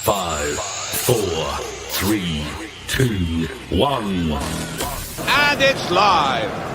5, 4, 3, 2, 1. And it's live.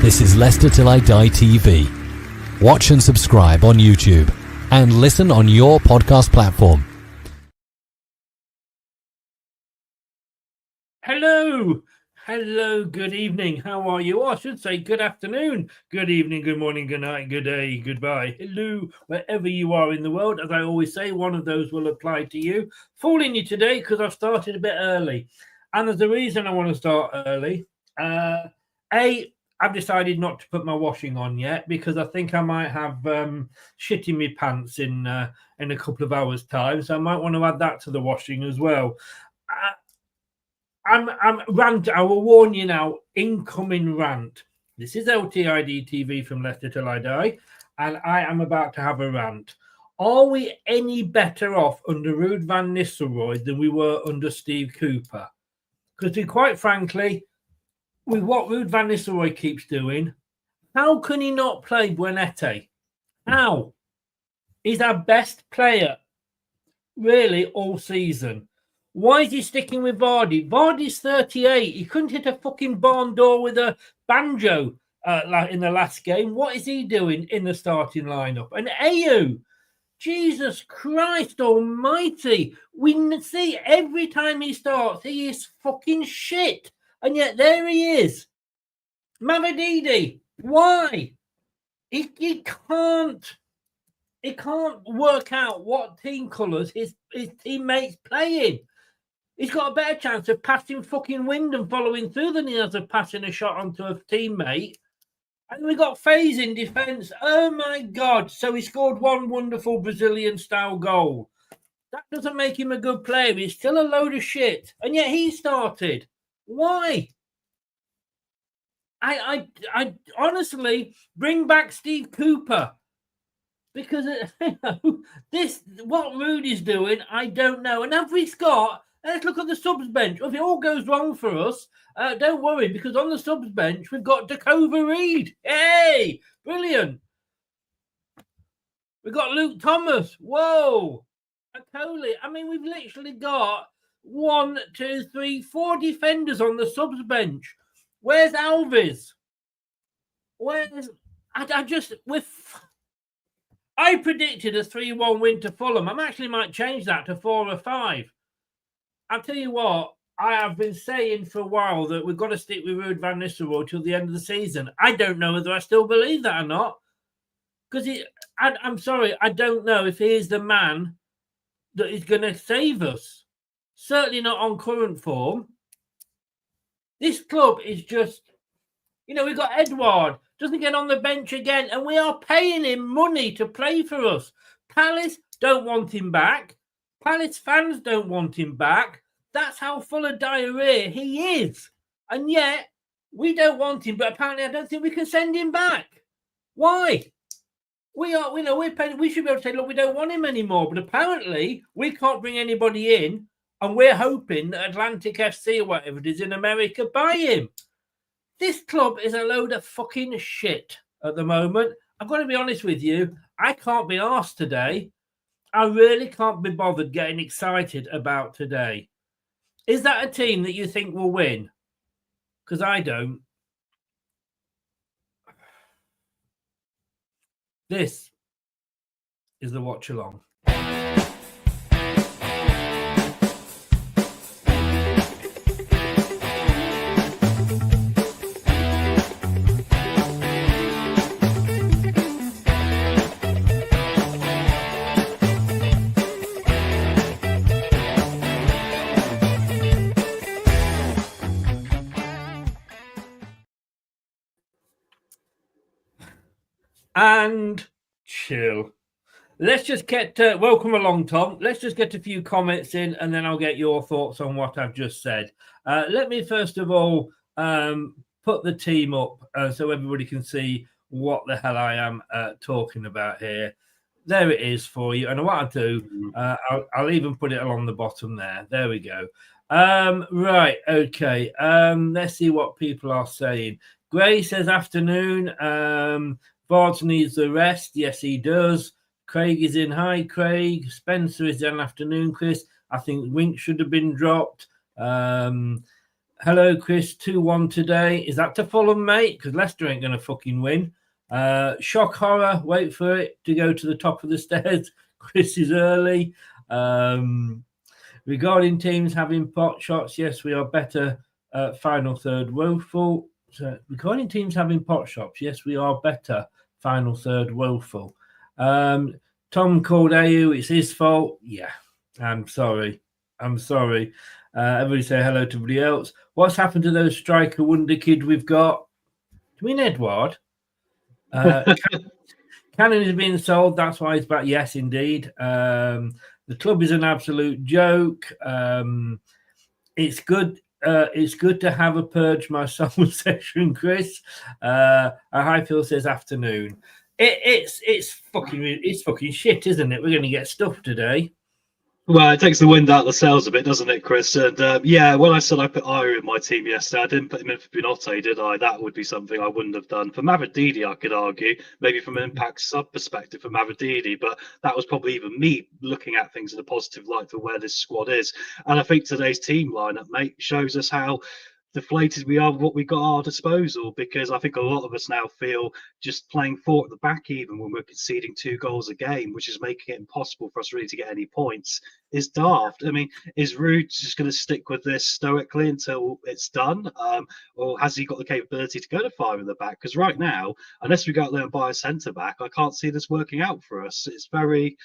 This is Leicester Till I Die TV. Watch and subscribe on YouTube and listen on your podcast platform. Hello, good evening. How are you? Or I should say good afternoon, good evening, good morning, good night, good day, goodbye. Hello, wherever you are in the world. As I always say, one of those will apply to you. Fooling you today because I've started a bit early. And there's a reason I want to start early. I've decided not to put my washing on yet because I think I might have shit in my pants in a couple of hours' time. So I might want to add that to the washing as well. I'm rant. I will warn you now. Incoming rant. This is LTID TV from Leicester Till I Die, and I am about to have a rant. Are we any better off under Ruud van Nistelrooy than we were under Steve Cooper? Because quite frankly, with what Ruud van Nistelrooy keeps doing, how can he not play Buenete? How? He's our best player, really, all season. Why is he sticking with Vardy? Vardy's 38. He couldn't hit a fucking barn door with a banjo in the last game. What is he doing in the starting lineup? And Ayew, Jesus Christ almighty. We see every time he starts, he is fucking shit. And yet there he is. Mavididi, why? He can't work out what team colours his teammates playing. He's got a better chance of passing fucking wind and following through than he has of passing a shot onto a teammate. And we got Faze in defence. Oh my God. So he scored one wonderful Brazilian-style goal. That doesn't make him a good player. He's still a load of shit. And yet he started. Why? I honestly bring back Steve Cooper because what Rudy's doing, I don't know. And have we got? Let's look at the subs bench. If it all goes wrong for us, don't worry because on the subs bench we've got Dakova Reed. Hey, brilliant. We've got Luke Thomas. Whoa, Akoli. I mean, we've literally got 1, 2, 3, 4 defenders on the subs bench. Where's Alves? I predicted a 3-1 win to Fulham. I actually might change that to 4 or 5. I'll tell you what, I have been saying for a while that we've got to stick with Ruud van Nistelrooy till the end of the season. I don't know whether I still believe that or not. Because I'm sorry, I don't know if he is the man that is going to save us. Certainly not on current form. This club is just, we've got Edouard, doesn't get on the bench again, and we are paying him money to play for us. Palace don't want him back. Palace fans don't want him back. That's how full of diarrhea he is. And yet, we don't want him, but apparently I don't think we can send him back. Why? We're paying, we should be able to say, look, we don't want him anymore, but apparently we can't bring anybody in. And we're hoping that Atlantic FC or whatever it is in America buy him. This club is a load of fucking shit at the moment. I've got to be honest with you. I can't be arsed today. I really can't be bothered getting excited about today. Is that a team that you think will win? Because I don't. This is the Watchalong. and chill. Let's just get welcome along, Tom. Let's just get a few comments in, and then I'll get your thoughts on what I've just said. Let me first of all put the team up so everybody can see what the hell I am talking about here. There it is for you. And what I'll do, I'll even put it along the bottom there. There we go. Right, okay. Let's see what people are saying. Gray says afternoon. Barnes needs the rest. Yes, he does. Craig is in. Hi, Craig. Spencer is in. Afternoon, Chris. I think Wink should have been dropped. Hello, Chris. 2-1 today. Is that to Fulham, mate? Because Leicester ain't going to fucking win. Shock horror. Wait for it to go to the top of the stairs. Chris is early. Regarding teams having pot shots, yes, we are better. Final third woeful. So, regarding teams having pot shots, yes, we are better. Final third woeful. Tom called AU. It's his fault. Yeah, I'm sorry. Everybody say hello to everybody else. What's happened to those striker wonder kid we've got? Do you mean Edward? Cannon is being sold. That's why he's back. Yes, indeed. The club is an absolute joke. It's good. It's good to have a purge my soul session, Chris. Highfield says afternoon. It's fucking shit, isn't it? We're going to get stuff today. Well, it takes the wind out of the sails a bit, doesn't it, Chris? And yeah, when I said I put Ira in my team yesterday, I didn't put him in for Pinotte, did I? That would be something I wouldn't have done. For Mavididi, I could argue, maybe from an impact sub perspective for Mavididi, but that was probably even me looking at things in a positive light for where this squad is. And I think today's team lineup, mate, shows us how deflated we are with what we got at our disposal, because I think a lot of us now feel just playing 4 at the back, even when we're conceding 2 goals a game, which is making it impossible for us really to get any points, is daft. I mean, is Rude just going to stick with this stoically until it's done? Or has he got the capability to go to 5 in the back? Because right now, unless we go out there and buy a centre back, I can't see this working out for us. It's very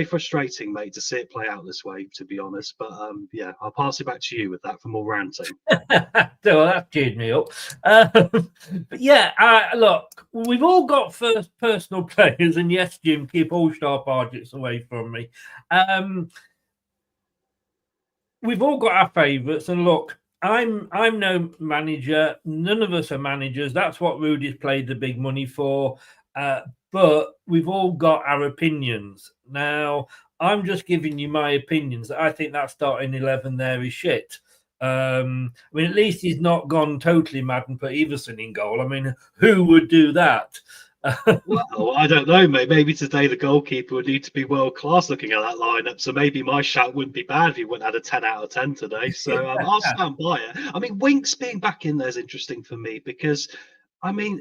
frustrating, mate, to see it play out this way, to be honest. But yeah, I'll pass it back to you with that for more ranting. So that cheered me up. But yeah, look, we've all got first personal players, and yes, Jim, keep all sharp objects away from me. We've all got our favourites, and look, I'm no manager. None of us are managers. That's what Rudy's played the big money for. But we've all got our opinions. Now, I'm just giving you my opinions. I think that starting 11 there is shit. I mean, at least he's not gone totally mad and put Everson in goal. I mean, who would do that? Well, I don't know, mate. Maybe today the goalkeeper would need to be world class looking at that lineup. So maybe my shout wouldn't be bad if he wouldn't have had a 10 out of 10 today. So I'll stand by it. I mean, Winks being back in there is interesting for me because, I mean,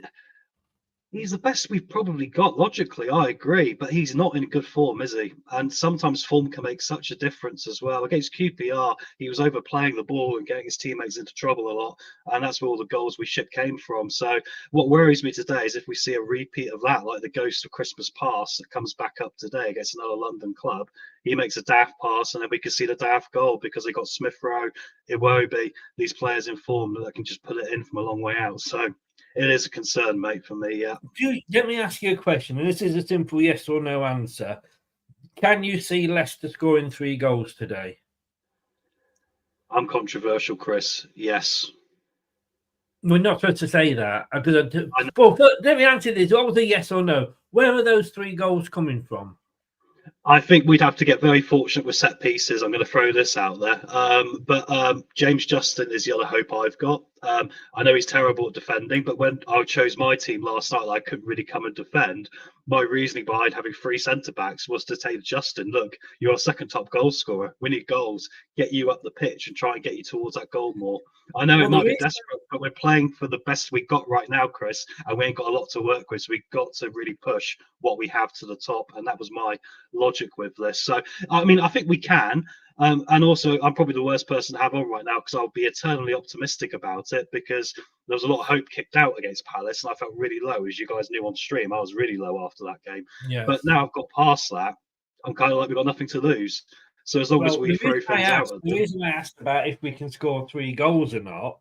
he's the best we've probably got, logically, I agree, but he's not in good form, is he? And sometimes form can make such a difference as well. Against QPR, he was overplaying the ball and getting his teammates into trouble a lot, and that's where all the goals we shipped came from. So what worries me today is if we see a repeat of that, like the ghost of Christmas past that comes back up today against another London club. He makes a daft pass, and then we can see the daft goal because they got Smith Rowe, Iwobi, these players in form that can just put it in from a long way out. So it is a concern, mate, for me, yeah. Let me ask you a question, and this is a simple yes or no answer. Can you see Leicester scoring 3 goals today? I'm controversial, Chris. Yes. We're not supposed to say that. Well, let me answer this. What was a yes or no? Where are those 3 goals coming from? I think we'd have to get very fortunate with set pieces. I'm going to throw this out there. But James Justin is the other hope I've got. I know he's terrible at defending, but when I chose my team last night, I couldn't really come and defend. My reasoning behind having 3 centre-backs was to say to Justin, look, you're our second top goal scorer. We need goals. Get you up the pitch and try and get you towards that goal more. I know it might be desperate, but we're playing for the best we got right now, Chris, and we ain't got a lot to work with. So we've got to really push what we have to the top, and that was my logic with this. So, I mean, I think we can. And also, I'm probably the worst person to have on right now because I'll be eternally optimistic about it because there was a lot of hope kicked out against Palace, and I felt really low, as you guys knew on stream. I was really low after that game. Yeah. But now I've got past that, I'm kind of like we've got nothing to lose. So as long as we throw things out. The reason I asked about if we can score 3 goals or not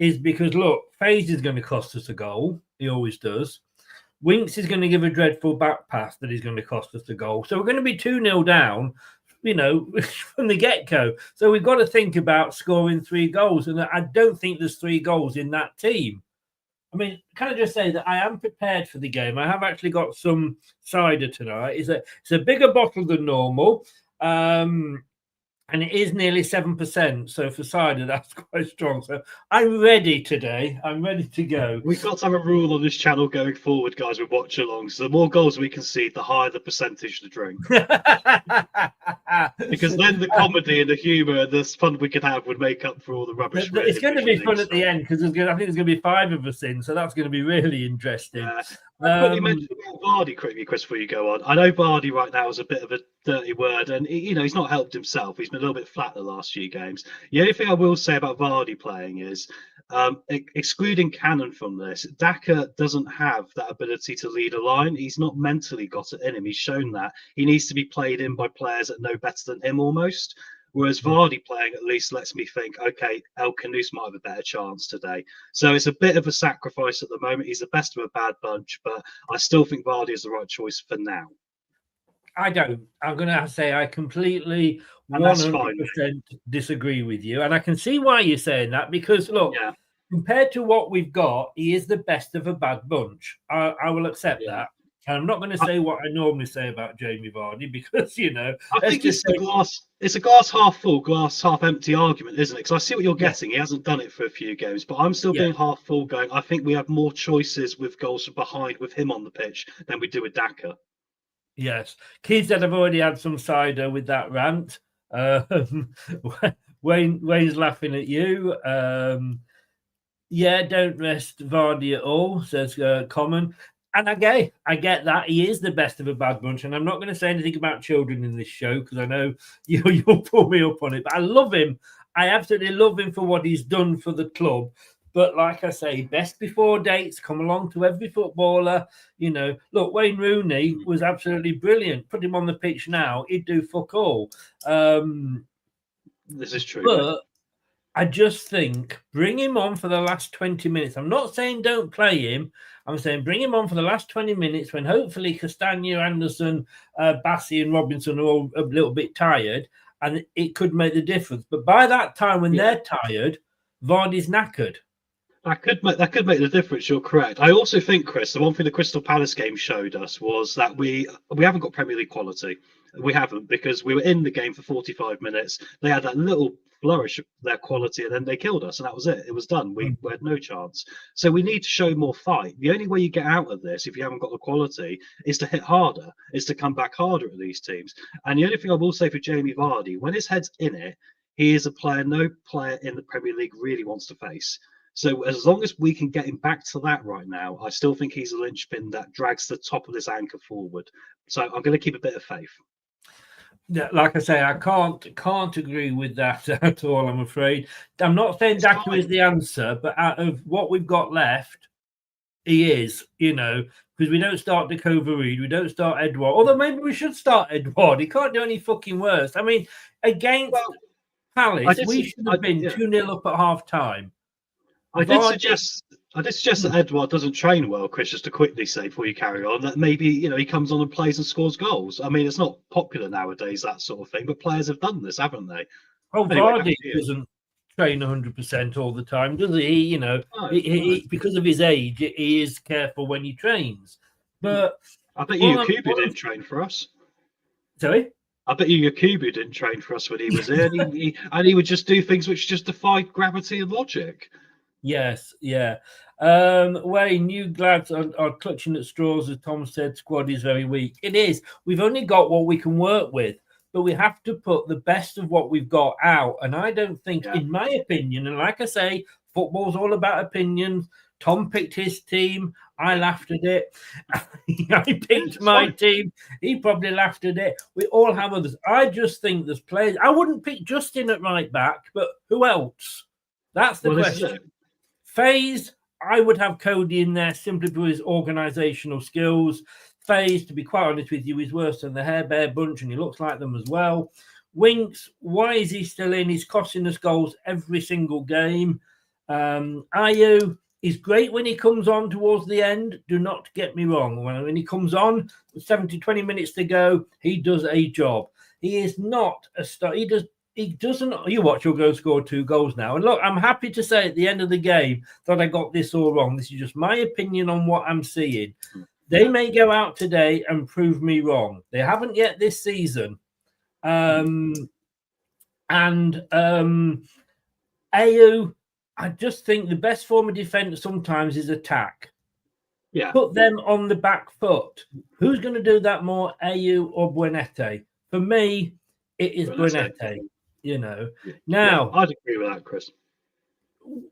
is because, look, FaZe is going to cost us a goal. He always does. Winks is going to give a dreadful back pass that is going to cost us the goal. So we're going to be 2-0 down, from the get-go. So we've got to think about scoring 3 goals. And I don't think there's 3 goals in that team. I mean, can I just say that I am prepared for the game? I have actually got some cider tonight. It's a bigger bottle than normal. And it is nearly 7%. So for cider, that's quite strong. So I'm ready today. I'm ready to go. We've got to have a rule on this channel going forward, guys, with Watchalong. So the more goals we concede, the higher the percentage to drink. Because then the comedy and the humour and the fun we could have would make up for all the rubbish. It's going to be fun at the end because I think there's going to be 5 of us in. So that's going to be really interesting. You mentioned about Vardy quickly, Chris, before you go on. I know Vardy right now is a bit of a dirty word, and he's not helped himself. He's been a little bit flat the last few games. The only thing I will say about Vardy playing is, excluding Cannon from this, Daka doesn't have that ability to lead a line. He's not mentally got it in him. He's shown that. He needs to be played in by players that know better than him almost. Whereas Vardy playing at least lets me think, okay, El Khanous might have a better chance today. So it's a bit of a sacrifice at the moment. He's the best of a bad bunch, but I still think Vardy is the right choice for now. I don't. I'm going to say I completely 100% disagree with you. And I can see why you're saying that because, look, compared to what we've got, he is the best of a bad bunch. I will accept that. And I'm not going to say what I normally say about Jamie Vardy because, I think it's a glass half full, glass half empty argument, isn't it? Because I see what you're getting. He hasn't done it for a few games, but I'm still being half full going, I think we have more choices with goals from behind with him on the pitch than we do with Daka. Yes. Keith said I've already had some cider with that rant. Wayne's laughing at you. Don't rest Vardy at all, says Common. And I get that. He is the best of a bad bunch. And I'm not going to say anything about children in this show because I know you'll pull me up on it. But I love him. I absolutely love him for what he's done for the club. But like I say, best before dates come along to every footballer. Look, Wayne Rooney was absolutely brilliant. Put him on the pitch now, he'd do fuck all. This is true. But I just think bring him on for the last 20 minutes. I'm not saying don't play him. I'm saying bring him on for the last 20 minutes when hopefully Castagna, Anderson, Bassi and Robinson are all a little bit tired and it could make the difference. But by that time when they're tired, Vardy's knackered. That could make the difference. You're correct. I also think, Chris, the one thing the Crystal Palace game showed us was that we haven't got Premier League quality. We haven't because we were in the game for 45 minutes. They had that little flourish of their quality and then they killed us and that was it. It was done. We had no chance. So we need to show more fight. The only way you get out of this if you haven't got the quality is to hit harder, is to come back harder at these teams. And the only thing I will say for Jamie Vardy, when his head's in it, he is a player no player in the Premier League really wants to face. So as long as we can get him back to that right now, I still think he's a linchpin that drags the top of this anchor forward. So I'm going to keep a bit of faith. Yeah, like I say, I can't agree with that at all, I'm afraid. I'm not saying Daka is the answer, but out of what we've got left, he is, because we don't start De Reed, we don't start Edouard. Although maybe we should start Edouard. He can't do any fucking worse. I mean, against Palace, we should have been 2-0 up at half time. I did suggest that Edouard doesn't train well, Chris, just to quickly say before you carry on, that maybe, he comes on and plays and scores goals. I mean, it's not popular nowadays, that sort of thing, but players have done this, haven't they? Oh, Vardy doesn't train 100% all the time, does he? He because of his age, he is careful when he trains. But I bet you Yakubu didn't train for us. Sorry? I bet you Yakubu didn't train for us when he was here, and he would just do things which just defy gravity and logic. Yes, yeah. Wayne, you lads are clutching at straws, as Tom said. Squad is very weak. It is. We've only got what we can work with, but we have to put the best of what we've got out. And I don't think, in my opinion, and like I say, football's all about opinions. Tom picked his team. I laughed at it. I picked my team. He probably laughed at it. We all have others. I just think there's players. I wouldn't pick Justin at right back, but who else? That's the question. Faze, I would have Cody in there simply for his organisational skills. Faze, to be quite honest with you, is worse than the Hair Bear bunch, and he looks like them as well. Winks, why is he still in? He's costing us goals every single game. Ayew, He's great when he comes on towards the end. Do not get me wrong. When he comes on, 20 minutes to go, he does a job. He is not a star. He doesn't. You watch, he'll go score 2 goals now. And look, I'm happy to say at the end of the game that I got this all wrong. This is just my opinion on what I'm seeing. They may go out today and prove me wrong. They haven't yet this season. Ayew, I just think the best form of defence sometimes is attack. Yeah. Put them on the back foot. Who's going to do that more, Ayew or Buenete? For me, it is Buenete. Now, I'd agree with that, Chris.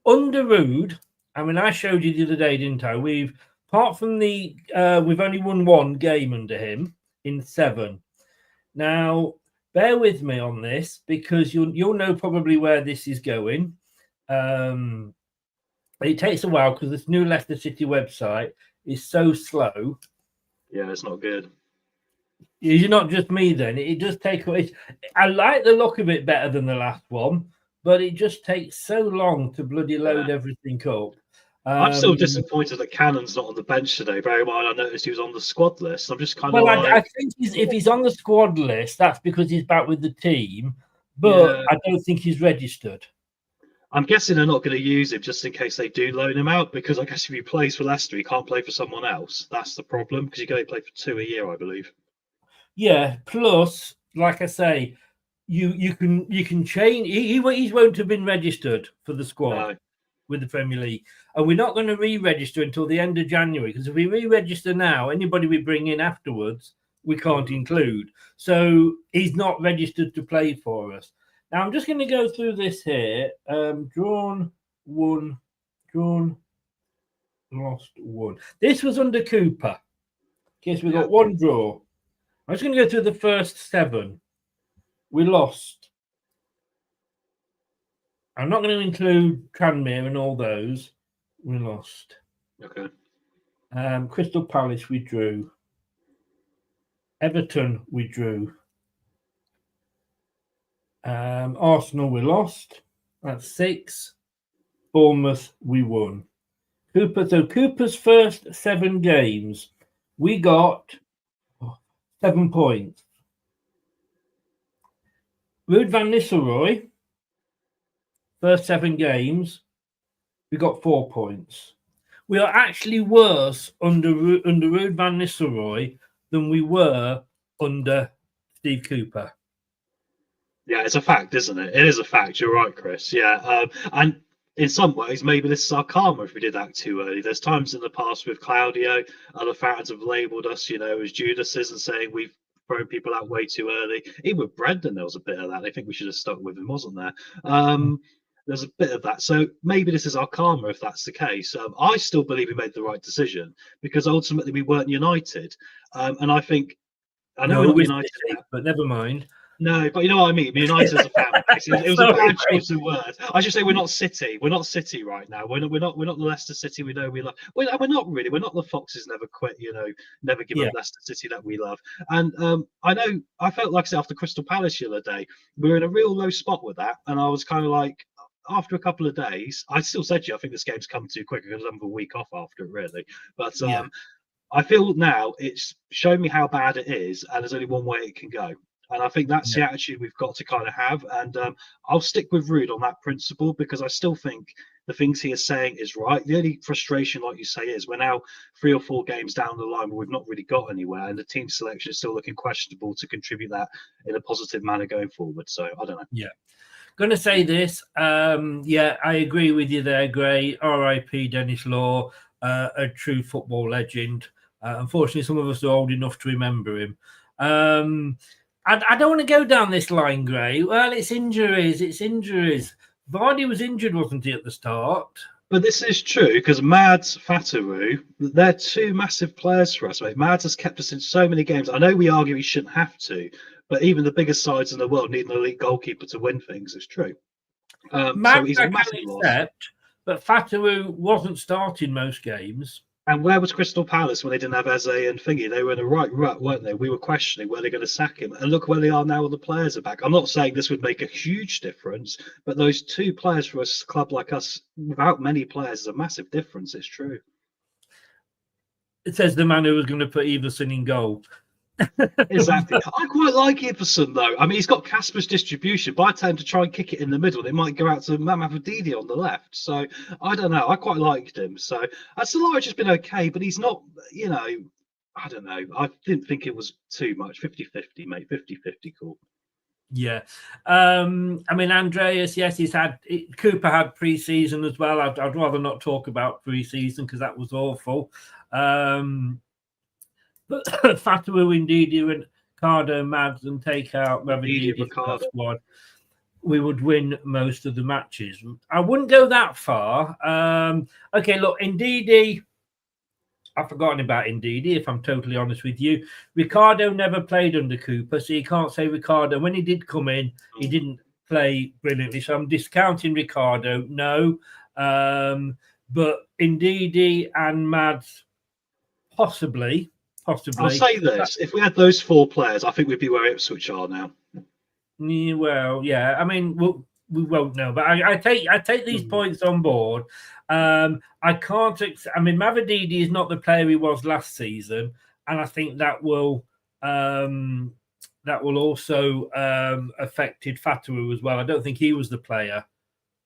Under Rude, I mean, I showed you the other day, didn't I? Apart from we've only won 1 game under him in 7. Now, bear with me on this because you'll know probably where this is going. It takes a while because this new Leicester City website is so slow. Yeah, it's not good. You're not just me then. It does take. I like the look of it better than the last one, but it just takes so long to bloody load everything up. I'm still disappointed that Cannon's not on the bench today. Bear in mind, I noticed he was on the squad list. I'm just kind of I think if he's on the squad list, that's because he's back with the team, but I don't think he's registered. I'm guessing they're not going to use him just in case they do loan him out, because I guess if he plays for Leicester, he can't play for someone else. That's the problem, because you can only play for 2 a year, I believe. Yeah. Plus, like I say, you can change. He won't have been registered for the squad with the Premier League, and we're not going to re-register until the end of January. Because if we re-register now, anybody we bring in afterwards, we can't include. So he's not registered to play for us. Now I'm just going to go through this here. Drawn, won, lost, won. This was under Cooper. Okay, so we got 1 draw. I'm just going to go through the first 7. We lost. I'm not going to include Tranmere and all those. We lost. Okay. Crystal Palace, we drew. Everton, we drew. Arsenal, we lost. That's 6. Bournemouth, we won. Cooper's first 7 games, we got 7 points. Ruud van Nistelrooy, first 7 games, we got 4 points. We are actually worse under Ruud van Nistelrooy than we were under Steve Cooper. Yeah, it's a fact, isn't it? It is a fact. You're right, Chris. Yeah, and in some ways, maybe this is our karma if we did act too early. There's times in the past with Claudio, other fans have labelled us, as Judases and saying we've thrown people out way too early. Even with Brendan, there was a bit of that. I think we should have stuck with him, wasn't there? There's a bit of that. So maybe this is our karma if that's the case. I still believe we made the right decision because ultimately we weren't united. And I think I know we're not united, but never mind. No, but you know what I mean. United as a fan base. It was a bad choice of words. I should say we're not City. We're not City right now. We're not the Leicester City we know we love. We're not really. We're not the Foxes never quit. Never give up Leicester City that we love. And I felt like I said after Crystal Palace the other day, we were in a real low spot with that, and I was kind of like. After a couple of days, I still said to you, I think this game's come too quick because I'm a week off after it, really. But I feel now it's shown me how bad it is, and there's only one way it can go. And I think that's the attitude we've got to kind of have. And I'll stick with Ruud on that principle because I still think the things he is saying is right. The only frustration, like you say, is we're now 3 or 4 games down the line where we've not really got anywhere, and the team selection is still looking questionable to contribute that in a positive manner going forward. So I don't know. Yeah. Going to say this. I agree with you there, Gray. R.I.P. Dennis Law, a true football legend. Unfortunately, some of us are old enough to remember him. I don't want to go down this line, Gray. Well, it's injuries. Vardy was injured, wasn't he, at the start? But this is true because Mads, Fataru, they're 2 massive players for us, mate. Mads has kept us in so many games. I know we argue he shouldn't have to, but even the biggest sides in the world need an elite goalkeeper to win things. It's true. Mads, so he's a massive loss. But Fataru wasn't starting most games. And where was Crystal Palace when they didn't have Eze and Thingy? They were in a right rut, weren't they? We were questioning where they're going to sack him. And look where they are now, all the players are back. I'm not saying this would make a huge difference, but those two players for a club like us, without many players, is a massive difference. It's true. It says the man who was going to put Everson in goal. Exactly. I quite like Everson, though. I mean, he's got Casper's distribution, but I tend to try and kick it in the middle. It might go out to Mamadidi on the left. So I don't know. I quite liked him. So Solari's just been okay, but he's not, I don't know. I didn't think it was too much. 50-50, mate. 50-50, cool. Yeah. I mean, Andreas, yes, Cooper had pre-season as well. I'd rather not talk about pre-season because that was awful. But Fatawu, Ndidi, and Cardo, Mads, and take out Ndidi from that squad, we would win most of the matches. I wouldn't go that far. Okay, look, Ndidi, I've forgotten about Ndidi, if I'm totally honest with you. Ricardo never played under Cooper, so you can't say Ricardo. When he did come in, he didn't play brilliantly, so I'm discounting Ricardo, no. But Ndidi and Mads, possibly. I'll say this: if we had those four players, I think we'd be where Ipswich are now. Well, yeah. I mean, we won't know, but I take these points on board. I can't. I mean, Mavididi is not the player he was last season, and I think that will also affected Fatawu as well. I don't think he was the player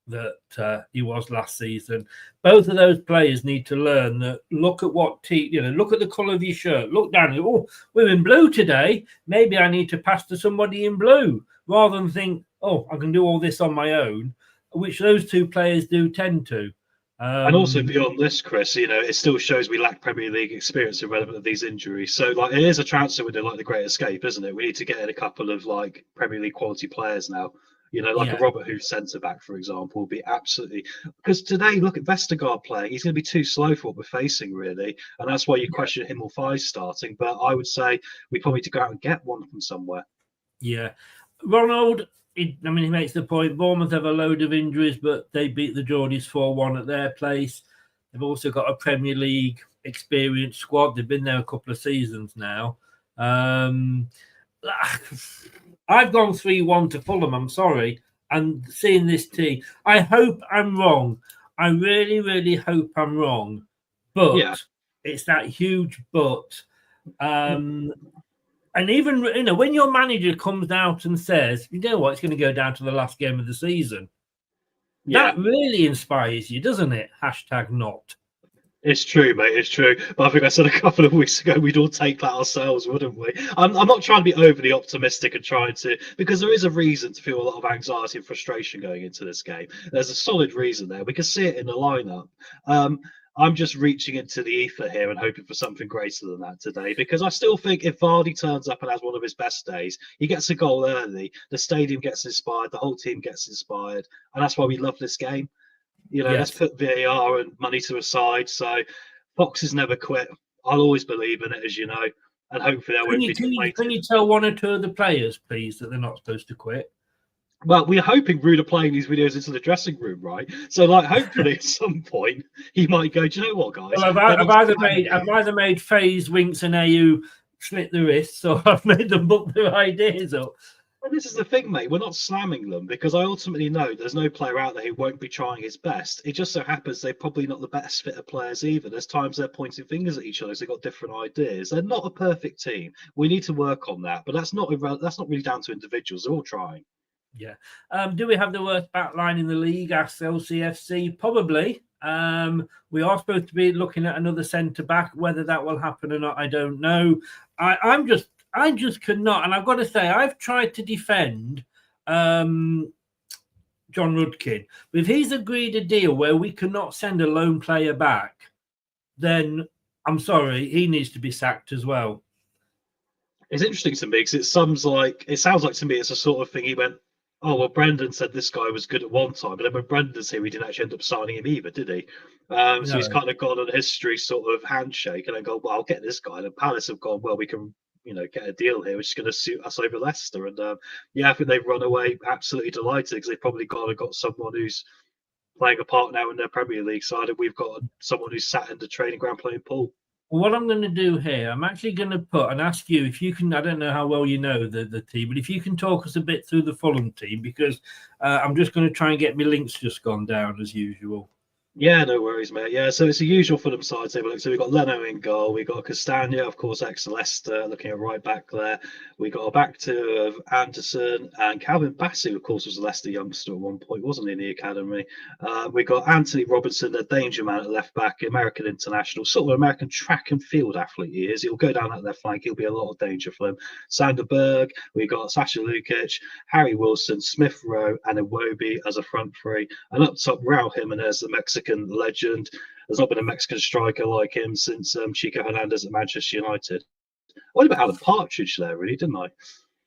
that he was last season. Both of those players need to learn that. Look at what look at the colour of your shirt. Look down. Oh, we're in blue today. Maybe I need to pass to somebody in blue, rather than think, oh, I can do all this on my own, which those two players do tend to. And also beyond this, Chris, it still shows we lack Premier League experience irrelevant of these injuries. So, it is a transfer window like the Great Escape, isn't it? We need to get in a couple of Premier League quality players now. A Robert Huth centre back, for example, would be absolutely, because today, look at Vestergaard playing. He's going to be too slow for what we're facing, really, and that's why you question him or Five starting. But I would say we probably need to go out and get one from somewhere. Yeah, Ronald. He makes the point. Bournemouth have a load of injuries, but they beat the Geordies 4-1 at their place. They've also got a Premier League experienced squad. They've been there a couple of seasons now. I've gone 3-1 to Fulham. I'm sorry. And seeing this team, I hope I'm wrong. I really, really hope I'm wrong. But it's that huge but. And even, when your manager comes out and says, you know what, it's going to go down to the last game of the season. That really inspires you, doesn't it? #not. It's true, mate. It's true. But I think I said a couple of weeks ago we'd all take that ourselves, wouldn't we? I'm not trying to be overly optimistic and trying to, because there is a reason to feel a lot of anxiety and frustration going into this game. There's a solid reason there. We can see it in the lineup. I'm just reaching into the ether here and hoping for something greater than that today, because I still think if Vardy turns up and has one of his best days, he gets a goal early, the stadium gets inspired, the whole team gets inspired, and that's why we love this game. Let's put VAR and money to a side. So Foxes never quit. I'll always believe in it, as you know, and hopefully there won't be complaints. Can you tell one or two of the players, please, that they're not supposed to quit? Well, we're hoping Rude are playing these videos into the dressing room, right? So, hopefully at some point he might go, do you know what, guys? Well, I've either made FaZe, Winks, and AU slit the wrists, or I've made them book their ideas up. Well, this is the thing, mate. We're not slamming them because I ultimately know there's no player out there who won't be trying his best. It just so happens they're probably not the best fit of players either. There's times they're pointing fingers at each other. So they've got different ideas. They're not a perfect team. We need to work on that, but that's not really down to individuals. They're all trying. Yeah. Do we have the worst back line in the league? Asks LCFC. Probably. We are supposed to be looking at another centre back. Whether that will happen or not, I don't know. I just cannot, and I've got to say, I've tried to defend John Rudkin. But if he's agreed a deal where we cannot send a lone player back, then I'm sorry, he needs to be sacked as well. It's interesting to me because it sounds like to me it's a sort of thing he went, oh, well, Brendan said this guy was good at one time, but then when Brendan's here, we didn't actually end up signing him either, did he? So he's kind of gone on a history sort of handshake and then go, well, I'll get this guy. And Palace have gone, well, we can get a deal here, which is going to suit us over Leicester. And I think they've run away absolutely delighted because they've probably got someone who's playing a part now in their Premier League side, and we've got someone who's sat in the training ground playing pool. Well, what I'm going to do here, I'm actually going to put and ask you if you can. I don't know how well you know the team, but if you can talk us a bit through the Fulham team, because I'm just going to try and get my links just gone down as usual. Yeah, no worries, mate. Yeah, so it's the usual Fulham side table. So we've got Leno in goal. We've got Castagna, of course, ex-Leicester, looking at right back there. We got a back two of Anderson and Calvin Bassey, of course, was a Leicester youngster at one point, wasn't he, in the academy? We got Anthony Robinson, the danger man at left back, American international, sort of American track and field athlete he is. He'll go down that left flank. He'll be a lot of danger for them. Sander Berg, we got Sasha Lukic, Harry Wilson, Smith Rowe, and Iwobi as a front three. And up top, Raul Jimenez, the Mexican legend. There's not been a Mexican striker like him since Chico Hernandez at Manchester United. What about Alan Partridge there, really, didn't I?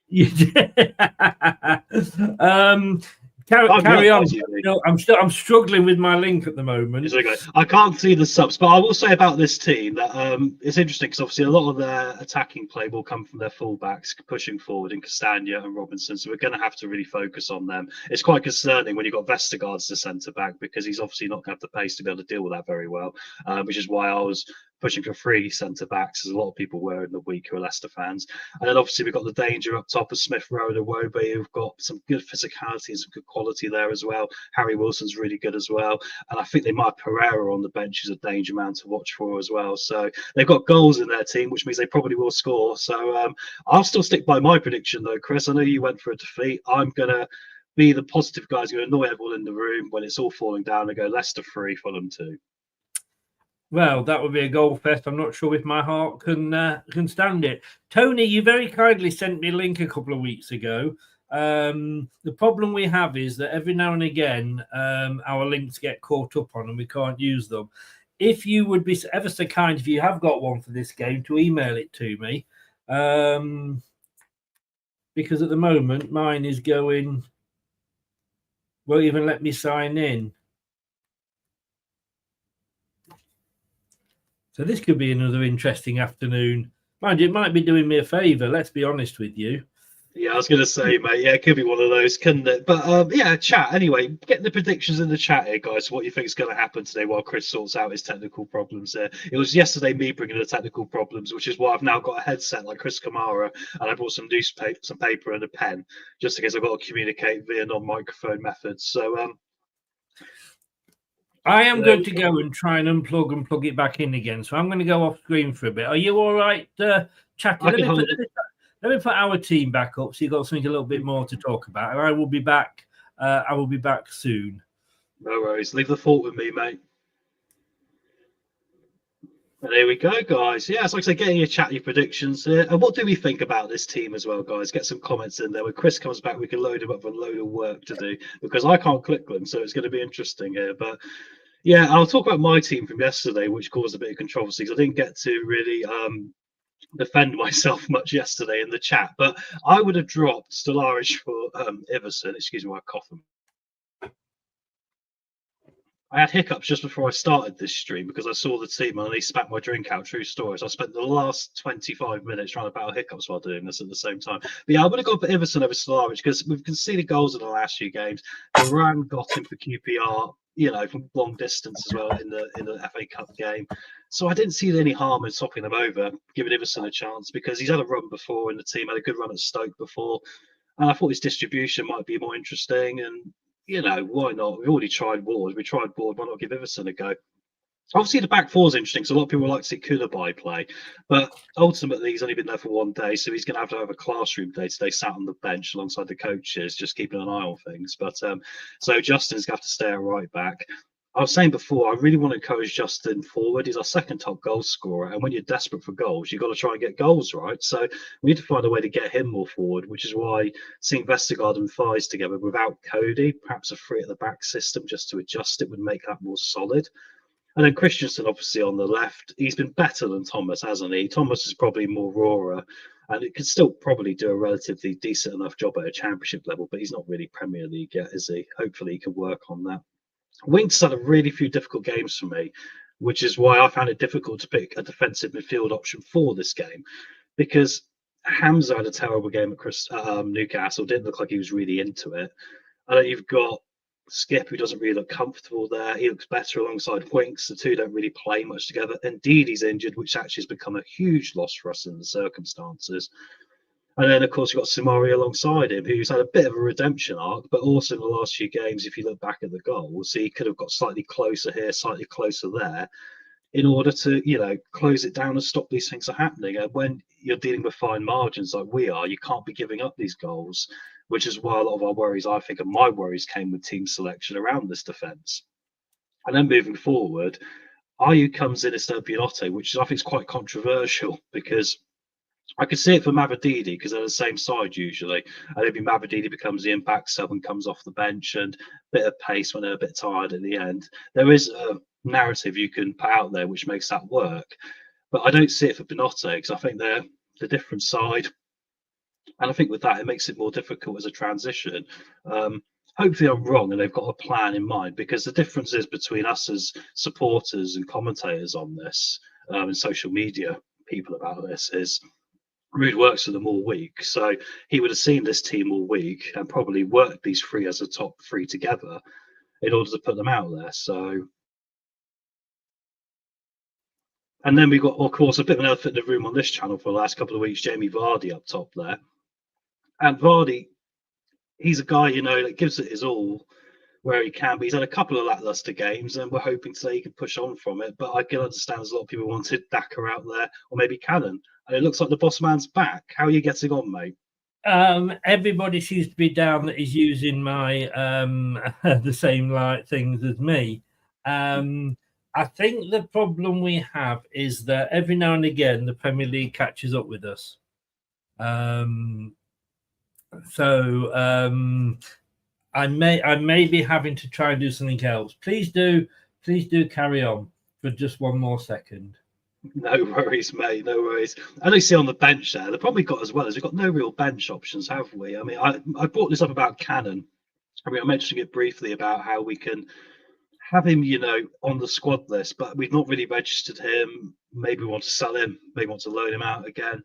You did. Carry on. No, I'm struggling with my link at the moment. Okay. I can't see the subs, but I will say about this team that it's interesting because obviously a lot of their attacking play will come from their fullbacks pushing forward in Castagna and Robinson, so we're going to have to really focus on them. It's quite concerning when you've got Vestergaard as the centre back because he's obviously not going to have the pace to be able to deal with that very well, which is why I was pushing for 3 centre backs, as a lot of people were in the week who are Leicester fans. And then obviously we've got the danger up top of Smith Rowe and Iwobi, who've got some good physicality and some good quality there as well. Harry Wilson's really good as well. And I think they might have Pereira on the bench who's a danger man to watch for as well. So they've got goals in their team, which means they probably will score. So I'll still stick by my prediction though, Chris. I know you went for a defeat. I'm going to be the positive guy who's going to annoy everyone in the room when it's all falling down and go Leicester 3, Fulham 2. Well, that would be a goal fest. I'm not sure if my heart can stand it. Tony, you very kindly sent me a link a couple of weeks ago. The problem we have is that every now and again, our links get caught up on and we can't use them. If you would be ever so kind, if you have got one for this game, to email it to me. Because at the moment, mine is going, won't even let me sign in. So this could be another interesting afternoon. Mind you, it might be doing me a favour, let's be honest with you. Yeah, I was going to say, mate, yeah, it could be one of those, couldn't it? But yeah, chat. Anyway, get the predictions in the chat here, guys. What you think is going to happen today while Chris sorts out his technical problems there. It was yesterday me bringing the technical problems, which is why I've now got a headset like Chris Kamara, and I brought some newspaper, some paper and a pen, just in case I've got to communicate via non-microphone methods. So I am going to go and try and unplug and plug it back in again. So I'm going to go off screen for a bit. Are you all right, chatting? Let me put our team back up so you've got something a little bit more to talk about. And I will be back. I will be back soon. No worries. Leave the fault with me, mate. And there we go, guys. Yeah, it's like I say, getting your chat, your predictions. And what do we think about this team as well, guys? Get some comments in there. When Chris comes back, we can load him up with a load of work to do because I can't click them. So it's going to be interesting here. But yeah, I'll talk about my team from yesterday, which caused a bit of controversy because I didn't get to really defend myself much yesterday in the chat. But I would have dropped Stellaris for Iverson. Excuse me, I'm coughing. I had hiccups just before I started this stream because I saw the team and I spat my drink out. True story. So I spent the last 25 minutes trying to battle hiccups while doing this at the same time. But yeah, I would have gone for Iverson over Stellaris because we've conceded goals in the last few games. Duran got him for QPR, you know, from long distance as well in the FA Cup game. So I didn't see any harm in swapping them over, giving Iverson a chance because he's had a run before in the team, had a good run at Stoke before. And I thought his distribution might be more interesting. And you know, why not? We already tried Ward. We tried Ward. Why not give Iverson a go? Obviously, the back four is interesting. So a lot of people like to see Koulibaly play. But ultimately, he's only been there for one day. So he's going to have a classroom day today, sat on the bench alongside the coaches, just keeping an eye on things. But so Justin's going to have to stay at right back. I was saying before, I really want to encourage Justin forward. He's our second top goal scorer. And when you're desperate for goals, you've got to try and get goals, right? So we need to find a way to get him more forward, which is why seeing Vestergaard and Thies together without Cody, perhaps a three at the back system just to adjust it would make that more solid. And then Christensen, obviously, on the left. He's been better than Thomas, hasn't he? Thomas is probably more rawer. And it could still probably do a relatively decent enough job at a championship level, but he's not really Premier League yet, is he? Hopefully he can work on that. Winks had a really few difficult games for me, which is why I found it difficult to pick a defensive midfield option for this game, because Hamza had a terrible game at Newcastle. Didn't look like he was really into it. And then you've got Skip, who doesn't really look comfortable there. He looks better alongside Winks. The two don't really play much together. And Didi's injured, which actually has become a huge loss for us in the circumstances. And then, of course, you've got Samari alongside him, who's had a bit of a redemption arc, but also in the last few games, if you look back at the goals, he could have got slightly closer here, slightly closer there, in order to, close it down and stop these things from happening. And when you're dealing with fine margins like we are, you can't be giving up these goals, which is why a lot of our worries, I think, and my worries came with team selection around this defence. And then moving forward, Ayew comes in instead of Biote, which I think is quite controversial because I could see it for Mavididi because they're the same side usually. And maybe Mavididi becomes the impact sub and comes off the bench and a bit of pace when they're a bit tired at the end. There is a narrative you can put out there which makes that work. But I don't see it for Binotte because I think they're the different side. And I think with that, it makes it more difficult as a transition. Hopefully I'm wrong and they've got a plan in mind, because the difference is between us as supporters and commentators on this and social media people about this is Ruud works with them all week. So he would have seen this team all week and probably worked these three as a top three together in order to put them out there. So, and then we got, of course, a bit of an elephant in the room on this channel for the last couple of weeks, Jamie Vardy up top there. And Vardy, he's a guy, that gives it his all where he can, but he's had a couple of lackluster games, and we're hoping today he can push on from it. But I can understand there's a lot of people wanted Daka out there, or maybe Cannon. And it looks like the boss man's back. How are you getting on, mate? Everybody seems to be down that is using my the same things as me. I think the problem we have is that every now and again the Premier League catches up with us. I may be having to try and do something else. Please do carry on for just one more second. No worries, mate. No worries. And I see on the bench there, the problem we've got as well is we've got no real bench options, have we? I mean, I brought this up about Cannon. I mean, I'm mentioning it briefly about how we can have him, on the squad list, but we've not really registered him. Maybe we want to sell him, maybe want to loan him out again.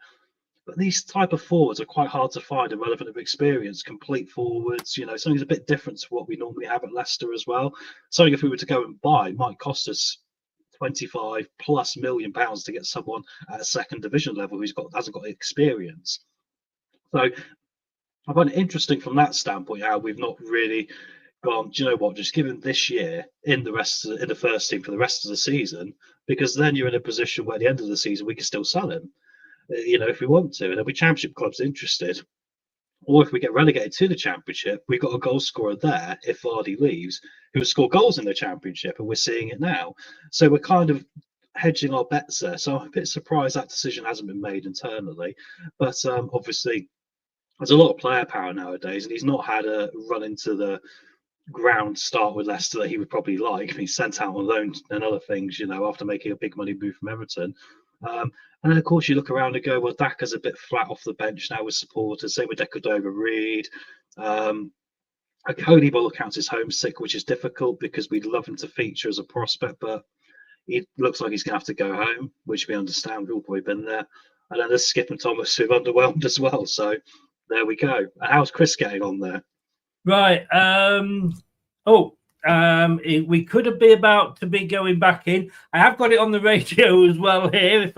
But these type of forwards are quite hard to find and relevant of experience, complete forwards, something's a bit different to what we normally have at Leicester as well. Something if we were to go and buy might cost us 25+ million pounds to get someone at a second division level who's hasn't got experience. So I find it interesting from that standpoint how we've not really gone, do you know what, just give him this year in the first team for the rest of the season, because then you're in a position where at the end of the season we can still sell him, if we want to, and there'll be championship clubs interested. Or if we get relegated to the championship, we've got a goal scorer there if Vardy leaves, who has scored goals in the championship, and we're seeing it now. So we're kind of hedging our bets there. So I'm a bit surprised that decision hasn't been made internally. But obviously, there's a lot of player power nowadays, and he's not had a run into the ground start with Leicester that he would probably like. He's sent out on loan and other things, after making a big money move from Everton. And then, of course, you look around and go, well, Daka's a bit flat off the bench now with supporters. Same with Decordova-Reid. Cody Ball counts as homesick, which is difficult because we'd love him to feature as a prospect, but he looks like he's going to have to go home, which we understand. We've all probably been there. And then there's Skip and Thomas who've underwhelmed as well. So there we go. How's Chris getting on there? Right. We could be about to be going back in. I have got it on the radio as well here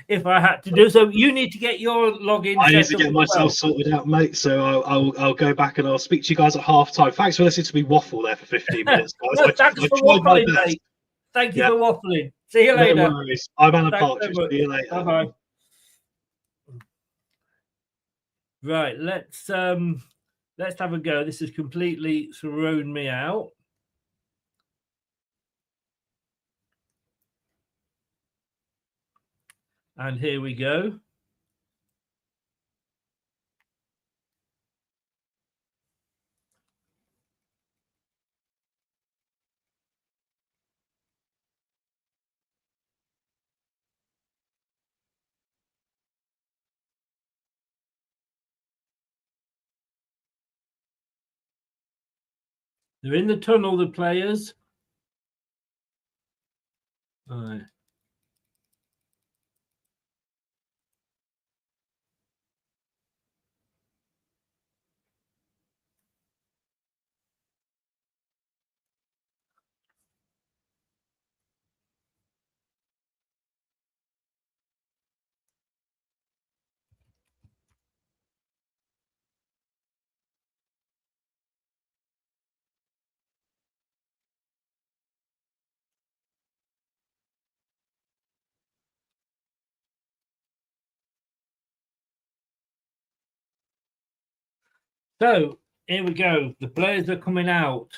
if I had to do so. You need to get your login. I need to get myself sorted out, mate. So I'll go back and I'll speak to you guys at half time. Thanks for listening to me waffle there for 15 minutes, guys. No, thanks for waffling, mate. Thank you for waffling. See you later. No worries. I'm Anna Partridge. See you later. Bye-bye. Right, let's have a go. This has completely thrown me out. And here we go. They're in the tunnel, the players. All right. So here we go. The players are coming out.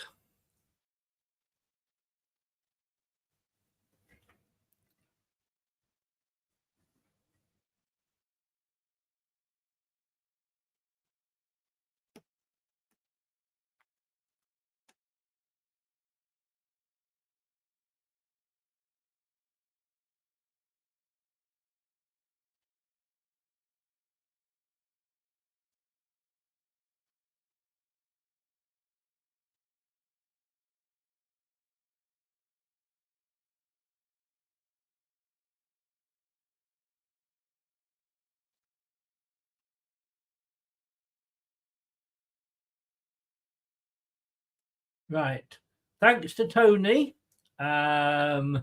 Right. Thanks to Tony. I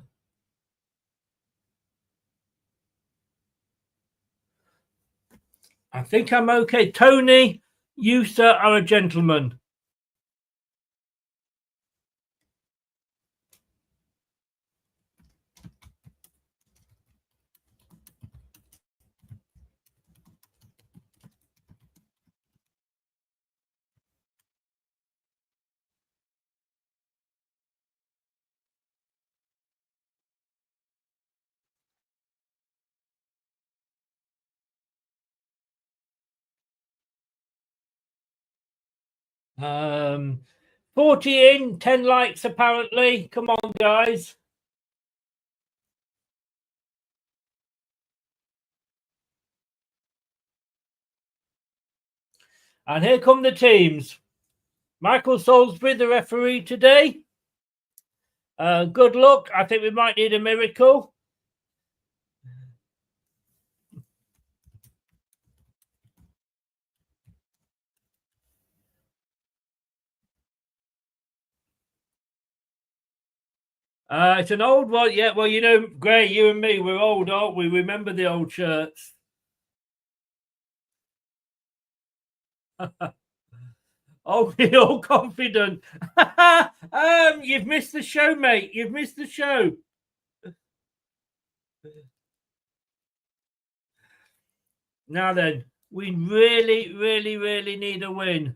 think I'm okay. Tony, you, sir, are a gentleman. Um, 40 in, 10 likes apparently. Come on, guys. And here come the teams. Michael Salisbury, the referee today. Good luck. I think we might need a miracle. It's an old one. Yeah, well, you know, Gray, you and me, we're old, aren't we? Remember the old shirts. Oh, you're all confident. You've missed the show, mate. You've missed the show. Now then, we really, really, really need a win.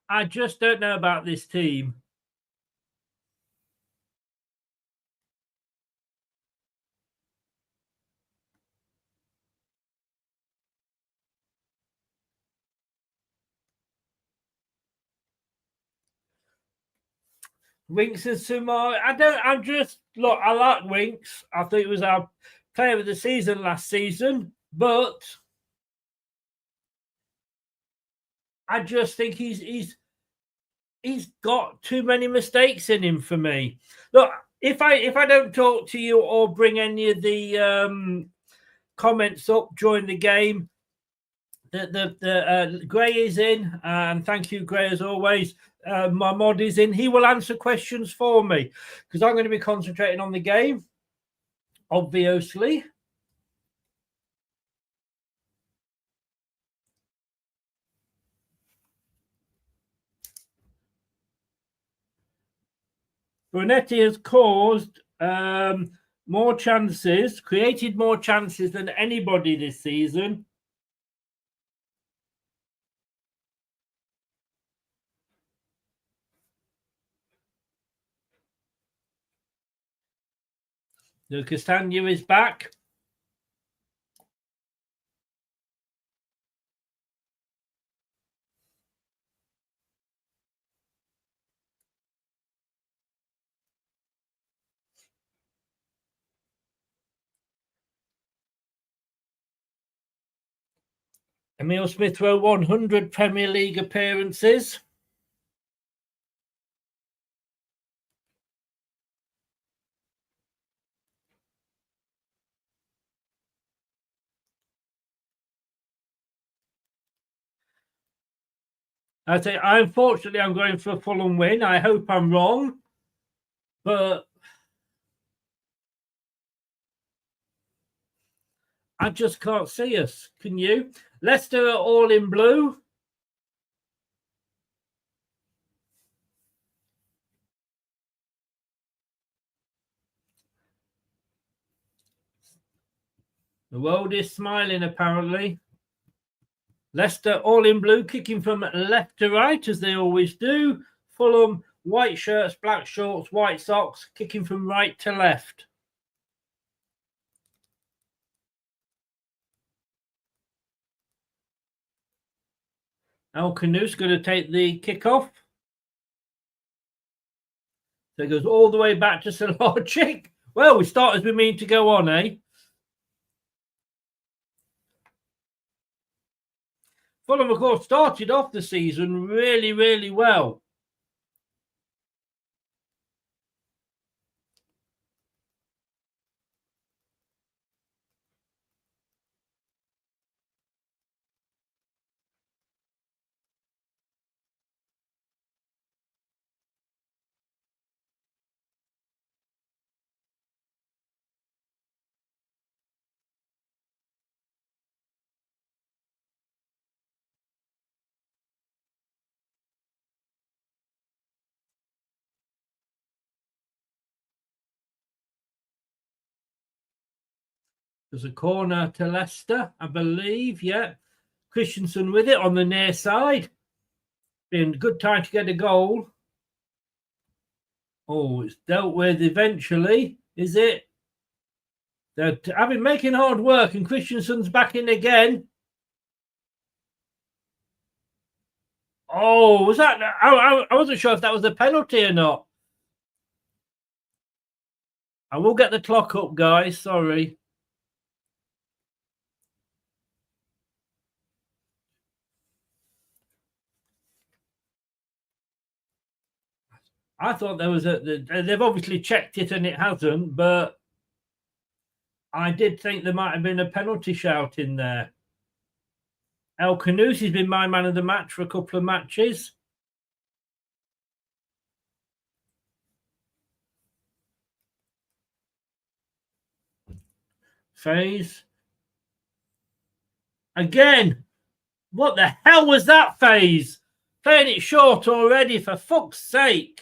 I just don't know about this team. Winks and Sumar. I'm just, look, I like Winks. I think it was our player of the season last season, but I just think he's got too many mistakes in him for me. Look, if I don't talk to you or bring any of the comments up during the game, the Gray is in, and thank you, Gray, as always. My mod is in. He will answer questions for me because I'm going to be concentrating on the game, obviously. Brunetti has caused more chances, created more chances than anybody this season. Castagna is back. Emile Smith-Rowe, 100 Premier League appearances. Unfortunately, I'm going for a Fulham win. I hope I'm wrong. But I just can't see us. Can you? Leicester are all in blue. The world is smiling, apparently. Leicester all in blue, kicking from left to right, as they always do. Fulham, white shirts, black shorts, white socks, kicking from right to left. El Canoe's going to take the kickoff. So it goes all the way back to Sir Logic. Well, we start as we mean to go on, eh? Fulham, of course, started off the season really, really well. There's a corner to Leicester, I believe. Yeah. Christensen with it on the near side. Been a good time to get a goal. Oh, it's dealt with eventually, is it? They're having making hard work, and Christensen's back in again. Oh, was that? I wasn't sure if that was a penalty or not. I will get the clock up, guys. Sorry. I thought there was they've obviously checked it and it hasn't, but I did think there might have been a penalty shout in there. El Canoe's been my man of the match for a couple of matches. Phase. Again. What the hell was that, Phase? Playing it short already, for fuck's sake.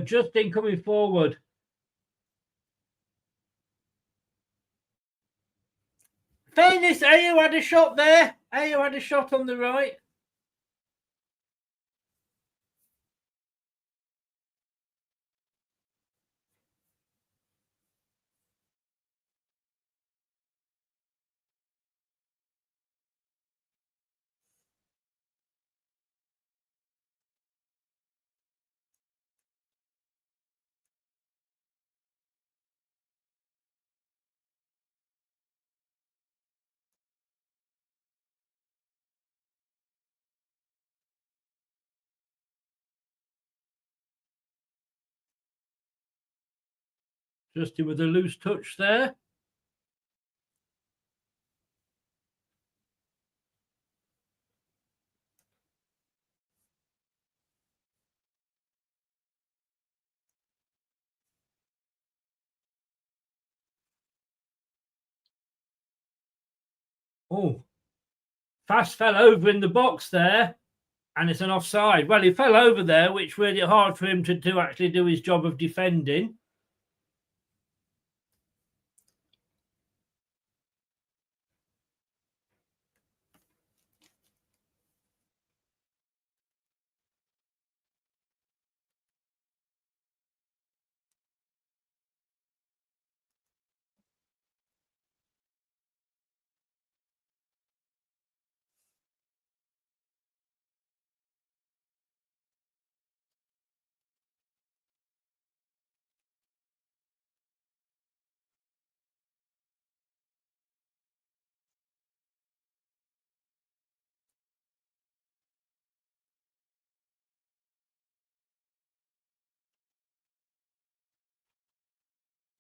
Justin coming forward. Fairness, Ayo had a shot there. Ayo had a shot on the right. Justin with a loose touch there. Oh, Fast fell over in the box there, and it's an offside. Well, he fell over there, which made it hard for him to actually do his job of defending.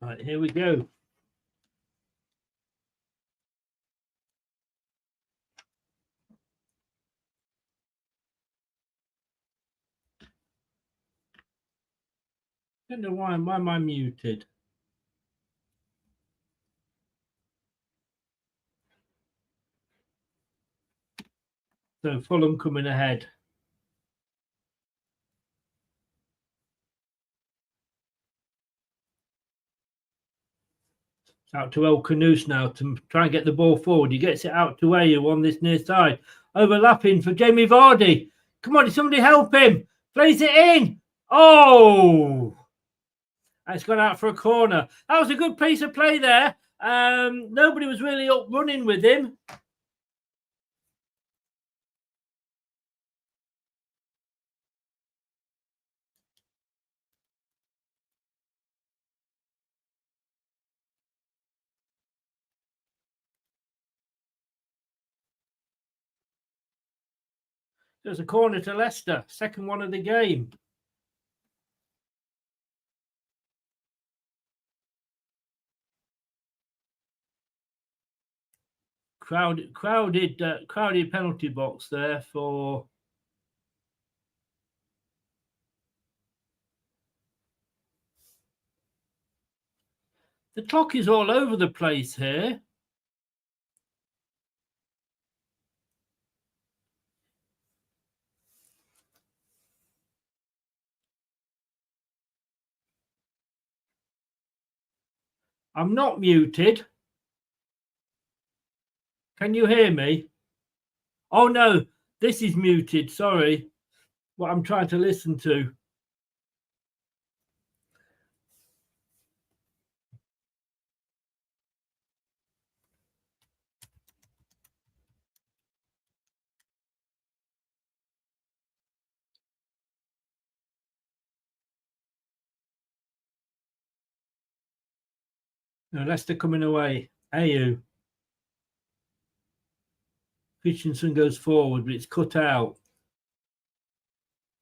Right, here we go. I don't know why am I muted? So Fulham coming ahead. It's out to El Canoes now to try and get the ball forward. He gets it out to Ayew on this near side. Overlapping for Jamie Vardy. Come on, somebody help him. Plays it in. Oh! It's gone out for a corner. That was a good piece of play there. Nobody was really up running with him. There's a corner to Leicester, second one of the game. Crowded penalty box there for the clock is all over the place here. I'm not muted. Can you hear me? Oh no, this is muted. Sorry. What I'm trying to listen to. No, Leicester coming away. Ayew. Christensen goes forward, but it's cut out.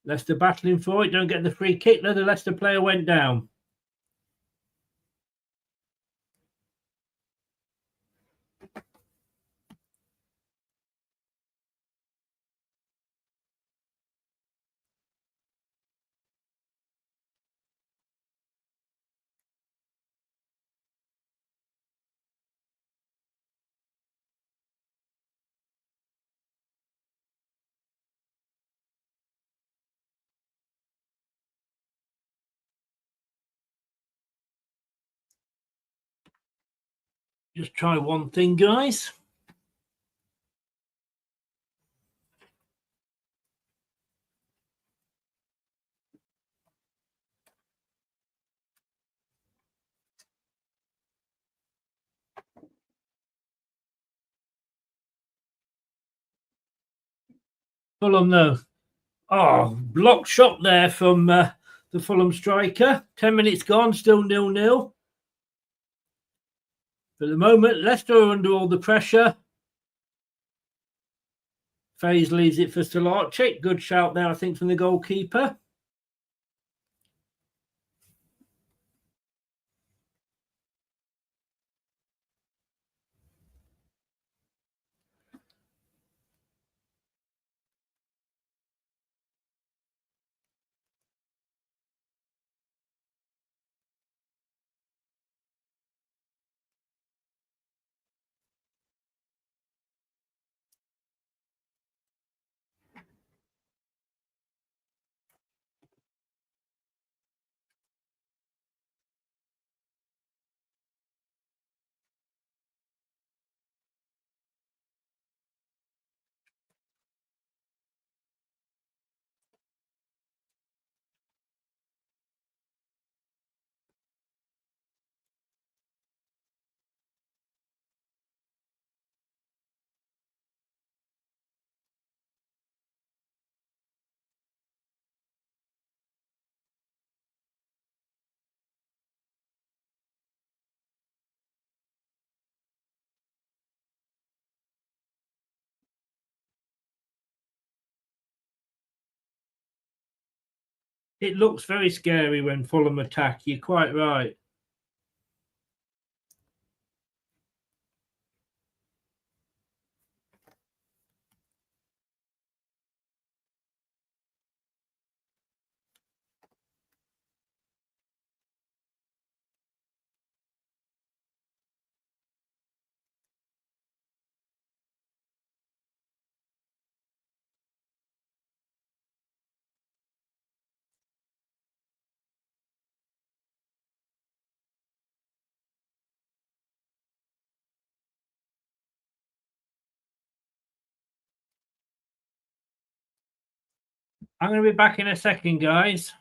Leicester battling for it. Don't get the free kick. No, the Leicester player went down. Just try one thing, guys. Fulham, though. Oh, blocked shot there from the Fulham striker. 10 minutes gone, still 0-0. For the moment, Leicester are under all the pressure. Faze leaves it for Stolarczyk. Good shout there, I think, from the goalkeeper. It looks very scary when Fulham attack. You're quite right. I'm going to be back in a second, guys.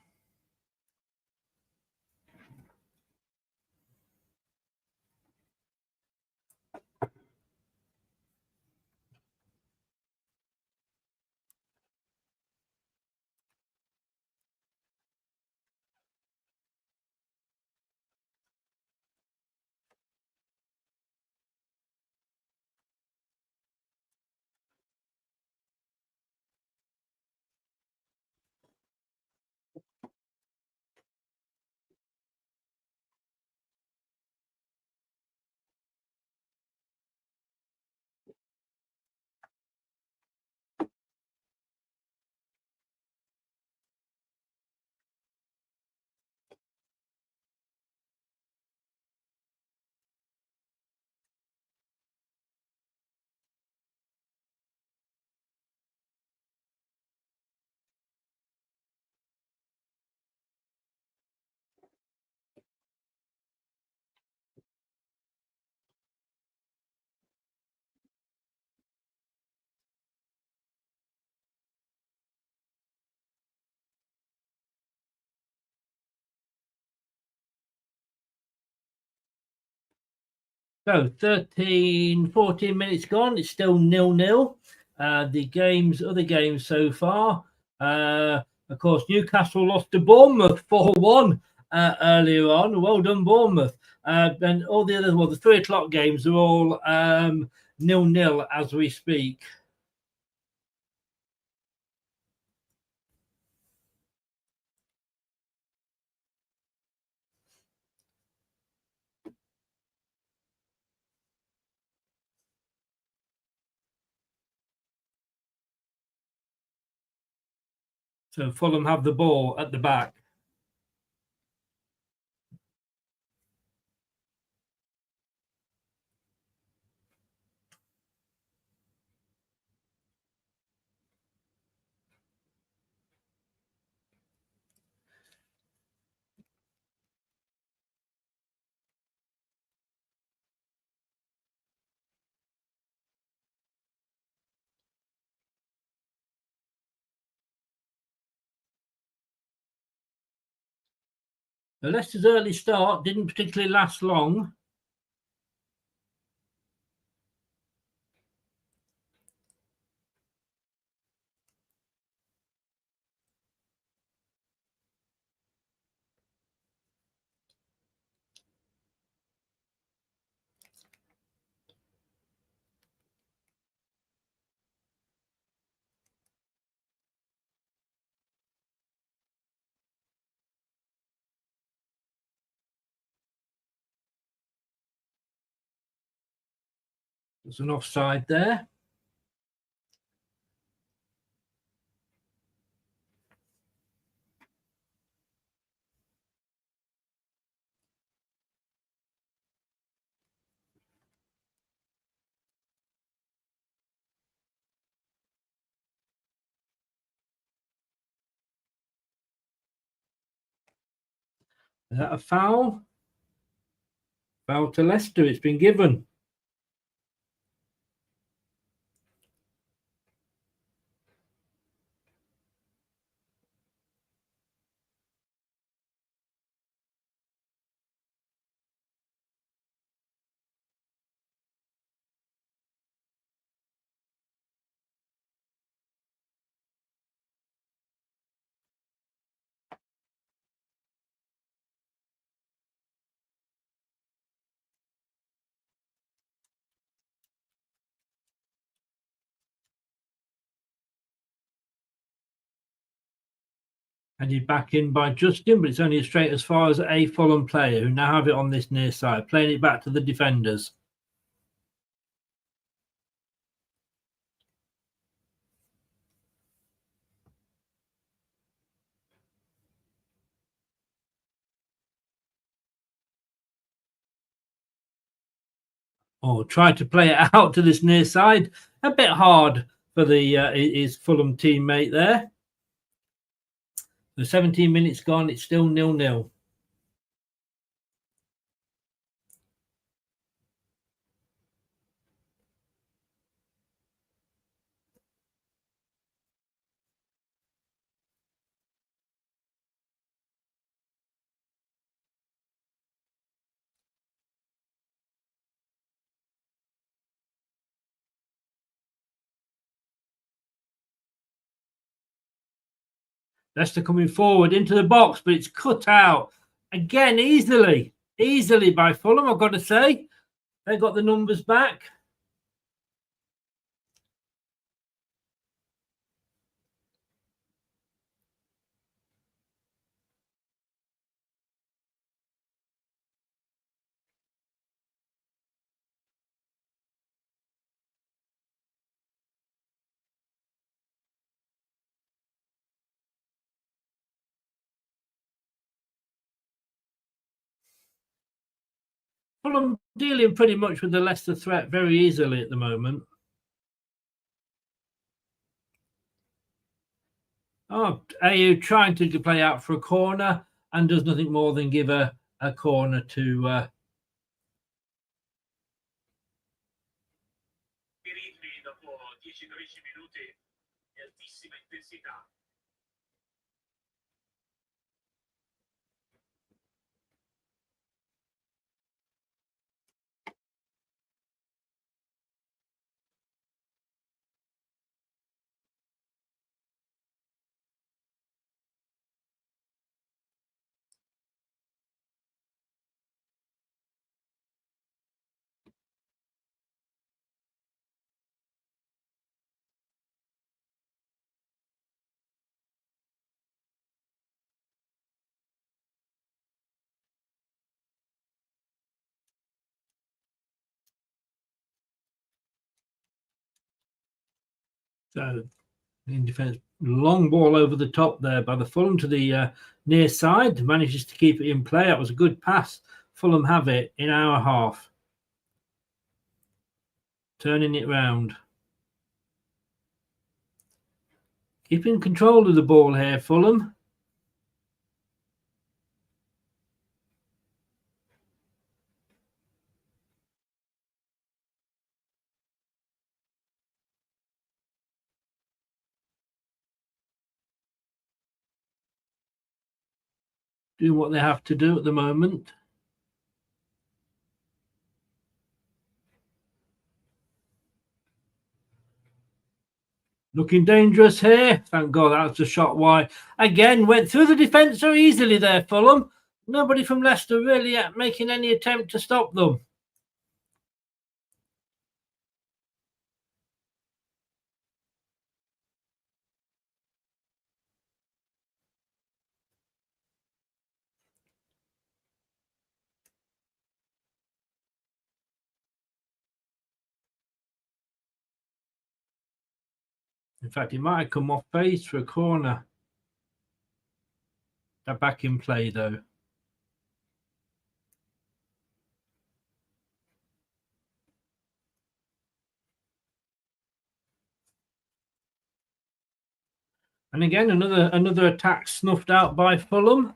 So 14 minutes gone. It's still 0-0. The other games so far. Of course, Newcastle lost to Bournemouth 4-1 earlier on. Well done, Bournemouth. And all the others, well, the 3 o'clock games are all 0-0 as we speak. So Fulham have the ball at the back. The Leicester's early start didn't particularly last long. There's an offside there. Is that a foul? Foul to Leicester. It's been given. Headed back in by Justin, but it's only straight as far as a Fulham player who now have it on this near side, playing it back to the defenders. Oh, tried to play it out to this near side. A bit hard for his Fulham teammate there. The 17 minutes gone, it's still 0-0. Leicester coming forward into the box, but it's cut out again easily by Fulham, I've got to say. They got the numbers back. Fulham dealing pretty much with the Leicester threat very easily at the moment. Oh, Ayew trying to play out for a corner and does nothing more than give a corner to so in defence. Long ball over the top there by the Fulham to the near side. Manages to keep it in play. That was a good pass. Fulham have it in our half. Turning it round. Keeping control of the ball here, Fulham. Doing what they have to do at the moment. Looking dangerous here. Thank God that's a shot wide. Again, went through the defence so easily there, Fulham. Nobody from Leicester really making any attempt to stop them. In fact, it might have come off base for a corner. They're back in play, though. And again, another attack snuffed out by Fulham.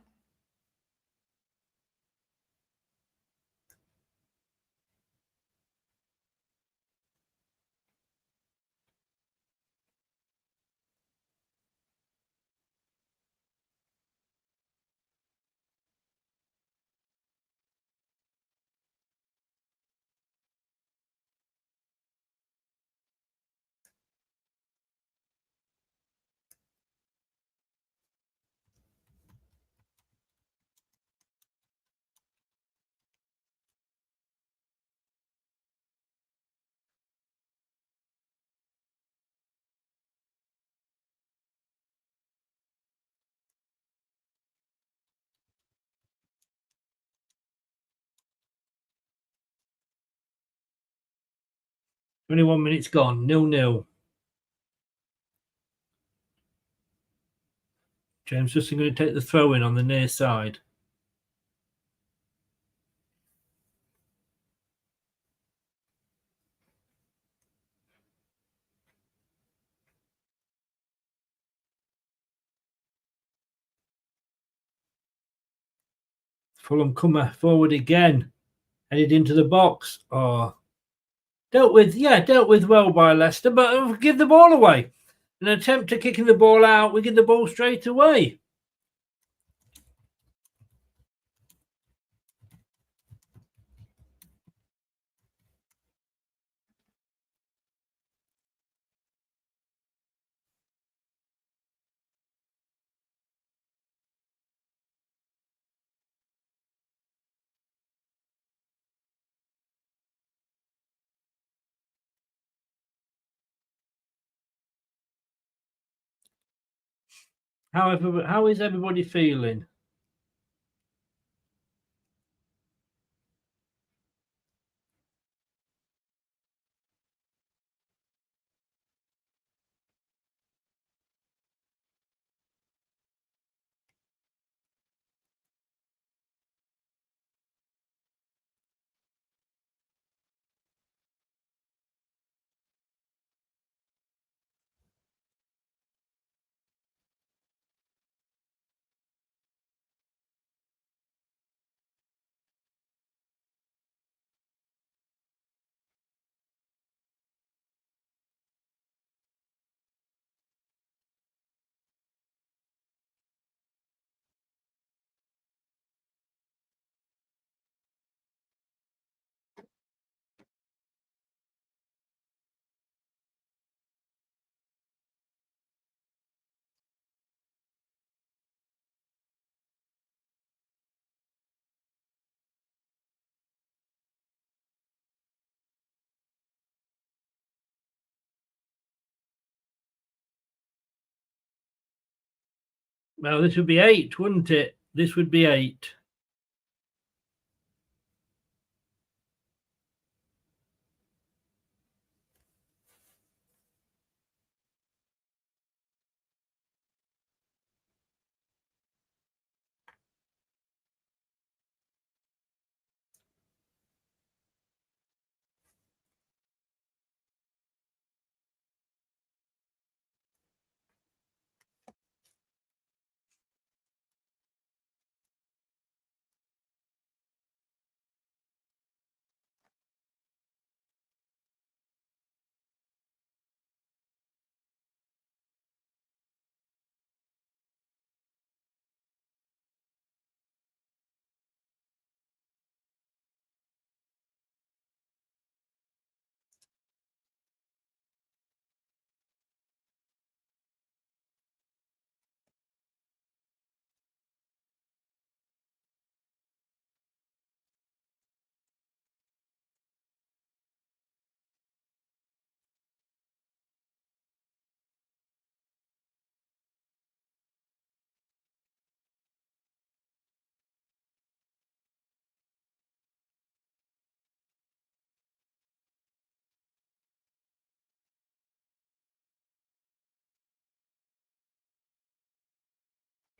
"21 minutes gone, 0-0. James Justin going to take the throw in on the near side. Fulham come forward again, headed into the box. Oh, dealt with well by Leicester, but give the ball away. An attempt to kicking the ball out, we give the ball straight away. How is everybody feeling? Well, this would be 8, wouldn't it? This would be 8.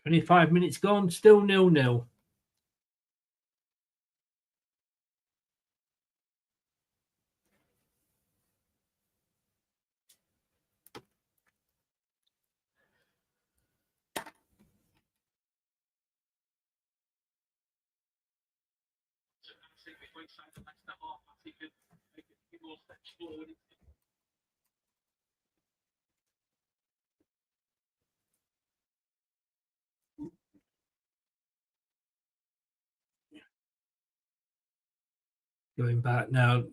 "25 minutes gone, still 0-0. Going back now.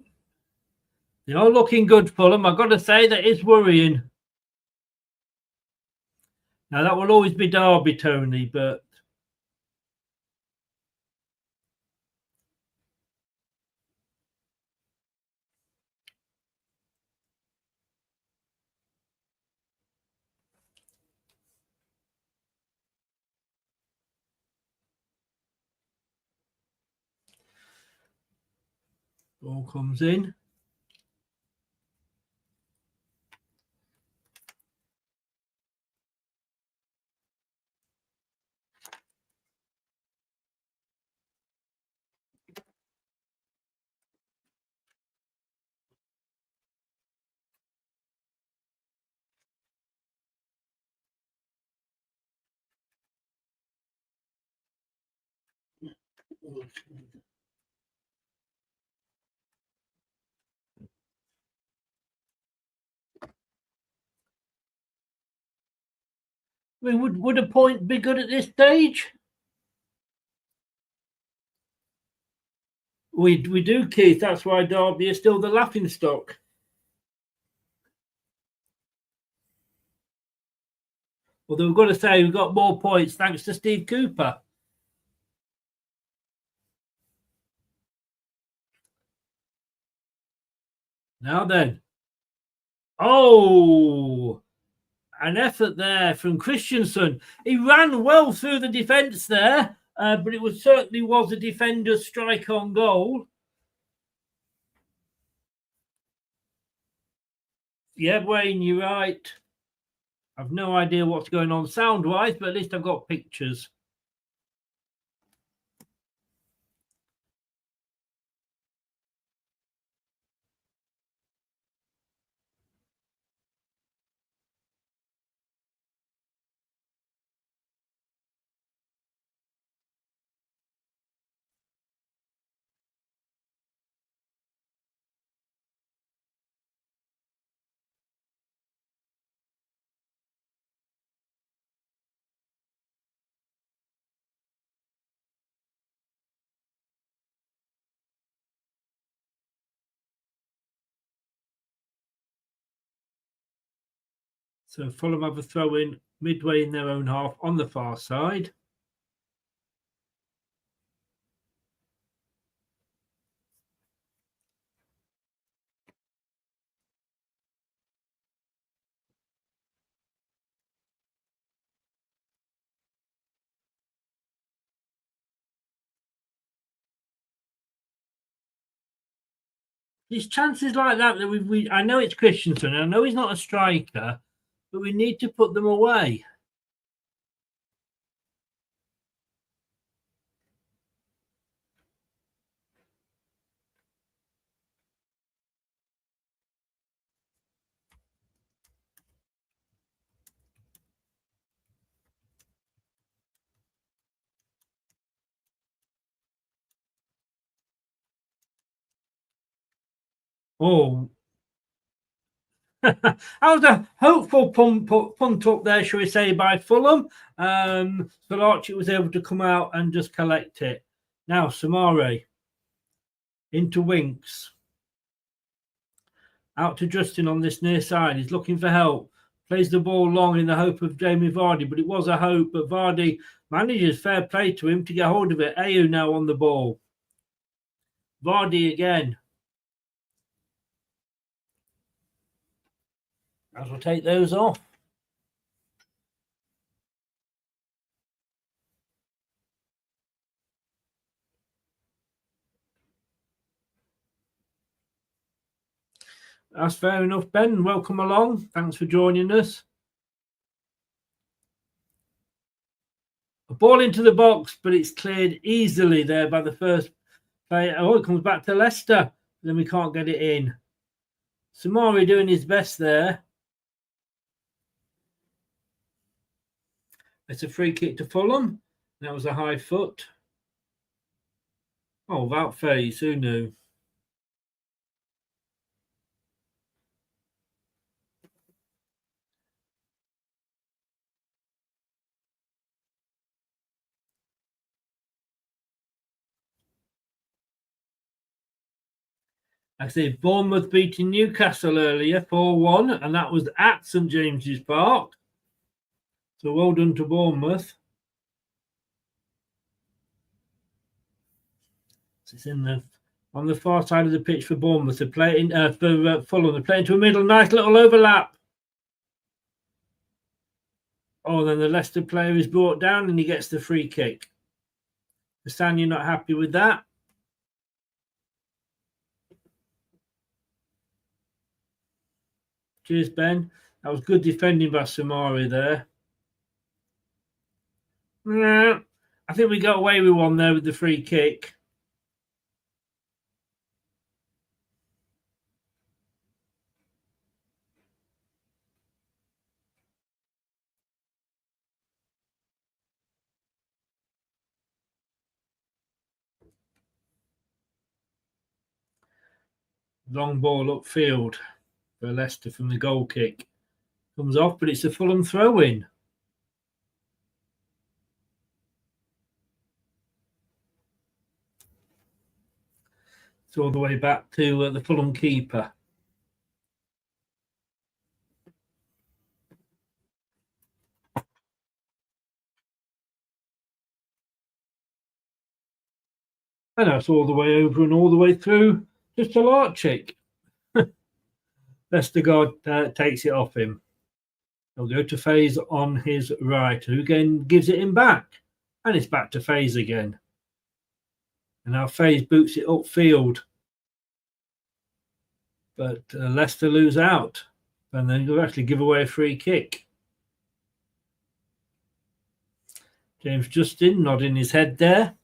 They're all looking good, Fulham. I've got to say that is worrying. Now, that will always be Derby, Tony, but ball comes in. I mean, would a point be good at this stage? We do, Keith. That's why Derby is still the laughing stock. Although we've got to say we've got more points thanks to Steve Cooper. Now then. Oh! an effort there from Christensen. He ran well through the defence there, but it certainly was a defender's strike on goal. Yeah, Wayne, you're right. I've no idea what's going on sound-wise, but at least I've got pictures. So Fulham have a throw in midway in their own half on the far side. It's chances like that I know it's Christensen, I know he's not a striker, but we need to put them away. Oh, that was a hopeful punt up there, shall we say, by Fulham. But Archie was able to come out and just collect it. Now, Samari into Winks. Out to Justin on this near side. He's looking for help. Plays the ball long in the hope of Jamie Vardy, but it was a hope. But Vardy manages, fair play to him, to get hold of it. Ayew now on the ball. Vardy again. As we'll take those off. That's fair enough, Ben. Welcome along. Thanks for joining us. A ball into the box, but it's cleared easily there by the first player. Oh, it comes back to Leicester. Then we can't get it in. Samari doing his best there. It's a free kick to Fulham. That was a high foot. Oh, without phase, who knew? I say Bournemouth beating Newcastle earlier 4-1, and that was at St James's Park. So well done to Bournemouth. It's on the far side of the pitch for Bournemouth. They're playing for Fulham. They're playing to a middle. Nice little overlap. Oh, then the Leicester player is brought down and he gets the free kick. Stan, you're not happy with that? Cheers, Ben. That was good defending by Samari there. Yeah, I think we got away with one there with the free kick. Long ball upfield for Leicester from the goal kick. Comes off, but it's a Fulham throw-in. It's all the way back to the Fulham keeper. And that's all the way over and all the way through just to Larchik. Leicester guard takes it off him. He'll go to Faze on his right, who again gives it him back. And it's back to Faze again. And now Faze boots it upfield. But Leicester lose out. And then they'll actually give away a free kick. James Justin nodding his head there.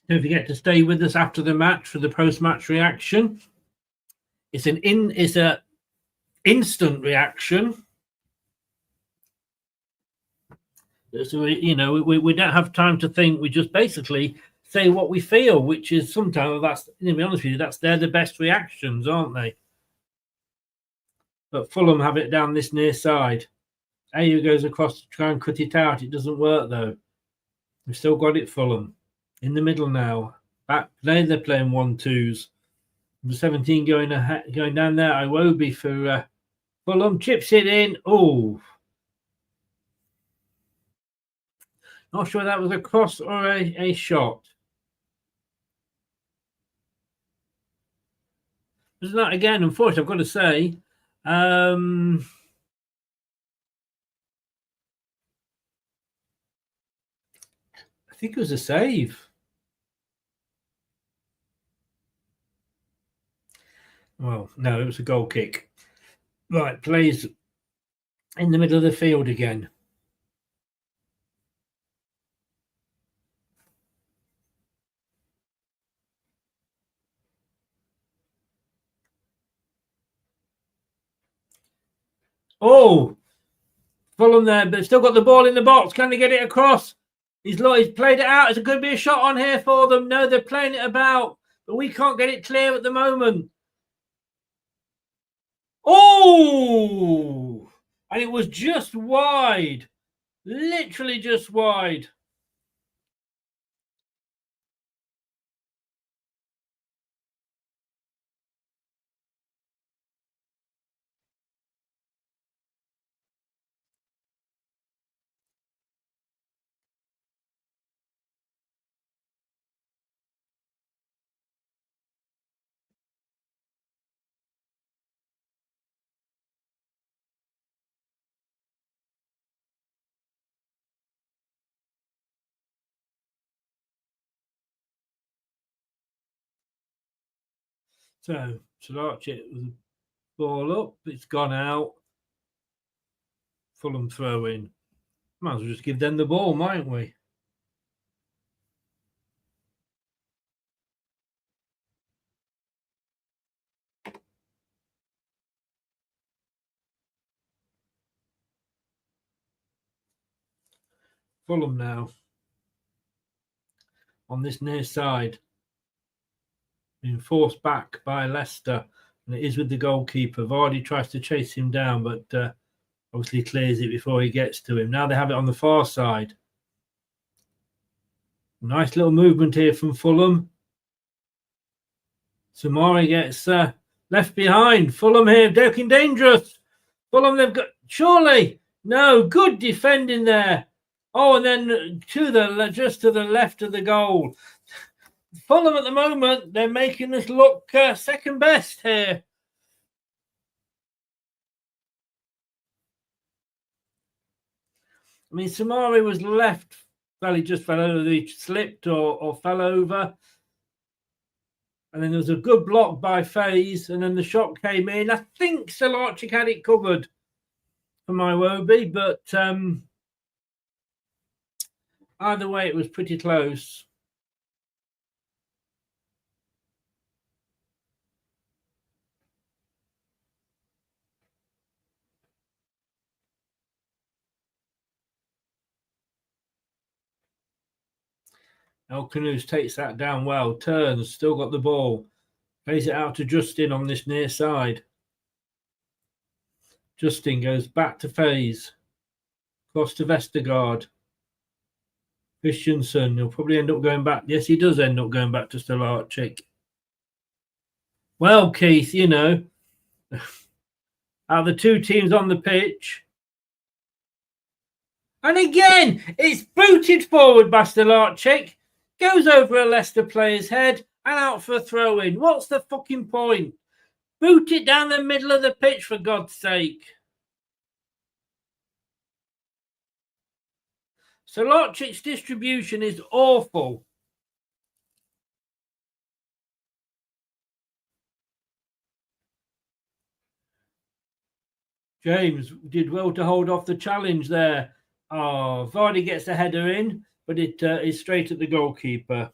Don't forget to stay with us after the match for the post-match reaction. It's an instant reaction. So we don't have time to think. We just basically say what we feel, which is sometimes that's, to be honest with you, they're the best reactions, aren't they? But Fulham have it down this near side. Ayew goes across to try and cut it out. It doesn't work though. We've still got it, Fulham. In the middle now. Back there, they're playing 1-2s. Number 17 going down there. Iwobi for Fulham. Chips it in. Oh. Not sure that was a cross or a shot. Isn't that again? Unfortunately, I've got to say. I think it was a save. Well, no, it was a goal kick. Right, plays in the middle of the field again. Oh, Fulham there, but still got the ball in the box. Can they get it across? He's played it out. Is it going to be a shot on here for them? No, they're playing it about, but we can't get it clear at the moment. Oh, and it was just wide, literally just wide. So Solarch it with the ball up. It's gone out. Fulham throw in. Might as well just give them the ball, mightn't we? Fulham now on this near side, being forced back by Leicester, and it is with the goalkeeper. Vardy tries to chase him down, but obviously clears it before he gets to him. Now they have it on the far side. Nice little movement here from Fulham. Samari gets left behind. Fulham here, looking dangerous. Fulham, they've got, surely, no, good defending there. Oh, and then just to the left of the goal. Fulham at the moment, they're making us look second best here. I mean, Samari was left, well, he just fell over, he slipped or fell over. And then there was a good block by Faze, and then the shot came in. I think Solarczyk had it covered for Iwobi, but either way, it was pretty close. El Canoes takes that down well, turns, still got the ball. Plays it out to Justin on this near side. Justin goes back to Faze. Across to Vestergaard. Christensen, he'll probably end up going back. Yes, he does end up going back to Stolarczyk. Well, Keith, you know, out of the two teams on the pitch. And again, it's booted forward by Stolarczyk, goes over a Leicester player's head and out for a throw-in. What's the fucking point? Boot it down the middle of the pitch, for God's sake. Stolarczyk's distribution is awful. James did well to hold off the challenge there. Oh, Vardy gets a header in, but it is straight at the goalkeeper.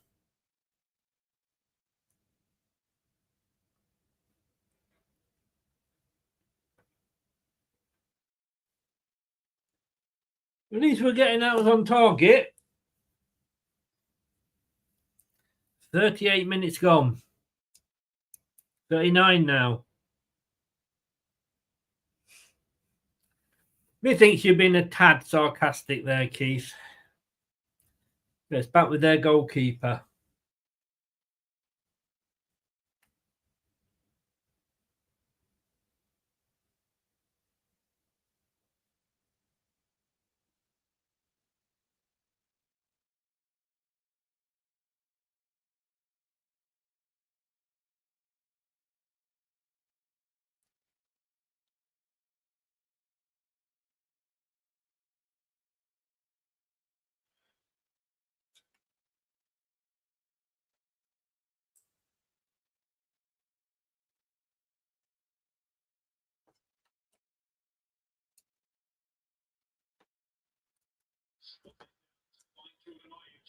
At least we're getting out on target. 38 minutes gone. 39 now. Methinks you've been a tad sarcastic there, Keith. It's back with their goalkeeper.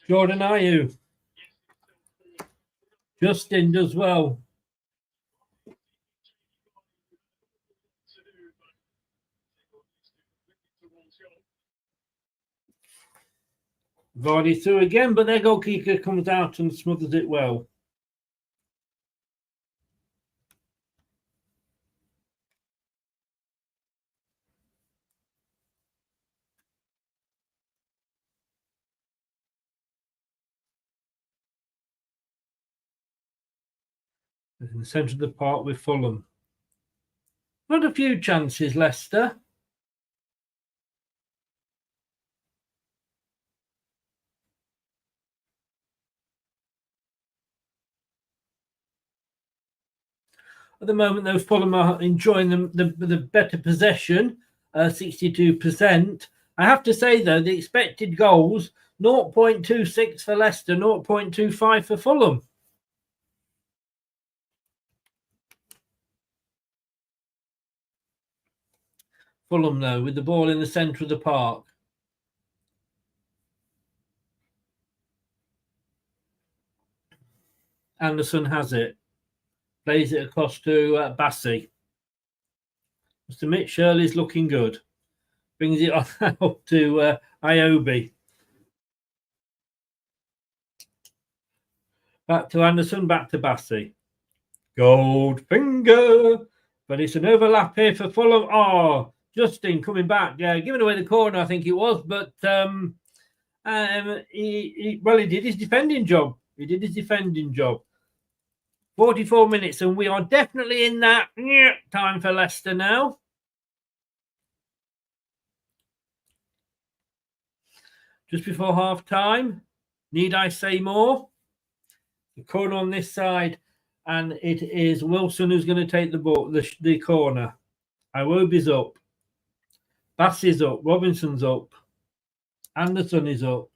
Jordan Ayew. Justin does well. Vardy through again, but their goalkeeper comes out and smothers it well. In the centre of the park with Fulham. Not a few chances, Leicester. At the moment, though, Fulham are enjoying the better possession, 62%. I have to say, though, the expected goals, 0.26 for Leicester, 0.25 for Fulham. Fulham, though, with the ball in the centre of the park. Anderson has it. Plays it across to Bassi. Mr. Mitch Shirley's looking good. Brings it on out to Iobi. Back to Anderson, back to Bassi. Goldfinger. But it's an overlap here for Fulham. Oh, Justin coming back. Yeah, giving away the corner, I think it was. But he did his defending job. He did his defending job. 44 minutes, and we are definitely in that time for Leicester now. Just before half time. Need I say more? The corner on this side, and it is Wilson who's going to take the ball, the corner. Iwobi's up. Bassey's up. Robinson's up. Anderson is up.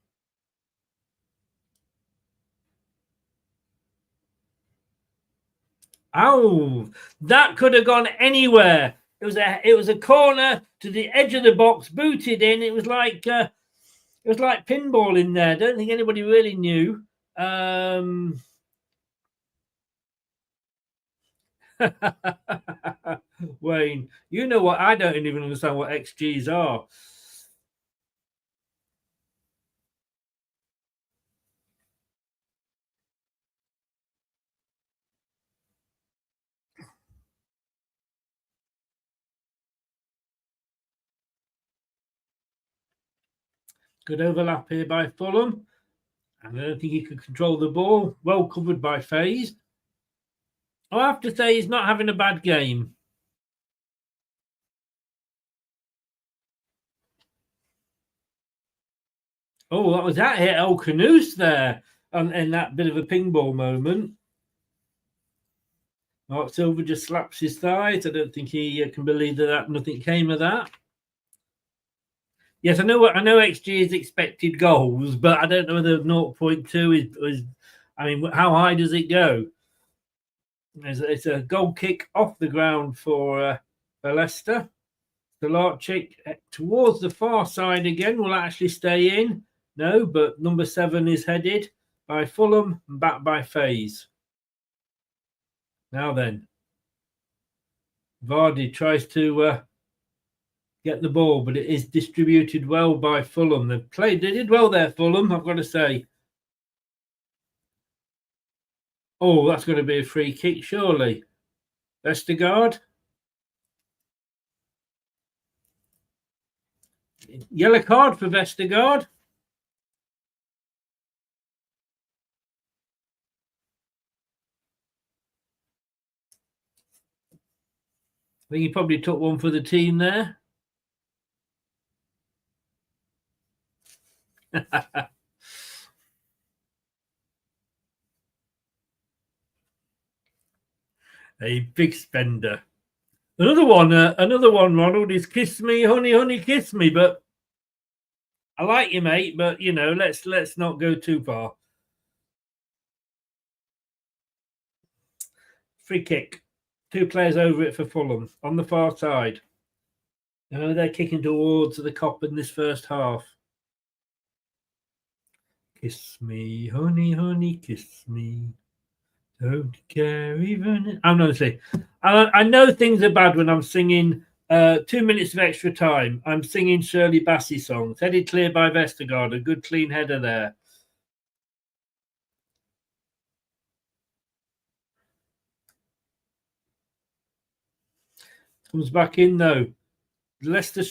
Oh, that could have gone anywhere. It was a corner to the edge of the box, booted in. It was like pinball in there. I don't think anybody really knew. Wayne, you know what? I don't even understand what XGs are. Good overlap here by Fulham. And I don't think he could control the ball. Well covered by FaZe. I have to say he's not having a bad game. Oh, that was that hit El Canoes there in that bit of a ping ball moment. Mark Silver just slaps his thighs. I don't think he can believe that nothing came of that. Yes, I know XG is expected goals, but I don't know whether 0.2 is. I mean, how high does it go? It's a goal kick off the ground for Leicester. The Larchick towards the far side again will actually stay in. No, but number 7 is headed by Fulham and back by FaZe. Now then, Vardy tries to get the ball, but it is distributed well by Fulham. They did well there, Fulham, I've got to say. Oh, that's going to be a free kick, surely. Vestergaard. Yellow card for Vestergaard. I think he probably took one for the team there. A big spender. Another one, Ronald, is kiss me, honey, honey, kiss me. But I like you, mate, but, you know, let's not go too far. Free kick. 2 players over it for Fulham on the far side. You they're kicking towards the Kop in this first half. Kiss me, honey, honey, kiss me. Don't care even. I'm not saying. I know things are bad when I'm singing 2 minutes of extra time. I'm singing Shirley Bassey songs. Headed clear by Vestergaard. A good clean header there. Comes back in though. Leicester,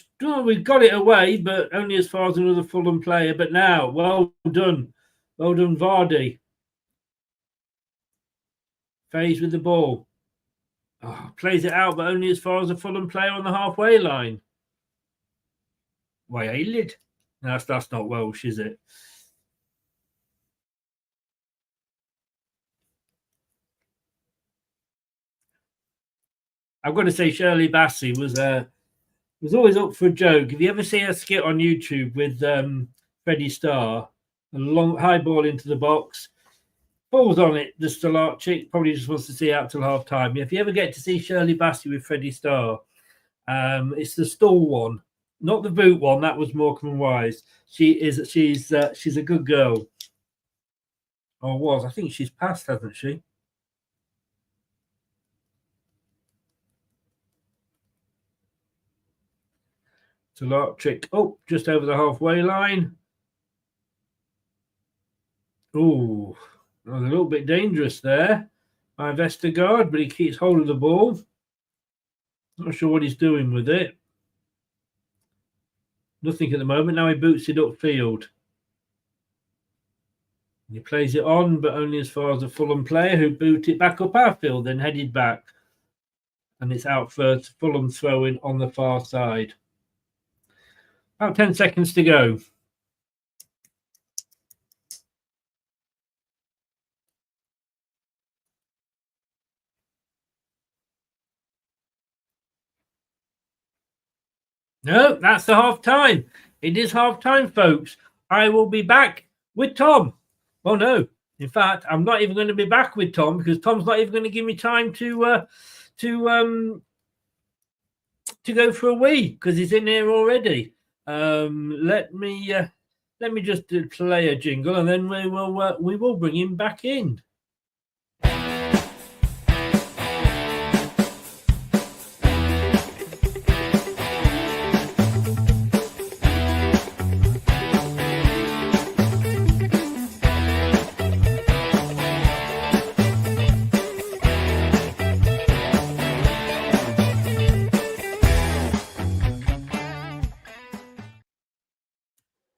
we've got it away, but only as far as another Fulham player. But now, well done. Well done, Vardy. FaZe with the ball. Oh, plays it out, but only as far as a Fulham player on the halfway line. Why, Elliott? No, that's not Welsh, is it? I've got to say, Shirley Bassey was always up for a joke. If you ever see a skit on YouTube with Freddie Starr, a long high ball into the box, falls on it, the Stellar chick probably just wants to see out till half time. If you ever get to see Shirley Bassey with Freddie Starr, it's the stall one, not the boot one. That was Morecambe Wise. She's a good girl. Or was. I think she's passed, hasn't she? Trick. Oh, just over the halfway line. Oh, that was a little bit dangerous there by Vestergaard, but he keeps hold of the ball. Not sure what he's doing with it. Nothing at the moment. Now he boots it upfield. He plays it on, but only as far as a Fulham player who boot it back up our field, then headed back. And it's out for Fulham throwing on the far side. About 10 seconds to go. No, that's the half time. It is half time, folks. I will be back with Tom. Well, no. In fact, I'm not even going to be back with Tom because Tom's not even going to give me time to go for a wee because he's in here already. Let me just play a jingle and then we will bring him back in.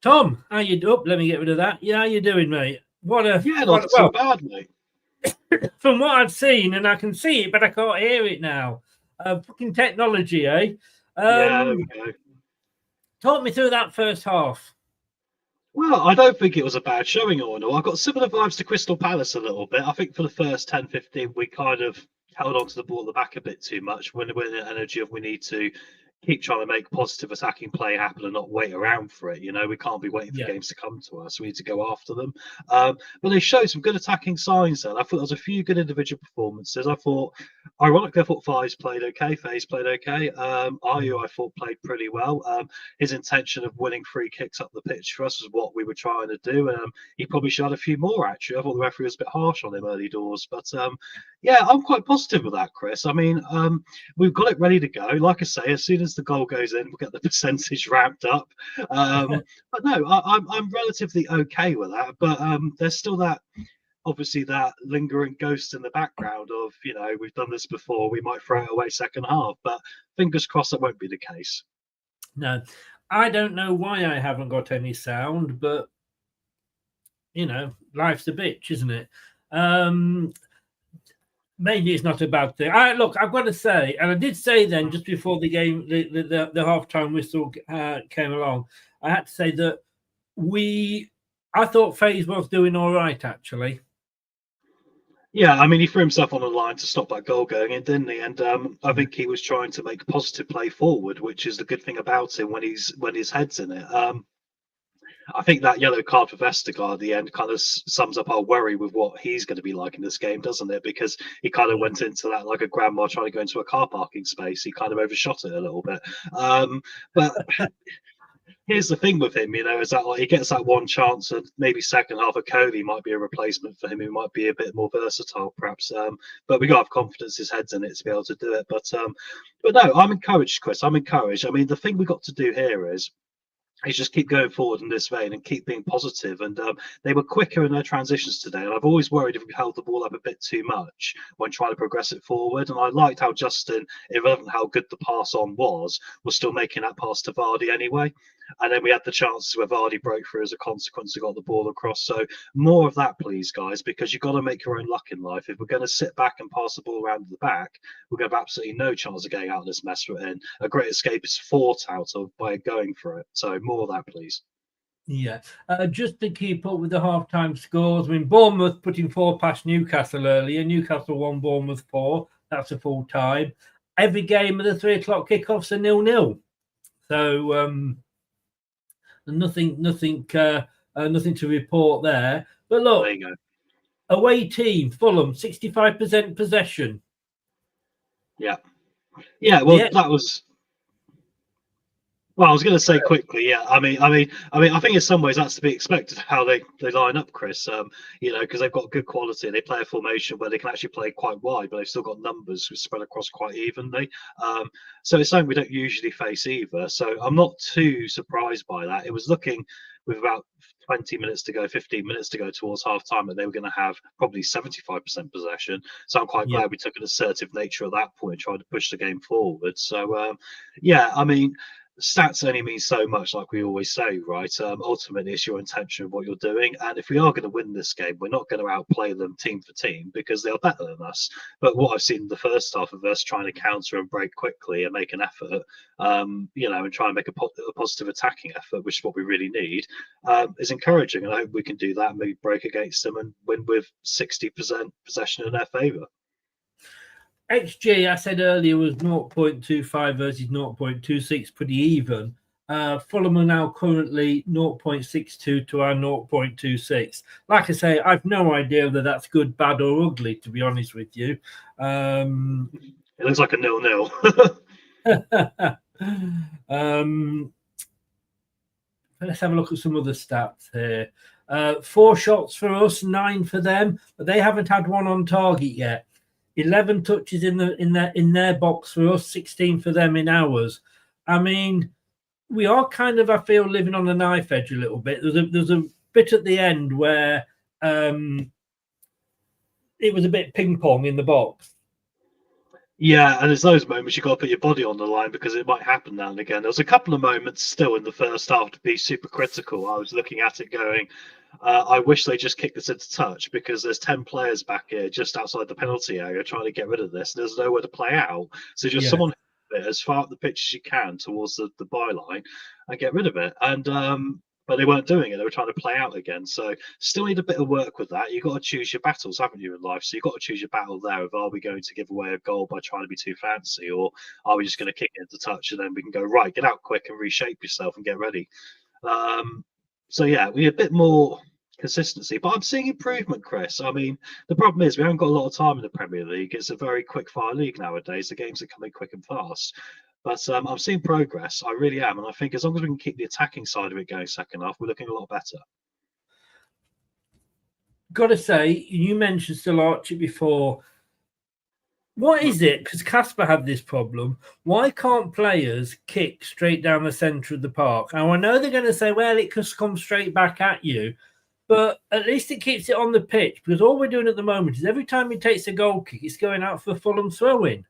Tom, how you doing? Let me get rid of that. Yeah, how you doing, mate? Not too bad, mate. From what I've seen, and I can see it, but I can't hear it now. Fucking technology, eh? There we go. Talk me through that first half. Well, I don't think it was a bad showing all in all. I got similar vibes to Crystal Palace a little bit. I think for the first 10, 15, we kind of held on to the ball at the back a bit too much when the energy of we need to keep trying to make positive attacking play happen and not wait around for it. We can't be waiting for games to come to us. We need to go after them. But they showed some good attacking signs then. I thought there was a few good individual performances. Ironically, I thought Faye's played okay. Ayu, I thought, played pretty well. His intention of winning free kicks up the pitch for us was what we were trying to do. He probably should have had a few more, actually. I thought the referee was a bit harsh on him early doors. But I'm quite positive with that, Chris. I mean, we've got it ready to go. Like I say, as soon as the goal goes in, we'll get the percentage ramped up. But no, I'm relatively okay with that. But there's still that lingering ghost in the background of, we've done this before, we might throw it away second half. But fingers crossed that won't be the case. No, I don't know why I haven't got any sound, but life's a bitch, isn't it? Maybe it's not a bad thing. Look, I've got to say, and I did say then just before the game, the halftime whistle came along, I had to say that I thought FaZe was doing all right, actually. Yeah, I mean, he threw himself on the line to stop that goal going in, didn't he? And I think he was trying to make positive play forward, which is the good thing about him when his head's in it. I think that yellow card for Vestergaard at the end kind of sums up our worry with what he's going to be like in this game, doesn't it? Because he kind of went into that like a grandma trying to go into a car parking space. He kind of overshot it a little bit. But here's the thing with him, is that he gets that one chance, and maybe second half of Cody might be a replacement for him. He might be a bit more versatile, perhaps. But we got to have confidence his head's in it to be able to do it. But no, I'm encouraged, Chris. I'm encouraged. I mean, the thing we got to do here is just keep going forward in this vein and keep being positive. And they were quicker in their transitions today. And I've always worried if we held the ball up a bit too much when trying to progress it forward. And I liked how Justin, irrelevant how good the pass on was still making that pass to Vardy anyway. And then we had the chances where Vardy broke through as a consequence and got the ball across. So more of that, please, guys, because you've got to make your own luck in life. If we're going to sit back and pass the ball around the back, we're going to have absolutely no chance of getting out of this mess we're in. A great escape is fought out of by going for it. So more of that, please. Yeah, just to keep up with the halftime scores. I mean, Bournemouth putting 4 past Newcastle earlier. Newcastle 1, Bournemouth 4. That's a full time. Every game of the 3 o'clock kickoffs are 0-0. So nothing to report there. But look, there you go. Away team Fulham 65% possession. Yeah. Well, that was. Well, I was going to say quickly, yeah. I mean, I think in some ways that's to be expected how they line up, Chris. Because they've got good quality. They play a formation where they can actually play quite wide, but they've still got numbers spread across quite evenly. So it's something we don't usually face either. So I'm not too surprised by that. It was looking with about 20 minutes to go, 15 minutes to go towards half time, and they were going to have probably 75% possession. So I'm quite glad we took an assertive nature at that point, trying to push the game forward. So, I mean, stats only mean so much, like we always say, right? Ultimately, it's your intention of what you're doing. And if we are going to win this game, we're not going to outplay them team for team because they are better than us. But what I've seen in the first half of us trying to counter and break quickly and make an effort, and try and make a positive attacking effort, which is what we really need, is encouraging. And I hope we can do that and maybe break against them and win with 60% possession in their favour. XG, I said earlier, was 0.25 versus 0.26, pretty even. Fulham are now currently 0.62 to our 0.26. Like I say, I've no idea whether that's good, bad, or ugly, to be honest with you. It looks like a 0-0. Let's have a look at some other stats here. 4 shots for us, 9 for them, but they haven't had one on target yet. 11 touches in their box for us, 16 for them in ours. I mean, we are kind of, I feel, living on the knife edge a little bit. There's a bit at the end where it was a bit ping pong in the box. Yeah, and it's those moments you got to put your body on the line because it might happen now and again. There was a couple of moments still in the first half to be super critical. I was looking at it going, I wish they just kicked this into touch because there's 10 players back here just outside the penalty area trying to get rid of this. And there's nowhere to play out. So just Yeah. someone hit it as far up the pitch as you can towards the byline and get rid of it. And but they weren't doing it. They were trying to play out again. So still need a bit of work with that. You've got to choose your battles, haven't you, in life? So you've got to choose your battle there of, are we going to give away a goal by trying to be too fancy, or are we just going to kick it into touch and then we can go, right, get out quick and reshape yourself and get ready. So yeah, we need a bit more consistency, but I'm seeing improvement, Chris. I mean, the problem is we haven't got a lot of time in the Premier League. It's a very quick fire league nowadays. The games are coming quick and fast. But I'm seeing progress. I really am. And I think as long as we can keep the attacking side of it going second half, we're looking a lot better. Got to say, you mentioned Still Archie before. What is it? Because Casper had this problem. Why can't players kick straight down the centre of the park? Now, I know they're going to say, well, it just comes straight back at you. But at least it keeps it on the pitch, because all we're doing at the moment is every time he takes a goal kick, it's going out for Fulham throw-in.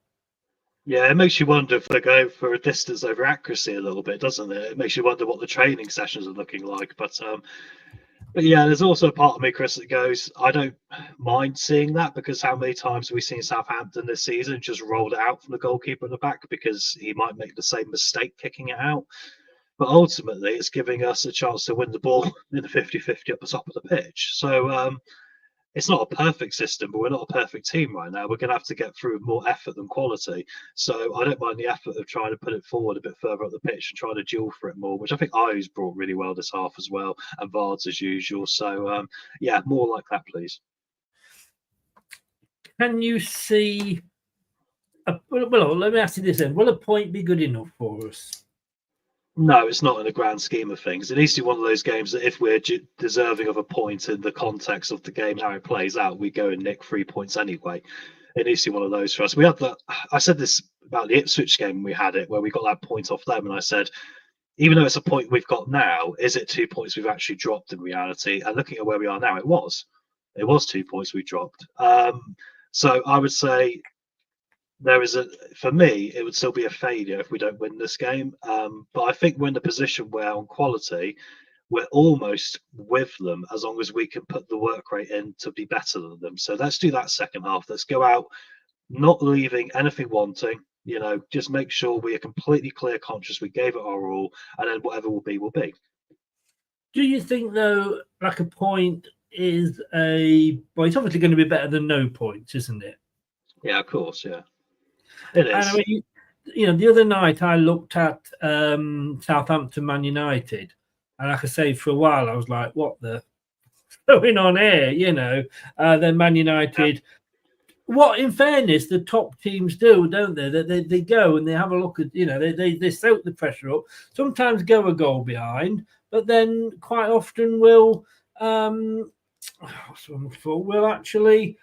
Yeah, it makes you wonder if they're going for a distance over accuracy a little bit, doesn't it? It makes you wonder what the training sessions are looking like. But yeah, there's also a part of me, Chris, that goes, I don't mind seeing that, because how many times have we seen Southampton this season just rolled it out from the goalkeeper at the back because he might make the same mistake kicking it out? But ultimately, it's giving us a chance to win the ball in the 50-50 up the top of the pitch. So it's not a perfect system, but we're not a perfect team right now. We're going to have to get through more effort than quality. So I don't mind the effort of trying to put it forward a bit further up the pitch and trying to duel for it more, which I think Ayu's brought really well this half as well, and Vards as usual. So yeah, more like that, please. Can you see... well, let me ask you this then. Will a point be good enough for us? No, it's not in the grand scheme of things. It needs to be one of those games that if we're deserving of a point in the context of the game, how it plays out, we go and nick 3 points anyway. It needs to be one of those for us. We had that. I said this about the Ipswich game when we had it, where we got that point off them, and I said, even though it's a point we've got now, is it 2 points we've actually dropped in reality? And looking at where we are now, it was 2 points we dropped. So I would say, for me, it would still be a failure if we don't win this game. But I think we're in a position where on quality, we're almost with them as long as we can put the work rate in to be better than them. So let's do that second half. Let's go out, not leaving anything wanting. Just make sure we are completely clear conscious. We gave it our all, and then whatever will be, will be. Do you think, though, like a point is well, it's obviously going to be better than no points, isn't it? Yeah, of course, yeah. It is. And I mean, the other night I looked at Southampton Man United, and like I say, for a while I was like, what the going on here? Then Man United, what in fairness the top teams do, don't they? They go and they have a look at, they soak the pressure up, sometimes go a goal behind, but then quite often will actually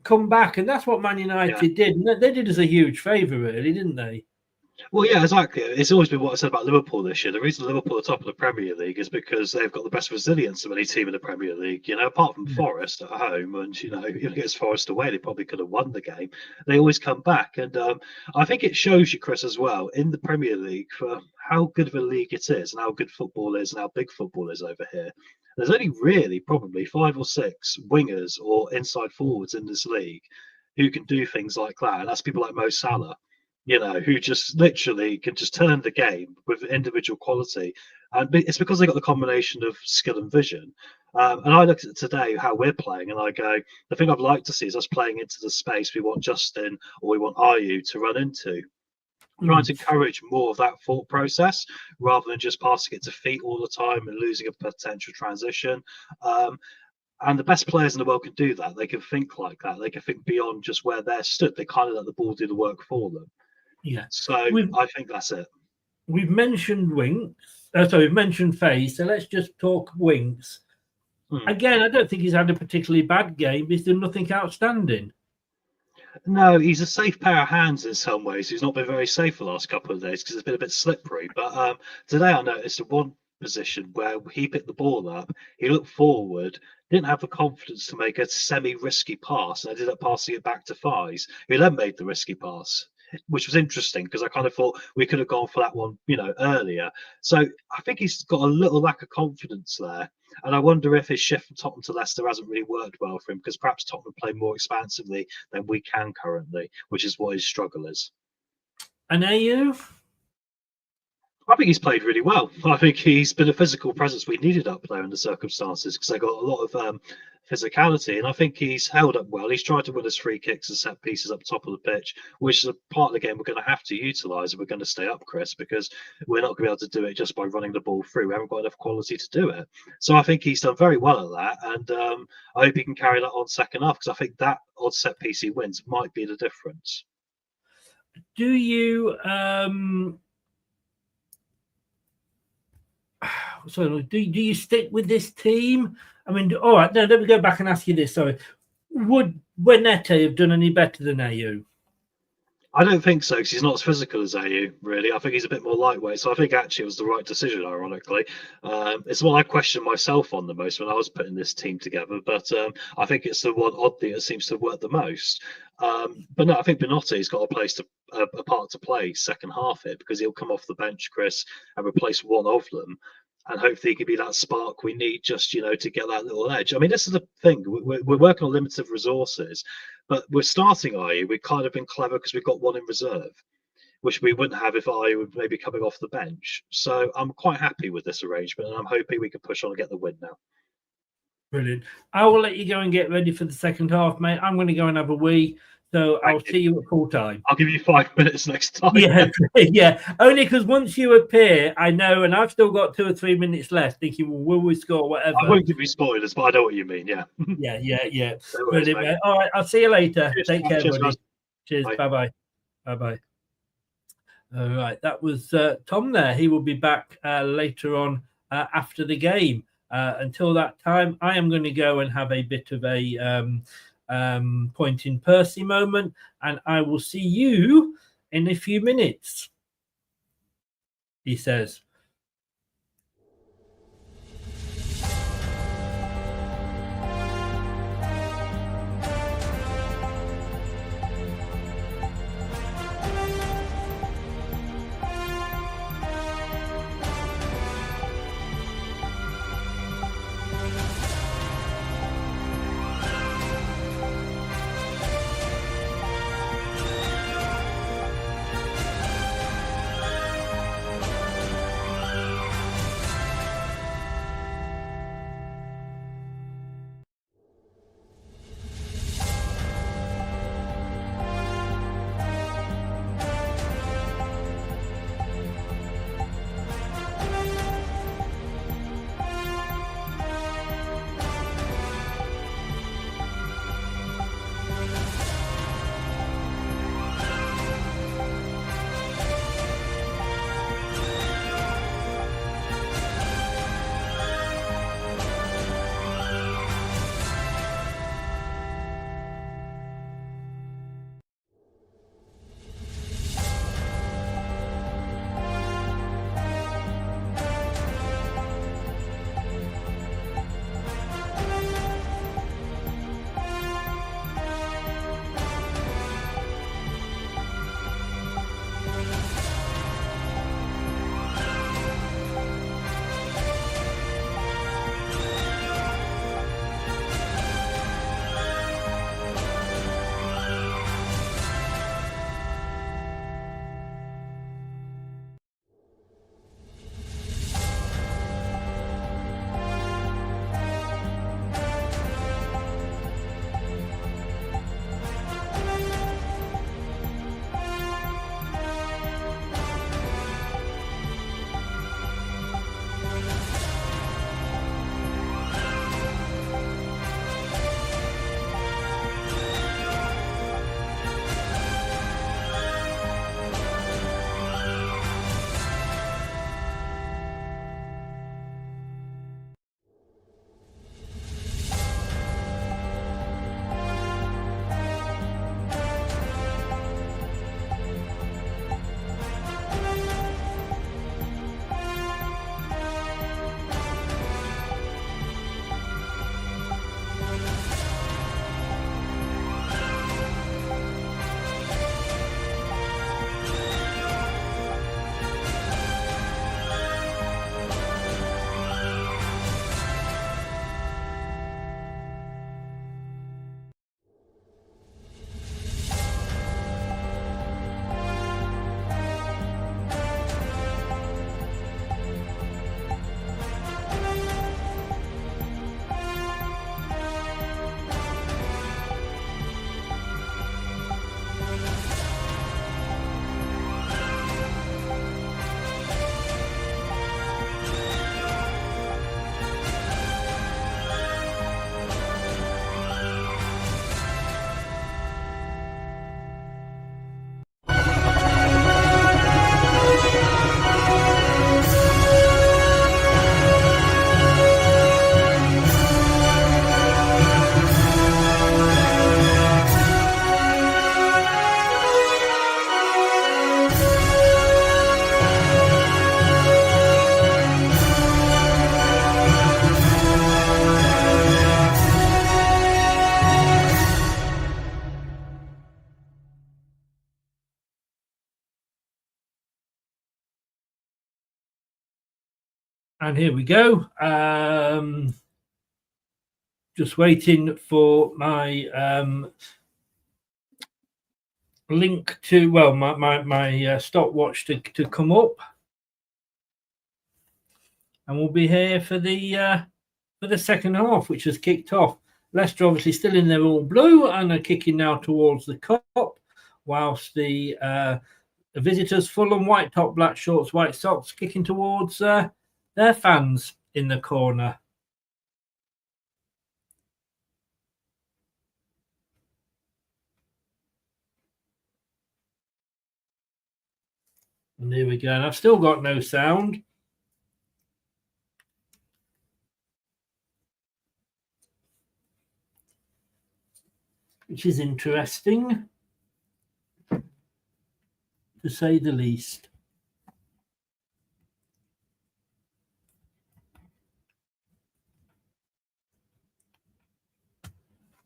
come back, and that's what Man United did. And they did us a huge favour, really, didn't they? Well, yeah, exactly. It's always been what I said about Liverpool this year. The reason Liverpool are top of the Premier League is because they've got the best resilience of any team in the Premier League. Apart from Forest at home, and even against Forest away, they probably could have won the game. They always come back, and I think it shows you, Chris, as well in the Premier League for how good of a league it is, and how good football is, and how big football is over here. There's only really probably 5 or 6 wingers or inside forwards in this league who can do things like that, and that's people like Mo Salah, who just literally can just turn the game with individual quality. And it's because they got the combination of skill and vision. And I look at today how we're playing, and I go, the thing I'd like to see is us playing into the space we want Justin or we want Ayew to run into. Trying to encourage more of that thought process rather than just passing it to feet all the time and losing a potential transition. And the best players in the world can do that. They can think like that. They can think beyond just where they're stood. They kind of let the ball do the work for them. Yeah. So I think that's it. We've mentioned we've mentioned Faye, so let's just talk Winks. Again, I don't think he's had a particularly bad game. He's done nothing outstanding. No, he's a safe pair of hands in some ways. He's not been very safe the last couple of days because it's been a bit slippery. But today I noticed one position where he picked the ball up, he looked forward, didn't have the confidence to make a semi-risky pass, and ended up passing it back to Fies, who then made the risky pass, which was interesting because I kind of thought we could have gone for that one, earlier. So I think he's got a little lack of confidence there. And I wonder if his shift from Tottenham to Leicester hasn't really worked well for him, because perhaps Tottenham play more expansively than we can currently, which is what his struggle is. And AU? I think he's played really well. I think he's been a physical presence we needed up there in the circumstances, because they got a lot of physicality, and I think he's held up well. He's tried to win us free kicks and set pieces up top of the pitch, which is a part of the game we're going to have to utilise if we're going to stay up, Chris, because we're not going to be able to do it just by running the ball through. We haven't got enough quality to do it. So I think he's done very well at that, and I hope he can carry that on second half, because I think that odd set piece he wins might be the difference. Do you so do you stick with this team? I mean, all right, now let me go back and ask you this. Sorry. Would Wenete have done any better than AU? I don't think so, because he's not as physical as AU, really. I think he's a bit more lightweight, so I think actually it was the right decision, ironically. It's the one I questioned myself on the most when I was putting this team together, but I think it's the one odd thing that seems to work the most. But no, I think Benotti's got a part to play second half here, because he'll come off the bench, Chris, and replace one of them. And hopefully he can be that spark we need just, to get that little edge. I mean, this is the thing. We're working on limited resources, but we're starting IU. We've kind of been clever because we've got one in reserve, which we wouldn't have if IU were maybe coming off the bench. So I'm quite happy with this arrangement, and I'm hoping we can push on and get the win now. Brilliant. I will let you go and get ready for the second half, mate. I'm going to go and have a wee. So I'll see you at full time. I'll give you 5 minutes next time. Yeah, yeah. Only because once you appear, I know, and I've still got 2 or 3 minutes left, thinking, well, will we score, whatever. I won't give you spoilers, but I know what you mean, yeah. Yeah. Brilliant, mate. All right, I'll see you later. Cheers, Take care, cheers, buddy. man. Cheers. Bye-bye. Bye-bye. All right, that was Tom there. He will be back later on after the game. Until that time, I am going to go and have a bit of a point in Percy moment, and I will see you in a few minutes, he says. And here we go. Just waiting for my link to, well, my stopwatch to come up. And we'll be here for the second half, which has kicked off. Leicester obviously still in their all blue and are kicking now towards the cup, whilst the visitors, Fulham, white top, black shorts, white socks, kicking towards their fans in the corner. And here we go. And I've still got no sound. Which is interesting, to say the least.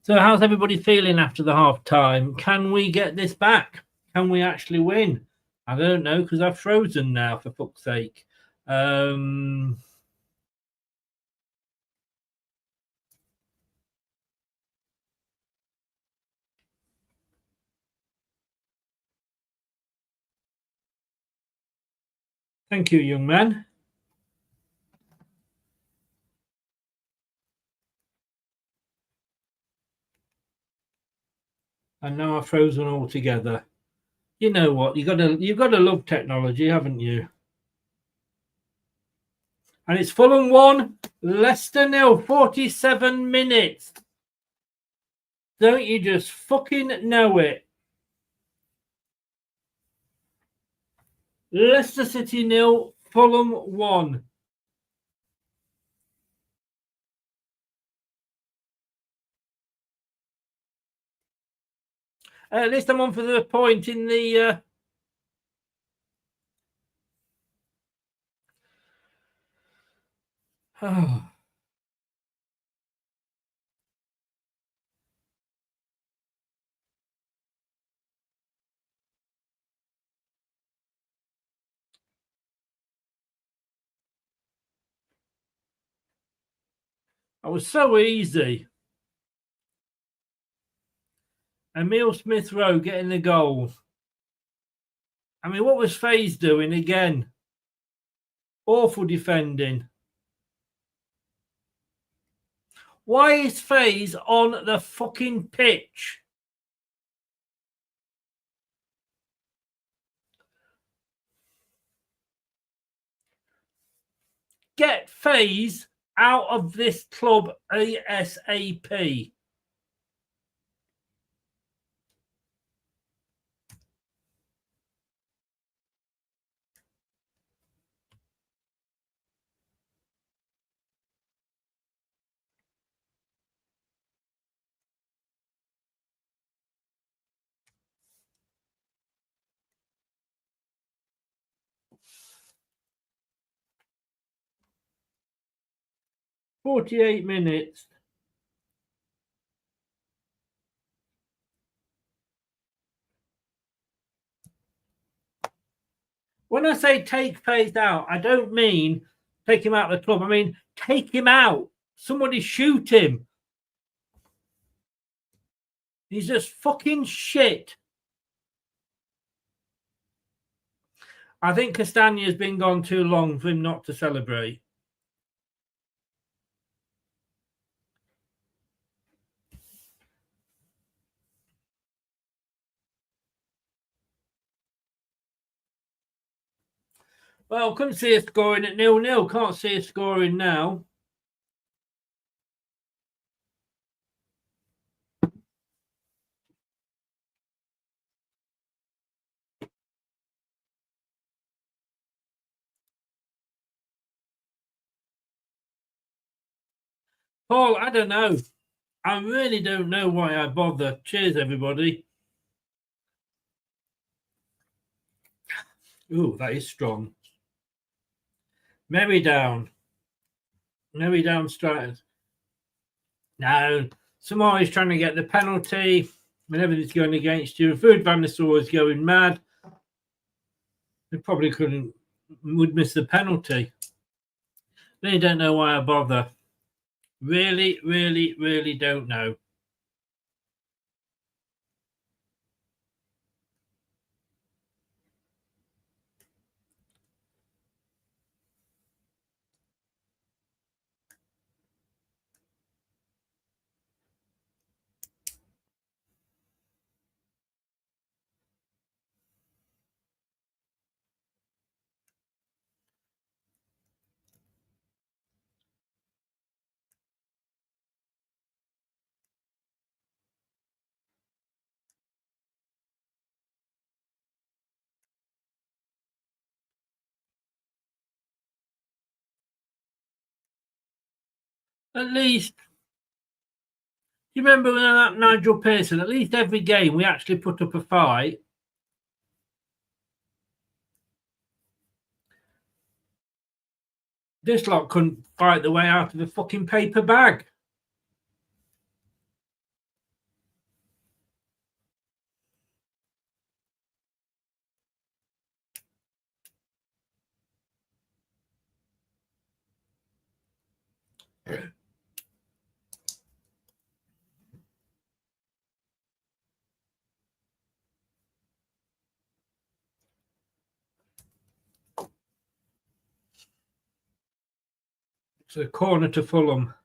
So how's everybody feeling after the half time? Can we get this back? Can we actually win? I don't know, because I've frozen now, for fuck's sake. Thank you, young man. And now I've frozen altogether. You know what? You've got to love technology, haven't you? And it's Fulham 1, Leicester 0, 47 minutes. Don't you just fucking know it? Leicester City 0, Fulham 1. At least I'm on for the point in the... Oh. That was so easy. Emile Smith-Rowe getting the goal. I mean, what was FaZe doing again? Awful defending. Why is FaZe on the fucking pitch? Get FaZe out of this club ASAP. "48 minutes. When I say take FaZe out, I don't mean take him out of the club. I mean, take him out. Somebody shoot him. He's just fucking shit. I think Castagna's been gone too long for him not to celebrate. Well, couldn't see us scoring at 0-0. Can't see us scoring now. Paul, I don't know. I really don't know why I bother. Cheers, everybody. Ooh, that is strong. Merry down strikers. Now, Samoa is trying to get the penalty when everything's going against you. Food Van der Sar is going mad. They probably would miss the penalty. Really don't know why I bother. Really, really, really don't know. At least, you remember when that Nigel Pearson, at least every game we actually put up a fight. This lot couldn't fight the way out of a fucking paper bag. It's a corner to Fulham.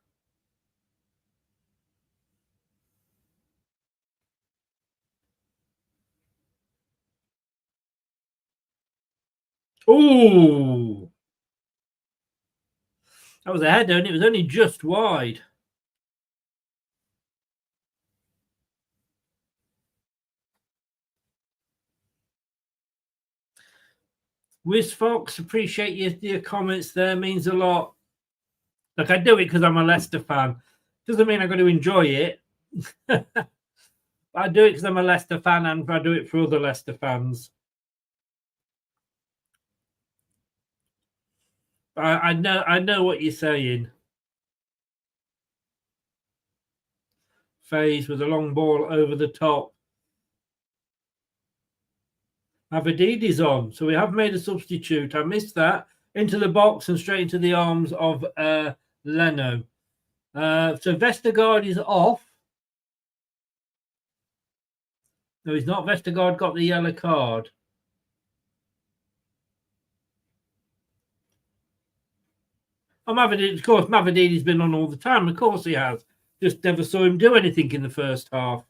Oh, that was a header, and it was only just wide. Wiz Fox, appreciate your comments there. Means a lot. Look, I do it because I'm a Leicester fan. Doesn't mean I'm going to enjoy it. I do it because I'm a Leicester fan, and I do it for other Leicester fans. I know what you're saying. Faze with a long ball over the top. Avadidi's on, so we have made a substitute. I missed that. Into the box and straight into the arms of Leno. So Vestergaard is off. No, he's not. Vestergaard got the yellow card. Oh, Mavadidi, of course, Mavadidi's been on all the time. Of course he has. Just never saw him do anything in the first half.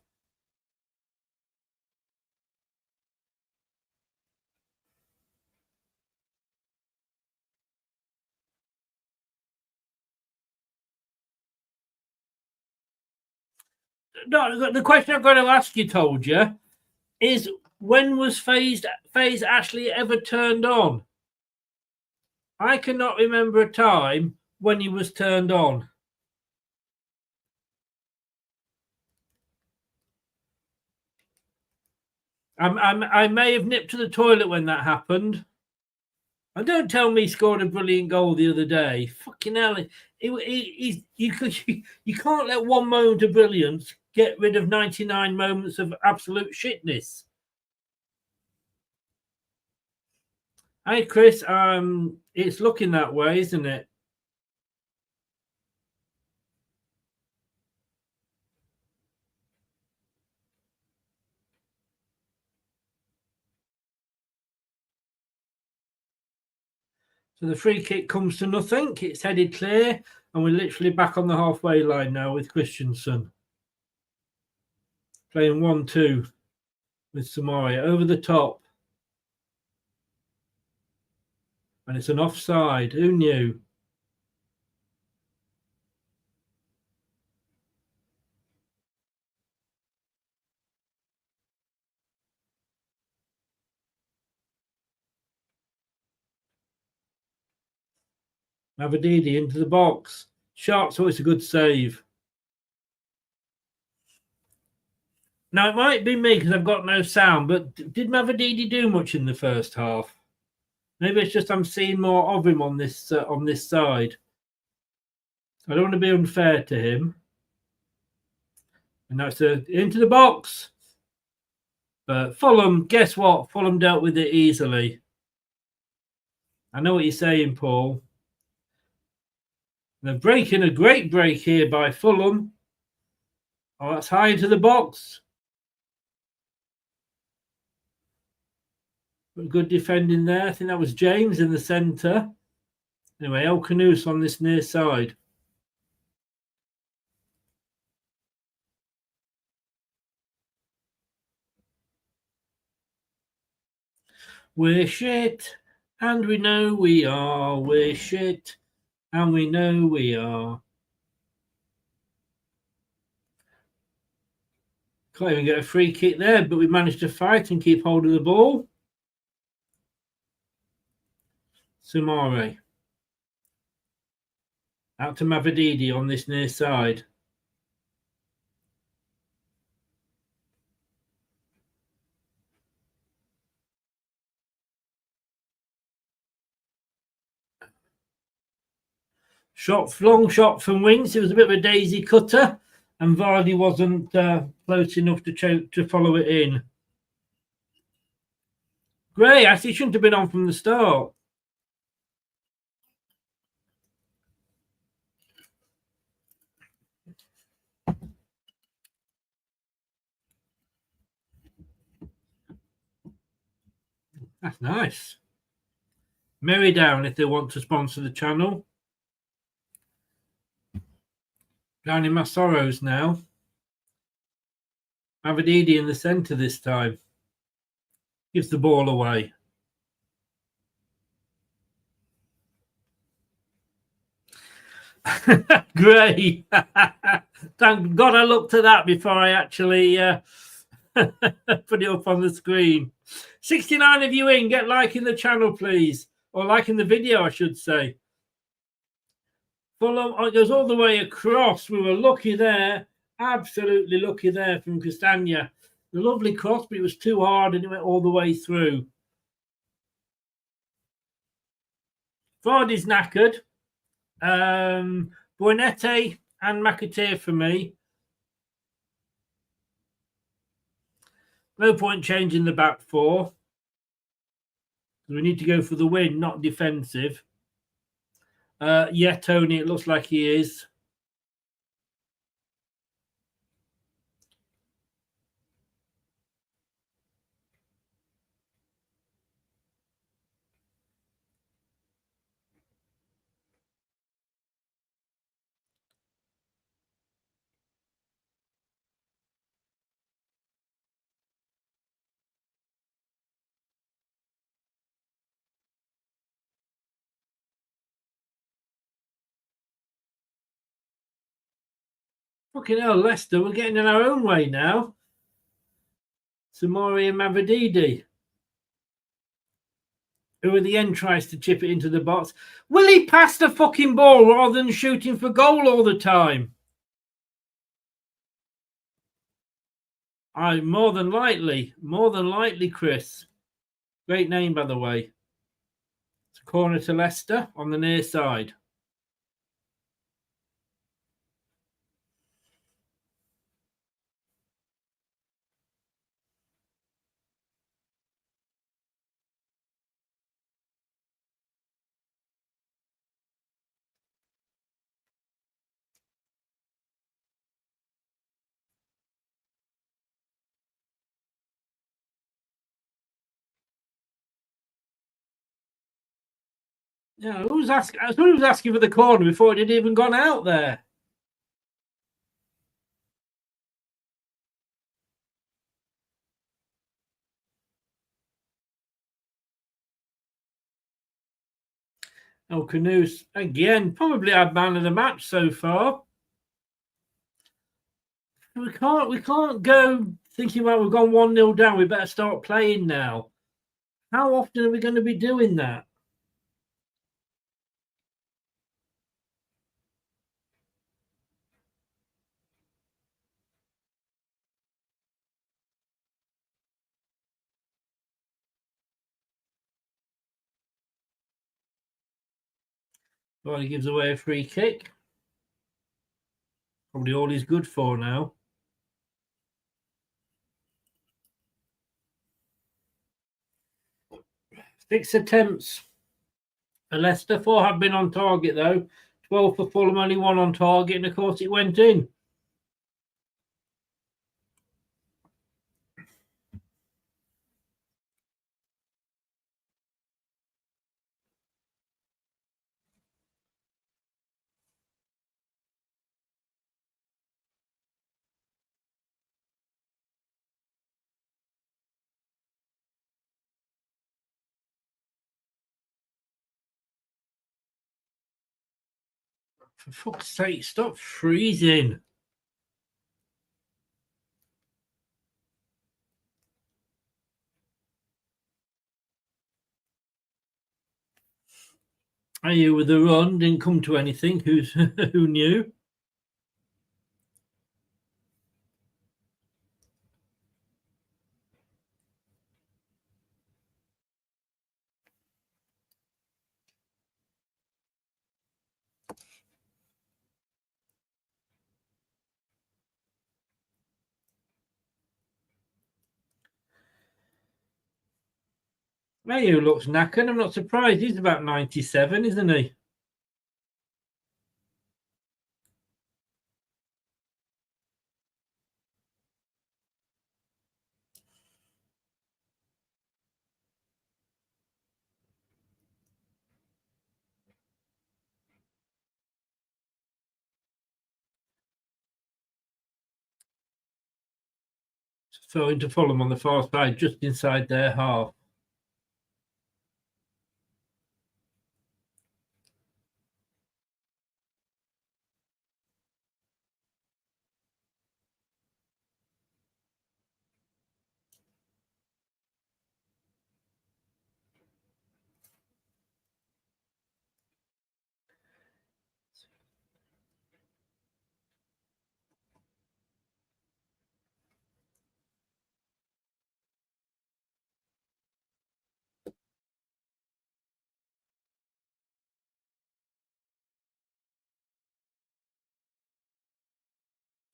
No, the question I've got to ask you, told you, is when was Faze actually ever turned on? I cannot remember a time when he was turned on. I may have nipped to the toilet when that happened. And don't tell me he scored a brilliant goal the other day. Fucking hell. You can't let one moment of brilliance get rid of 99 moments of absolute shitness. Hey, Chris, it's looking that way, isn't it? So the free kick comes to nothing. It's headed clear, and we're literally back on the halfway line now with Christensen. Playing 1-2 with Samaria over the top. And it's an offside. Who knew? Mavadidi into the box. Sharp, so it's a good save. Now, it might be me because I've got no sound, but did Mavadidi do much in the first half? Maybe it's just I'm seeing more of him on this side. I don't want to be unfair to him. And that's into the box. But Fulham, guess what? Fulham dealt with it easily. I know what you're saying, Paul. They're breaking a great break here by Fulham. Oh, that's high into the box. But good defending there. I think that was James in the centre. Anyway, El Canoes on this near side. We're shit, and we know we are. We're shit, and we know we are. Can't even get a free kick there, but we managed to fight and keep hold of the ball. Sumare. Out to Mavididi on this near side. Long shot from Winks. It was a bit of a daisy cutter, and Vardy wasn't close enough to follow it in. Gray actually shouldn't have been on from the start. That's nice. Merry down if they want to sponsor the channel. Down in my sorrows now. Mavididi in the centre this time. Gives the ball away. Great. Thank God I looked at that before I actually put it up on the screen. 69 of you in. Get liking the channel, please. Or liking the video, I should say. Fulham, it goes all the way across. We were lucky there. Absolutely lucky there from Castagna. A lovely cross, but it was too hard and it went all the way through. Vardy's knackered. Buonette and McAteer for me. No point changing the back four. We need to go for the win, not defensive. Yeah, Tony, it looks like he is. Fucking hell, Leicester, we're getting in our own way now. Samori and Mavididi. Who at the end tries to chip it into the box. Will he pass the fucking ball rather than shooting for goal all the time? More than likely, Chris. Great name, by the way. It's a corner to Leicester on the near side. Yeah, who was asking? I thought he was asking for the corner before it had even gone out there. El Canoes again, probably our man of the match so far. We can't go thinking about we've gone 1-0 down. We better start playing now. How often are we going to be doing that? Well, he gives away a free kick. Probably all he's good for now. Six attempts for Leicester. 4 have been on target, though. 12 for Fulham, only 1 on target, and of course it went in. For fuck's sake, stop freezing. Are you with the run? Didn't come to anything. Who knew? Mayu looks knackered. I'm not surprised. He's about 97, isn't he? Throw into Fulham on the far side, just inside their half.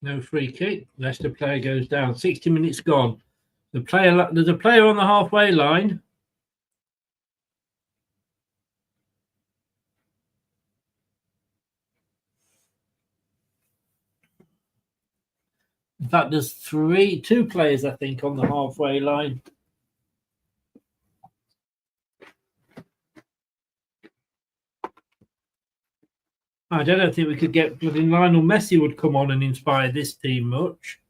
No free kick. Leicester player goes down. 60 minutes gone. There's a player on the halfway line. In fact, there's two players, I think, on the halfway line. I don't think we could get Lionel Messi would come on and inspire this team much.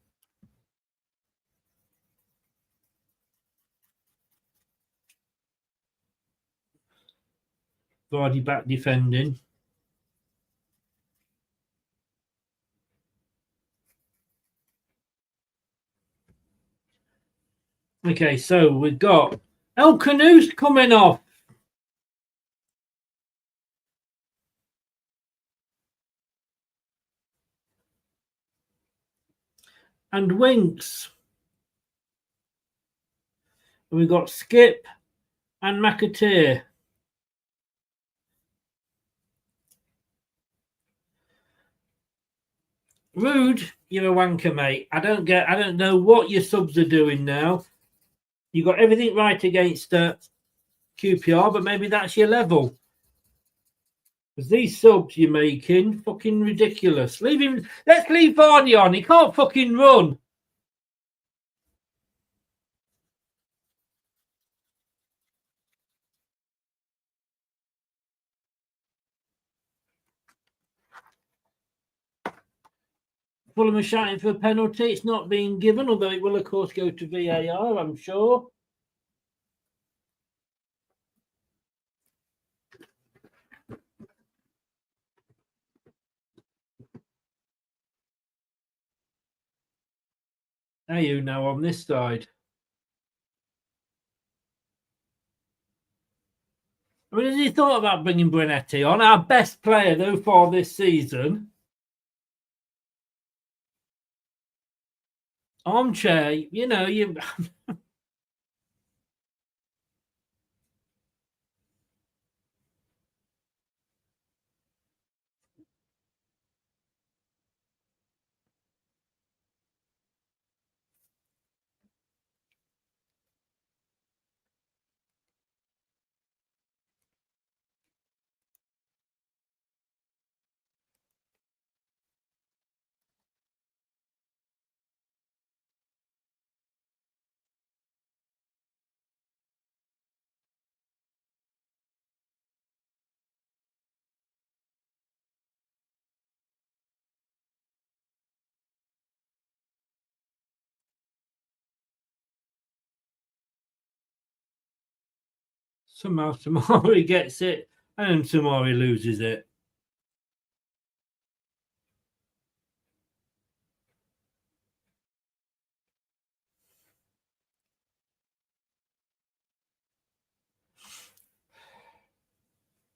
Vardy back defending. Okay, so we've got El Canoes coming off. And Winks. And we've got Skip and McAteer. Rude, you're a wanker, mate. I don't know what your subs are doing now. You got everything right against QPR, but maybe that's your level. Because these subs you're making, fucking ridiculous. Leave him. Let's leave Vardy on. He can't fucking run. Fulham are shouting for a penalty. It's not being given, although it will, of course, go to VAR, I'm sure. Are you now on this side? I mean, has he thought about bringing Brunetti on? Our best player, though, far this season. Armchair, you know, you... Somehow Tamari gets it and Tamari loses it.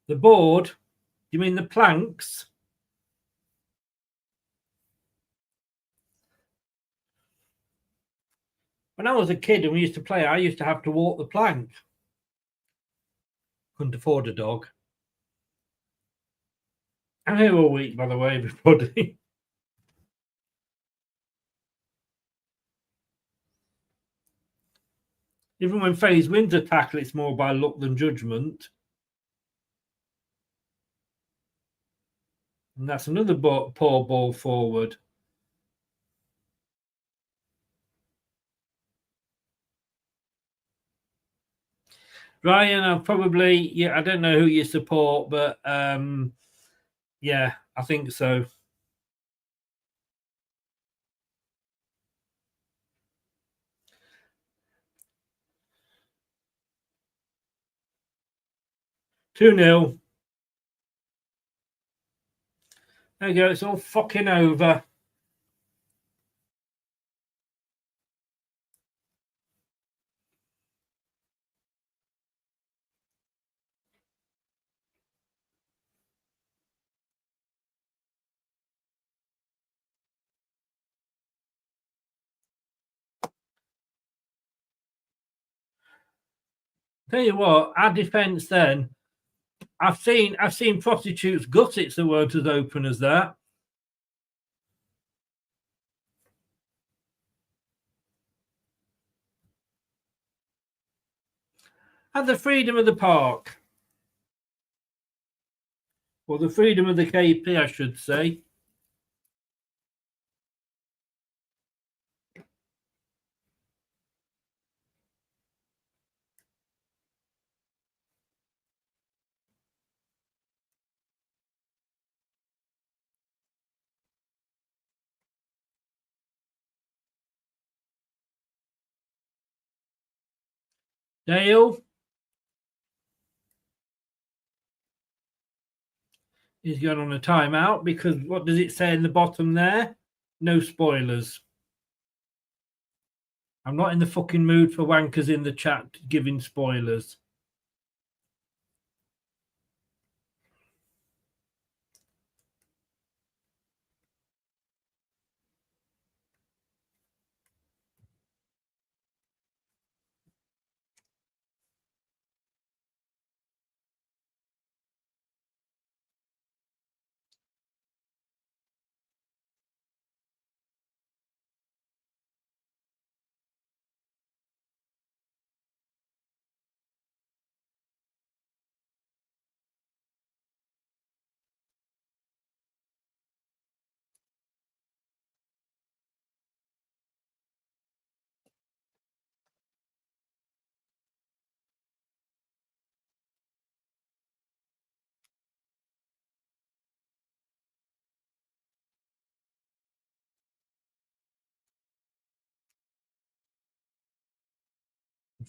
The board? You mean the planks? When I was a kid and we used to play, I used to have to walk the plank. Couldn't afford a dog. I'm here all week, by the way, everybody. Even when FaZe wins a tackle, it's more by luck than judgment. And that's another poor ball forward. Ryan, I don't know who you support, but yeah, I think so. Two-0. There you go, it's all fucking over. Tell you what, our defence then, I've seen prostitutes gut, it's the word as open as that. At the freedom of the park. Or the freedom of the KP, I should say. Dale is going on a timeout because what does it say in the bottom there? No spoilers. I'm not in the fucking mood for wankers in the chat giving spoilers.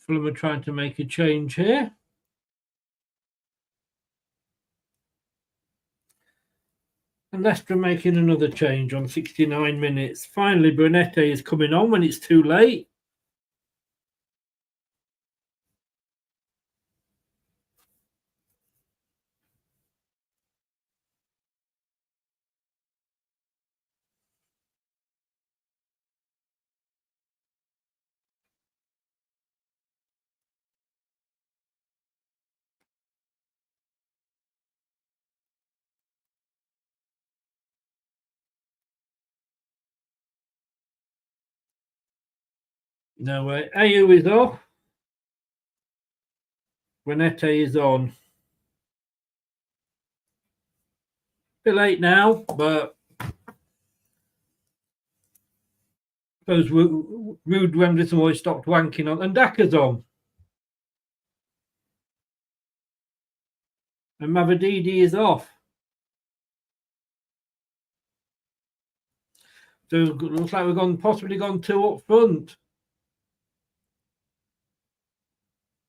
Fulham are trying to make a change here. And Leicester making another change on 69 minutes. Finally, Brunette is coming on when it's too late. No way. AU is off. Brunette is on. Bit late now, but I suppose Rude Wenderson always stopped wanking on. And Daka's on. And Mavadidi is off. So it looks like we've possibly gone two up front.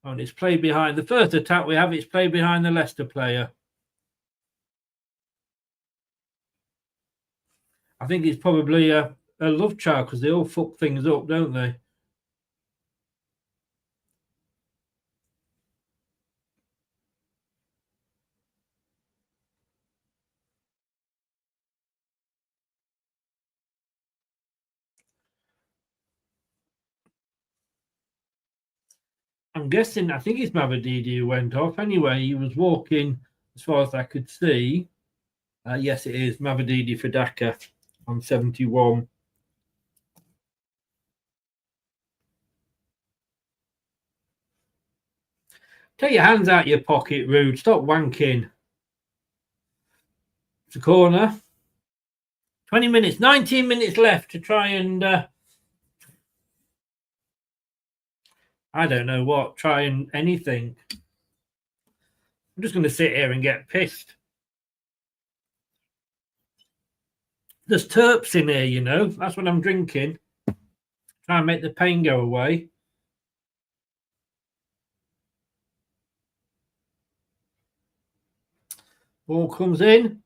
And it's played behind the first attack we have. It's played behind the Leicester player. I think it's probably a love child because they all fuck things up, don't they? I'm guessing, I think it's Mavadidi who went off. Anyway, he was walking as far as I could see. Yes, it is Mavadidi for Dhaka on 71. Take your hands out your pocket, Rude. Stop wanking. It's a corner. 20 minutes, 19 minutes left to try and, I don't know what, try and anything. I'm just going to sit here and get pissed. There's terps in here, you know. That's what I'm drinking. Try and make the pain go away. Ball comes in.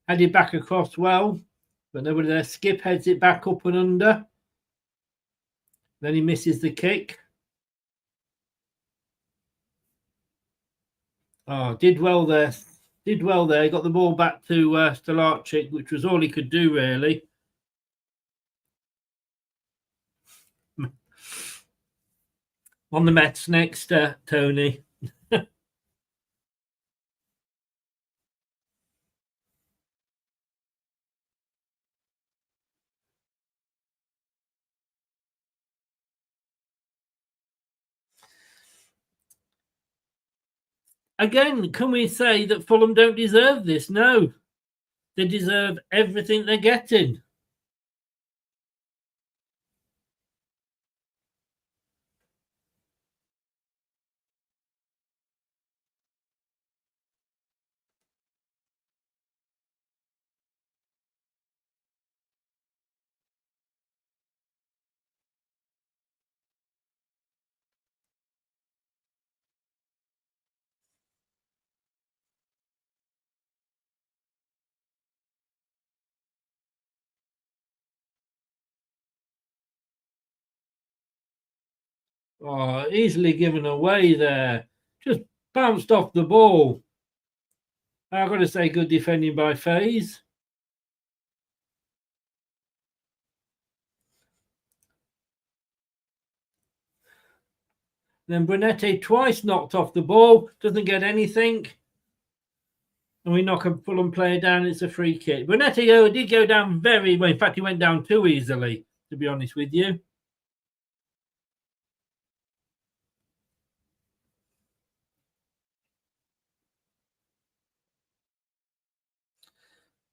Headed back across well. But nobody there. Skip heads it back up and under. Then he misses the kick. Oh, did well there. Did well there. He got the ball back to Stolarczyk, which was all he could do, really. On the Mets next, Tony. Again, can we say that Fulham don't deserve this? No. They deserve everything they're getting. Oh, easily given away there. Just bounced off the ball. I've got to say, good defending by Faze. Then Brunetti twice knocked off the ball. Doesn't get anything. And we knock a Fulham player down. It's a free kick. Brunetti did go down very well. In fact, he went down too easily, to be honest with you.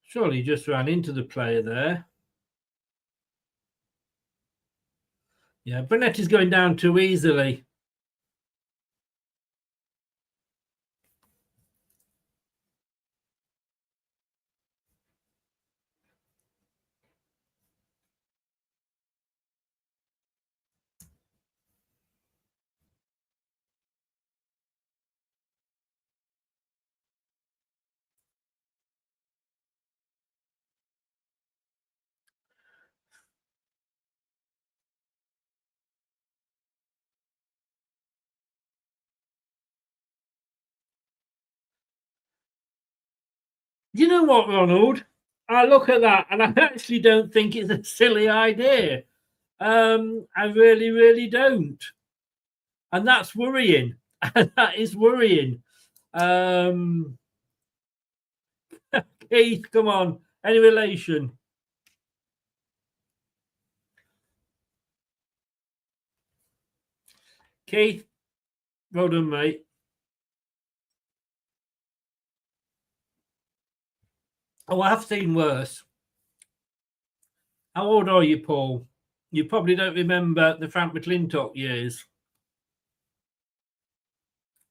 Surely he just ran into the player there. Yeah, Brunetti's going down too easily. You know what, Ronald? I look at that and I actually don't think it's a silly idea. I really, really don't. And that's worrying. That is worrying. Keith, come on. Any relation? Keith, well done, mate. Oh, I've seen worse. How old are you, Paul? You probably don't remember the Frank McClintock years.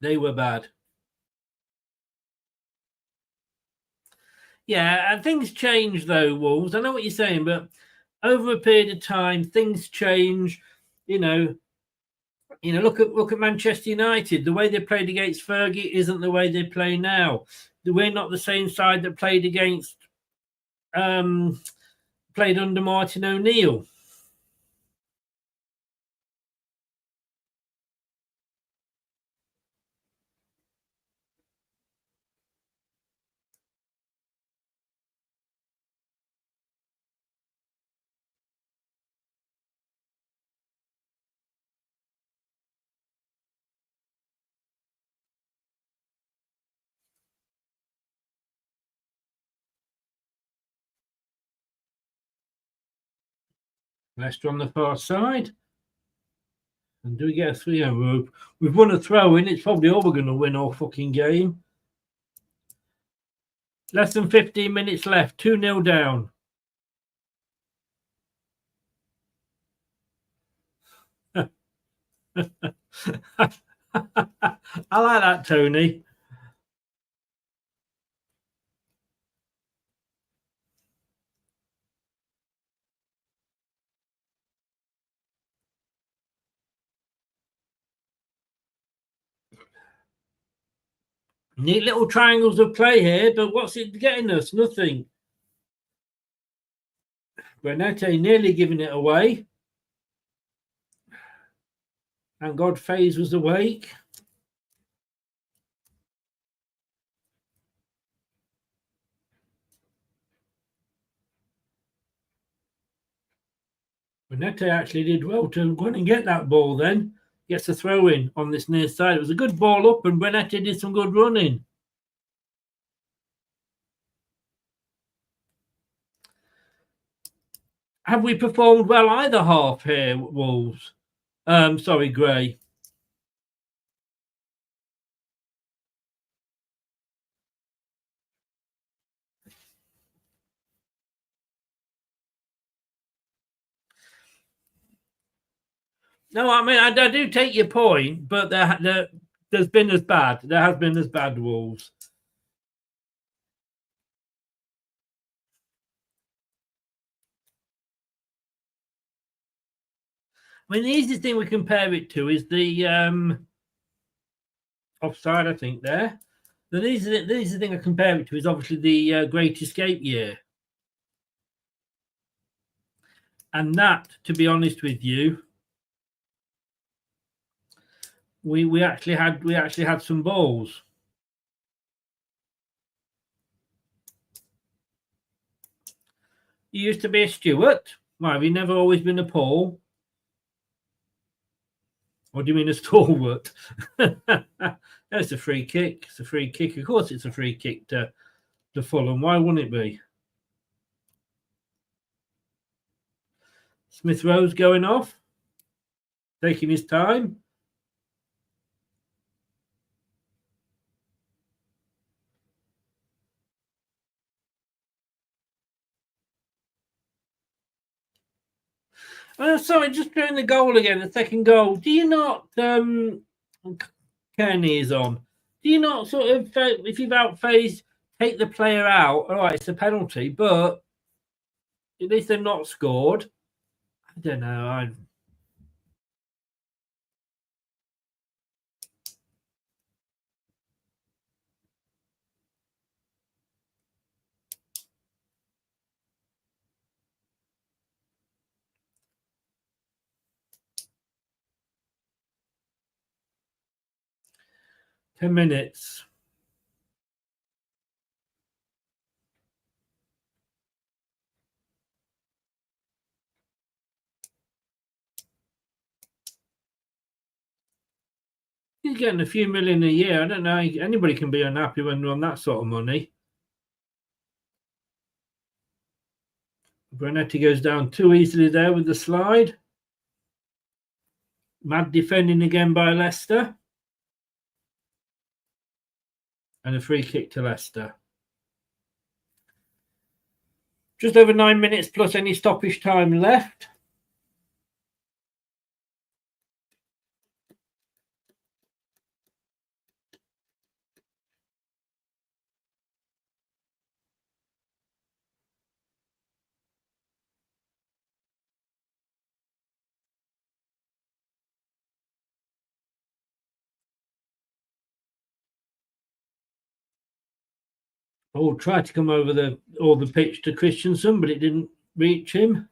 They were bad. Yeah, and things change though, Wolves. I know what you're saying, but over a period of time, things change. You know, look at Manchester United. The way they played against Fergie isn't the way they play now. We're not the same side that played under Martin O'Neill. Leicester on the far side. And do we get a 3-0? We've won a throw in. It's probably all we're going to win all fucking game. Less than 15 minutes left. 2-0 down. I like that, Tony. Neat little triangles of play here, but what's it getting us? Nothing. Brenette nearly giving it away. Thank God FaZe was awake. Brenette actually did well to go and get that ball then. Gets a throw in on this near side. It was a good ball up and Brenette did some good running. Have we performed well either half here, Wolves? Sorry, Gray. No, I mean, I do take your point, but there's been as bad. There has been as bad, Wolves. I mean, the easiest thing we compare it to is the offside, I think, there. The easiest thing I compare it to is obviously the Great Escape year. And that, to be honest with you, we actually had some balls. You used to be a Stewart. Why, have you never always been a Paul? Or do you mean a stalwart? That's a free kick. It's a free kick. Of course it's a free kick to Fulham. Why wouldn't it be? Smith Rowe's going off. Taking his time. Sorry, just during the goal again, the second goal. Do you not, Kearney is on. Do you not sort of, if you've outphased, take the player out? All right, it's a penalty, but at least they've not scored. I don't know. 10 minutes. He's getting a few million a year. I don't know. Anybody can be unhappy when they're on that sort of money. Brunetti goes down too easily there with the slide. Mad defending again by Leicester. And a free kick to Leicester. Just over 9 minutes plus any stoppage time left. Oh, tried to come over the pitch to Christensen, but it didn't reach him.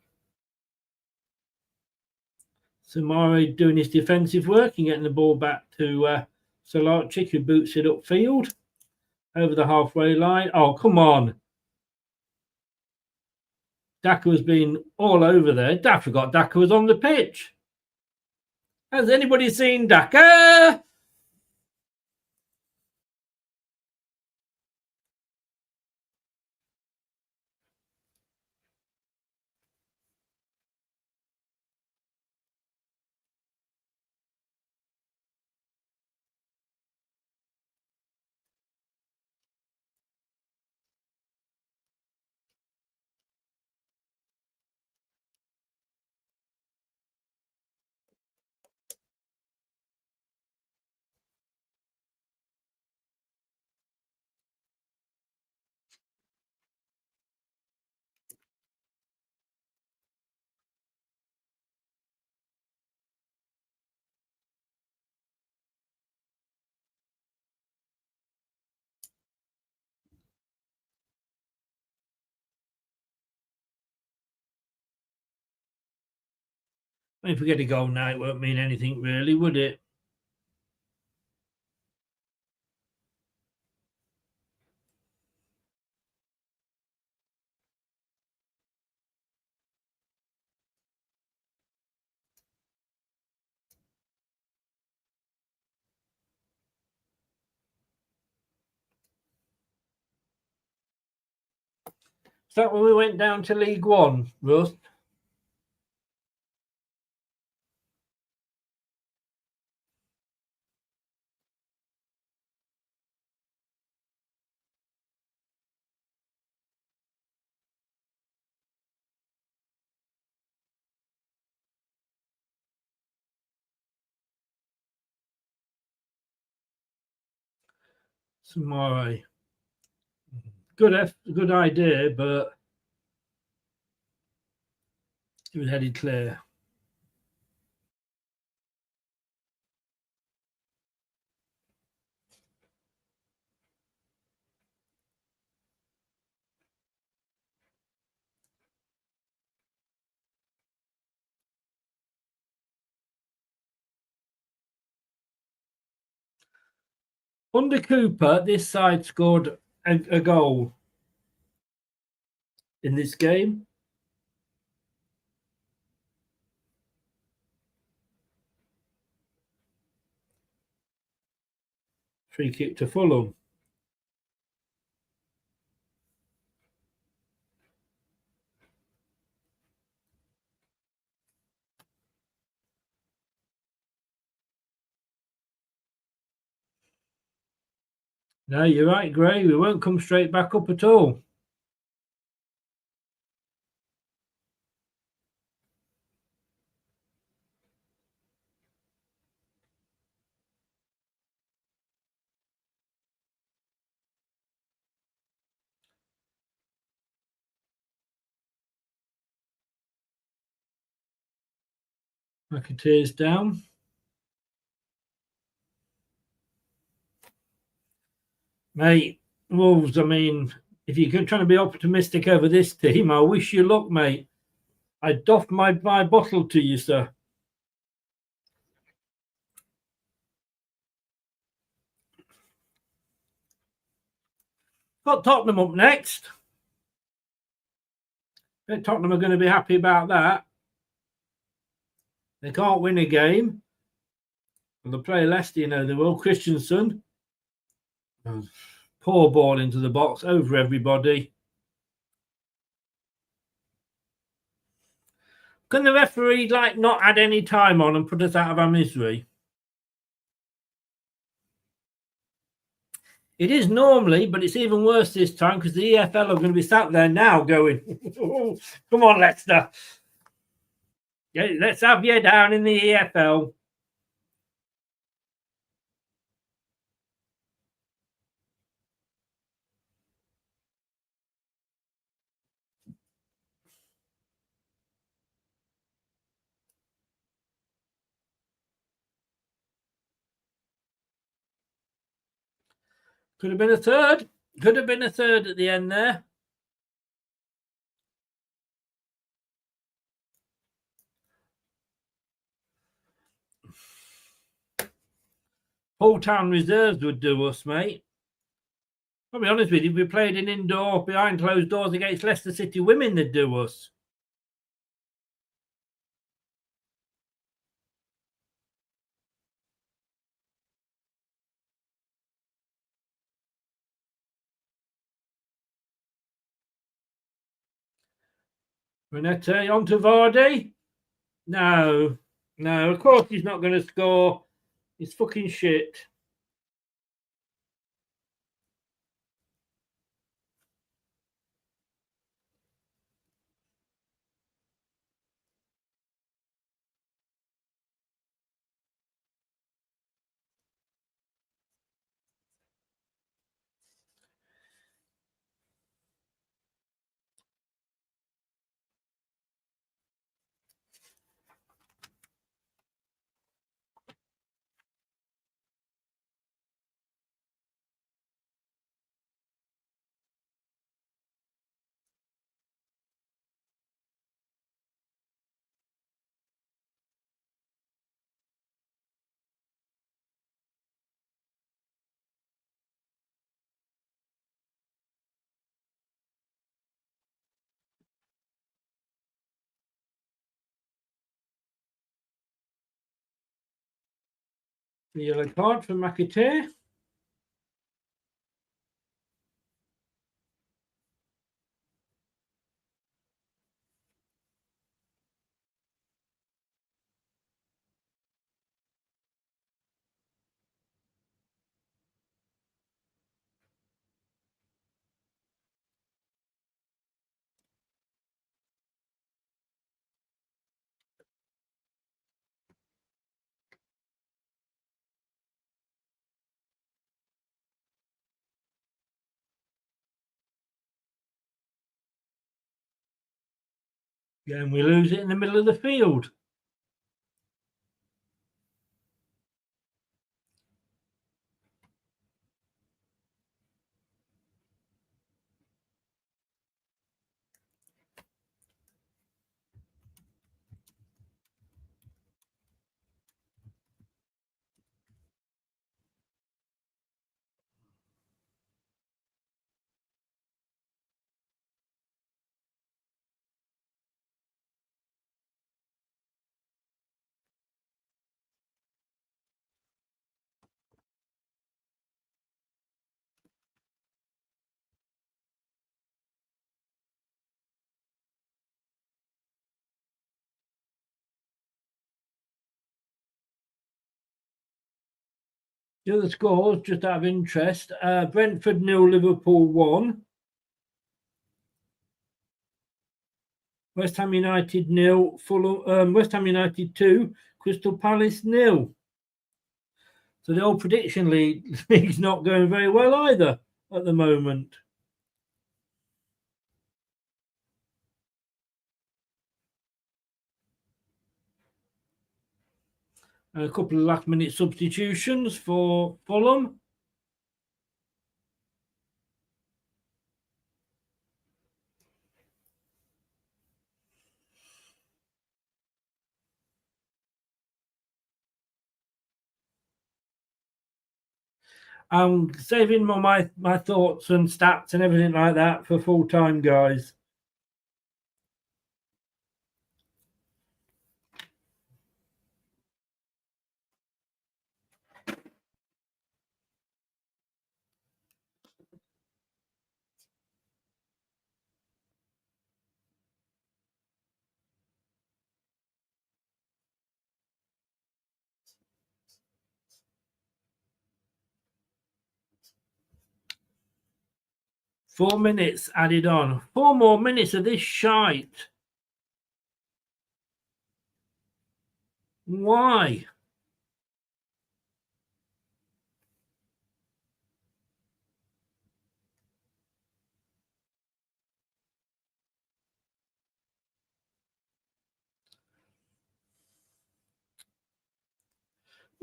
Samari doing his defensive work and getting the ball back to Solarchik, who boots it upfield over the halfway line. Oh, come on. Daka has been all over there. I forgot Daka was on the pitch. Has anybody seen Daka? If we get a goal now, it won't mean anything really, would it? Is that when we went down to League One, Russ? Samari. Good idea, but it was headed clear. Under Cooper, this side scored a goal in this game. Free kick to Fulham. No, you're right, Gray. We won't come straight back up at all. McAteer's down. Mate, Wolves, I mean, if you're trying to be optimistic over this team, I wish you luck, mate. I doff my bottle to you, sir. Got Tottenham up next. Tottenham are going to be happy about that. They can't win a game. Well, they play Leicester, you know, they will. Christensen. Poor ball into the box, over everybody. Can the referee, not add any time on and put us out of our misery? It is normally, but it's even worse this time because the EFL are going to be sat there now going, come on, Leicester. Yeah, let's have you down in the EFL. Could have been a third. Could have been a third at the end there. Whole town reserves would do us, mate. I'll be honest with you, if we played in indoor behind closed doors against Leicester City women, they'd do us. Renette on to Vardy. No, of course he's not going to score. He's fucking shit. The yellow card for McAteer. Yeah, and we lose it in the middle of the field. The other scores, just out of interest, Brentford 0, Liverpool 1. West Ham United 0, Fulham, West Ham United 2, Crystal Palace 0. So the old prediction league's not going very well either at the moment. A couple of last-minute substitutions for Fulham. I'm saving my thoughts and stats and everything like that for full-time, guys. Four minutes added on. 4 more minutes of this shite. Why?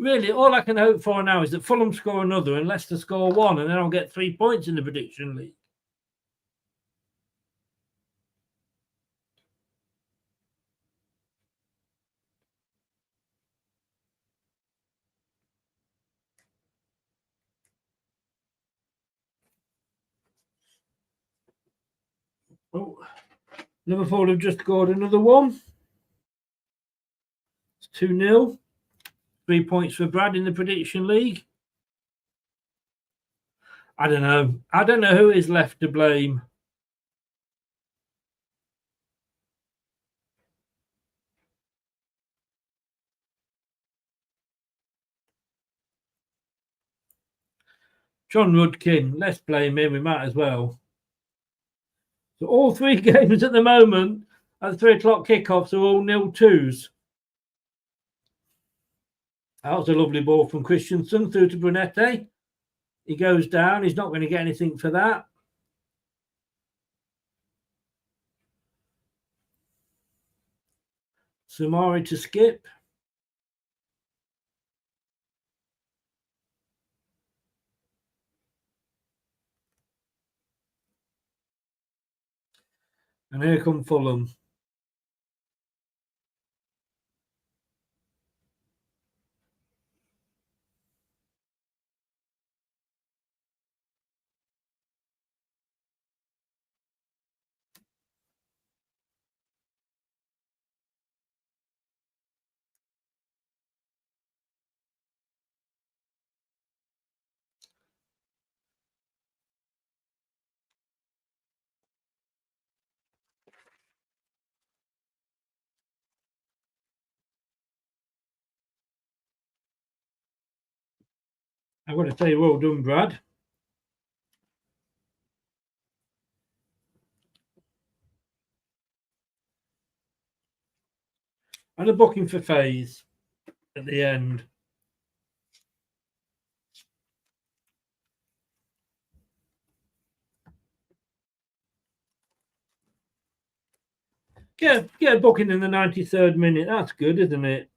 really, all I can hope for now is that Fulham score another and Leicester score one, and then I'll get 3 points in the prediction league. Oh, Liverpool have just scored another one. It's 2-0. 3 points for Brad in the prediction league. I don't know. I don't know who is left to blame. John Rudkin, let's blame him. We might as well. So all 3 games at the moment at 3 o'clock kickoffs are all 0-2s. That was a lovely ball from Christensen through to Brunette. He goes down. He's not going to get anything for that. Samari to skip. And here come Fulham. I've got to say, well done, Brad. And a booking for Faze at the end. Get a booking in the 93rd minute. That's good, isn't it?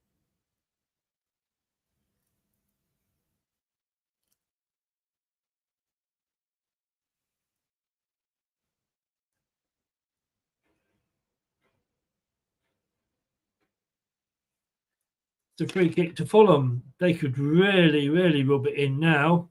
It's a free kick to Fulham. They could really, really rub it in now.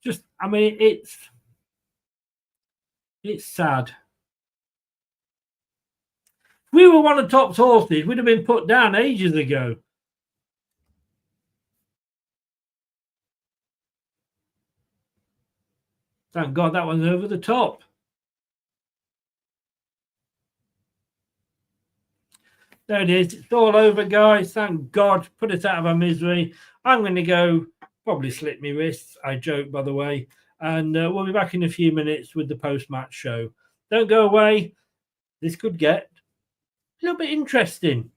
Just, I mean, it's sad. If we were one of Top's horses, we'd have been put down ages ago. Thank God that one's over the top. There it is. It's all over, guys. Thank God. Put us out of our misery. I'm going to go probably slit my wrists. I joke, by the way. And we'll be back in a few minutes with the post-match show. Don't go away. This could get a little bit interesting.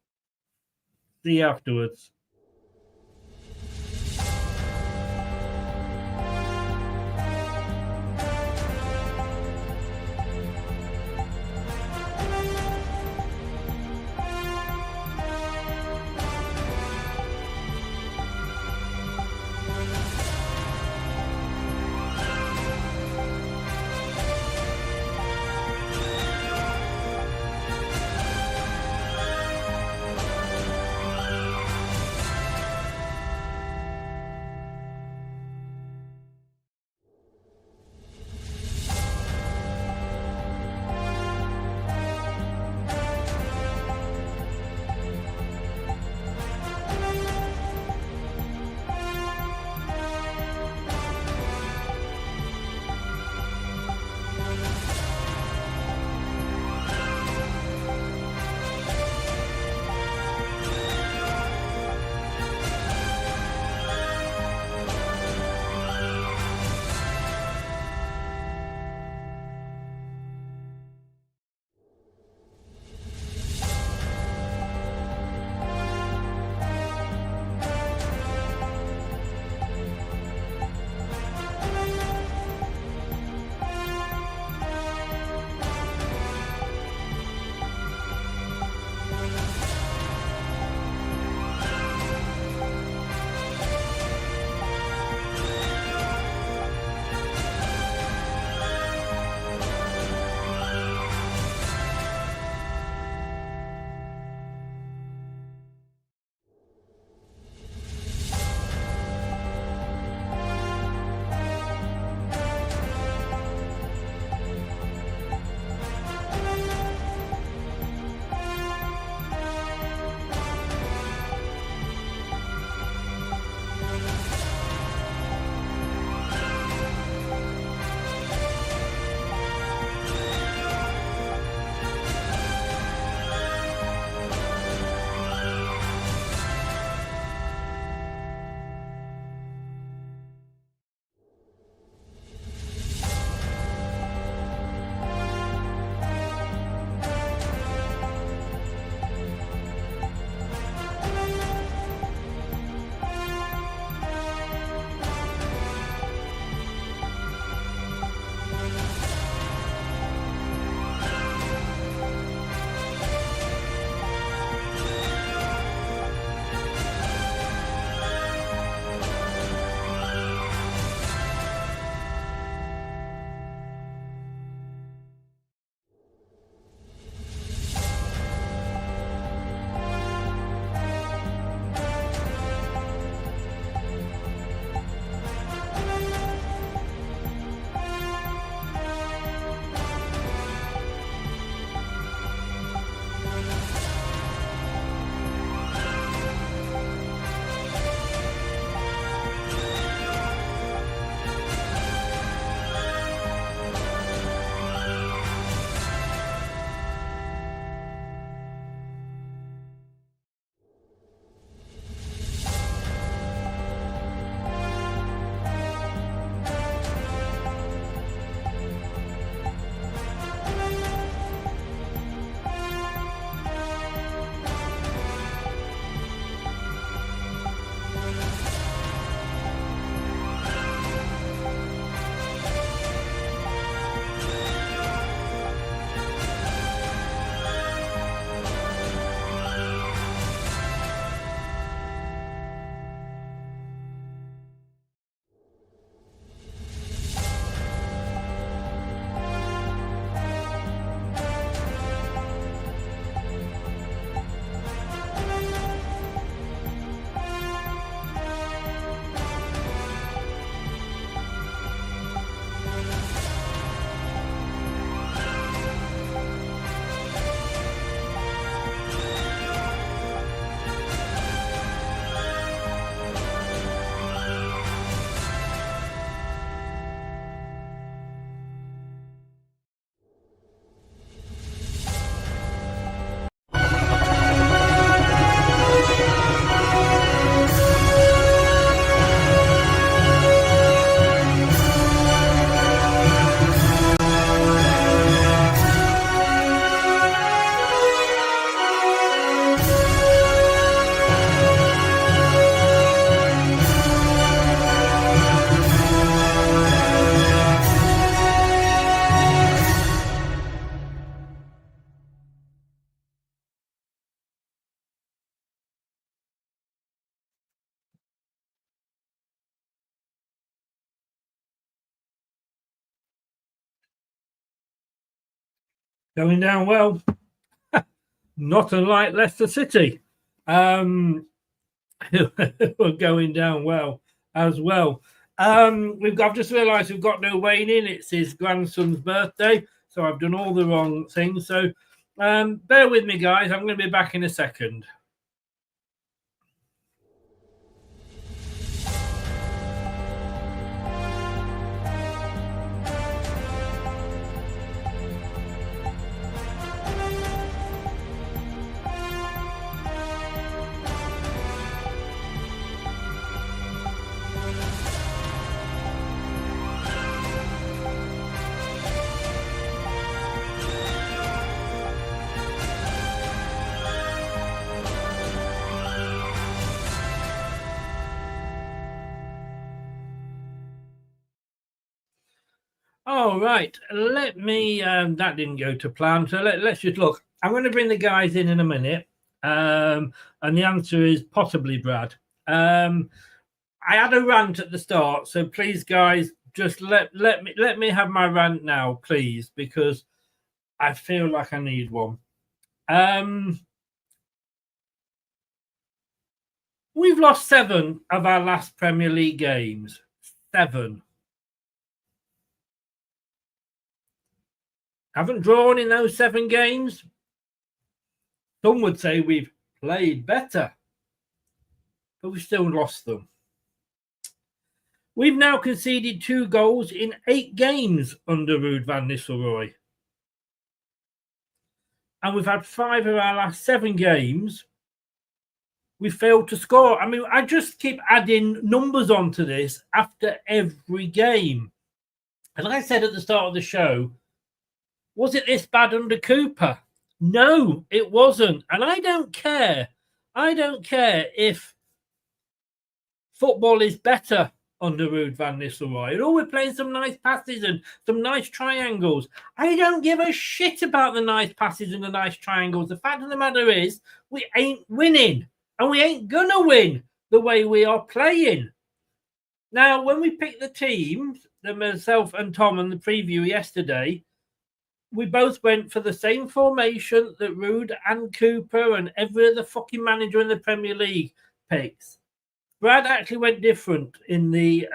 See you afterwards. Going down well. Not unlike Leicester City. We're going down well as well. I've just realised we've got no Wayne in. It's his grandson's birthday, so I've done all the wrong things. So bear with me, guys. I'm going to be back in a second. All right, let me. That didn't go to plan, so let's just look. I'm going to bring the guys in a minute, and the answer is possibly Brad. I had a rant at the start, so please, guys, just let me have my rant now, please, because I feel like I need one. We've lost 7 of our last Premier League games. 7. Haven't drawn in those 7 games. Some would say we've played better, but we've still lost them. We've now conceded 2 goals in 8 games under Ruud van Nistelrooy. And we've had 5 of our last 7 games. We failed to score. I mean, I just keep adding numbers onto this after every game. And like I said at the start of the show, was it this bad under Cooper? No, it wasn't. And I don't care. I don't care if football is better under Ruud van Nistelrooy. Oh, we're playing some nice passes and some nice triangles. I don't give a shit about the nice passes and the nice triangles. The fact of the matter is, we ain't winning. And we ain't going to win the way we are playing. Now, when we picked the teams, myself and Tom in the preview yesterday, we both went for the same formation that Ruud and Cooper and every other fucking manager in the Premier League picks. Brad actually went different in the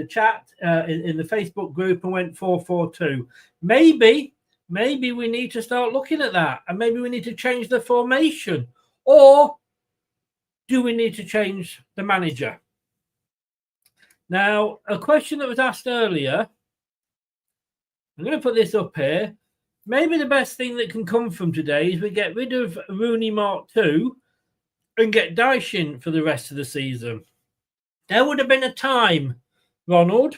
chat in the Facebook group and went 4-4-2. Maybe we need to start looking at that, and maybe we need to change the formation, or do we need to change the manager? Now, a question that was asked earlier. I'm going to put this up here. Maybe the best thing that can come from today is we get rid of Rooney Mark II and get Dyche in for the rest of the season. There would have been a time, Ronald.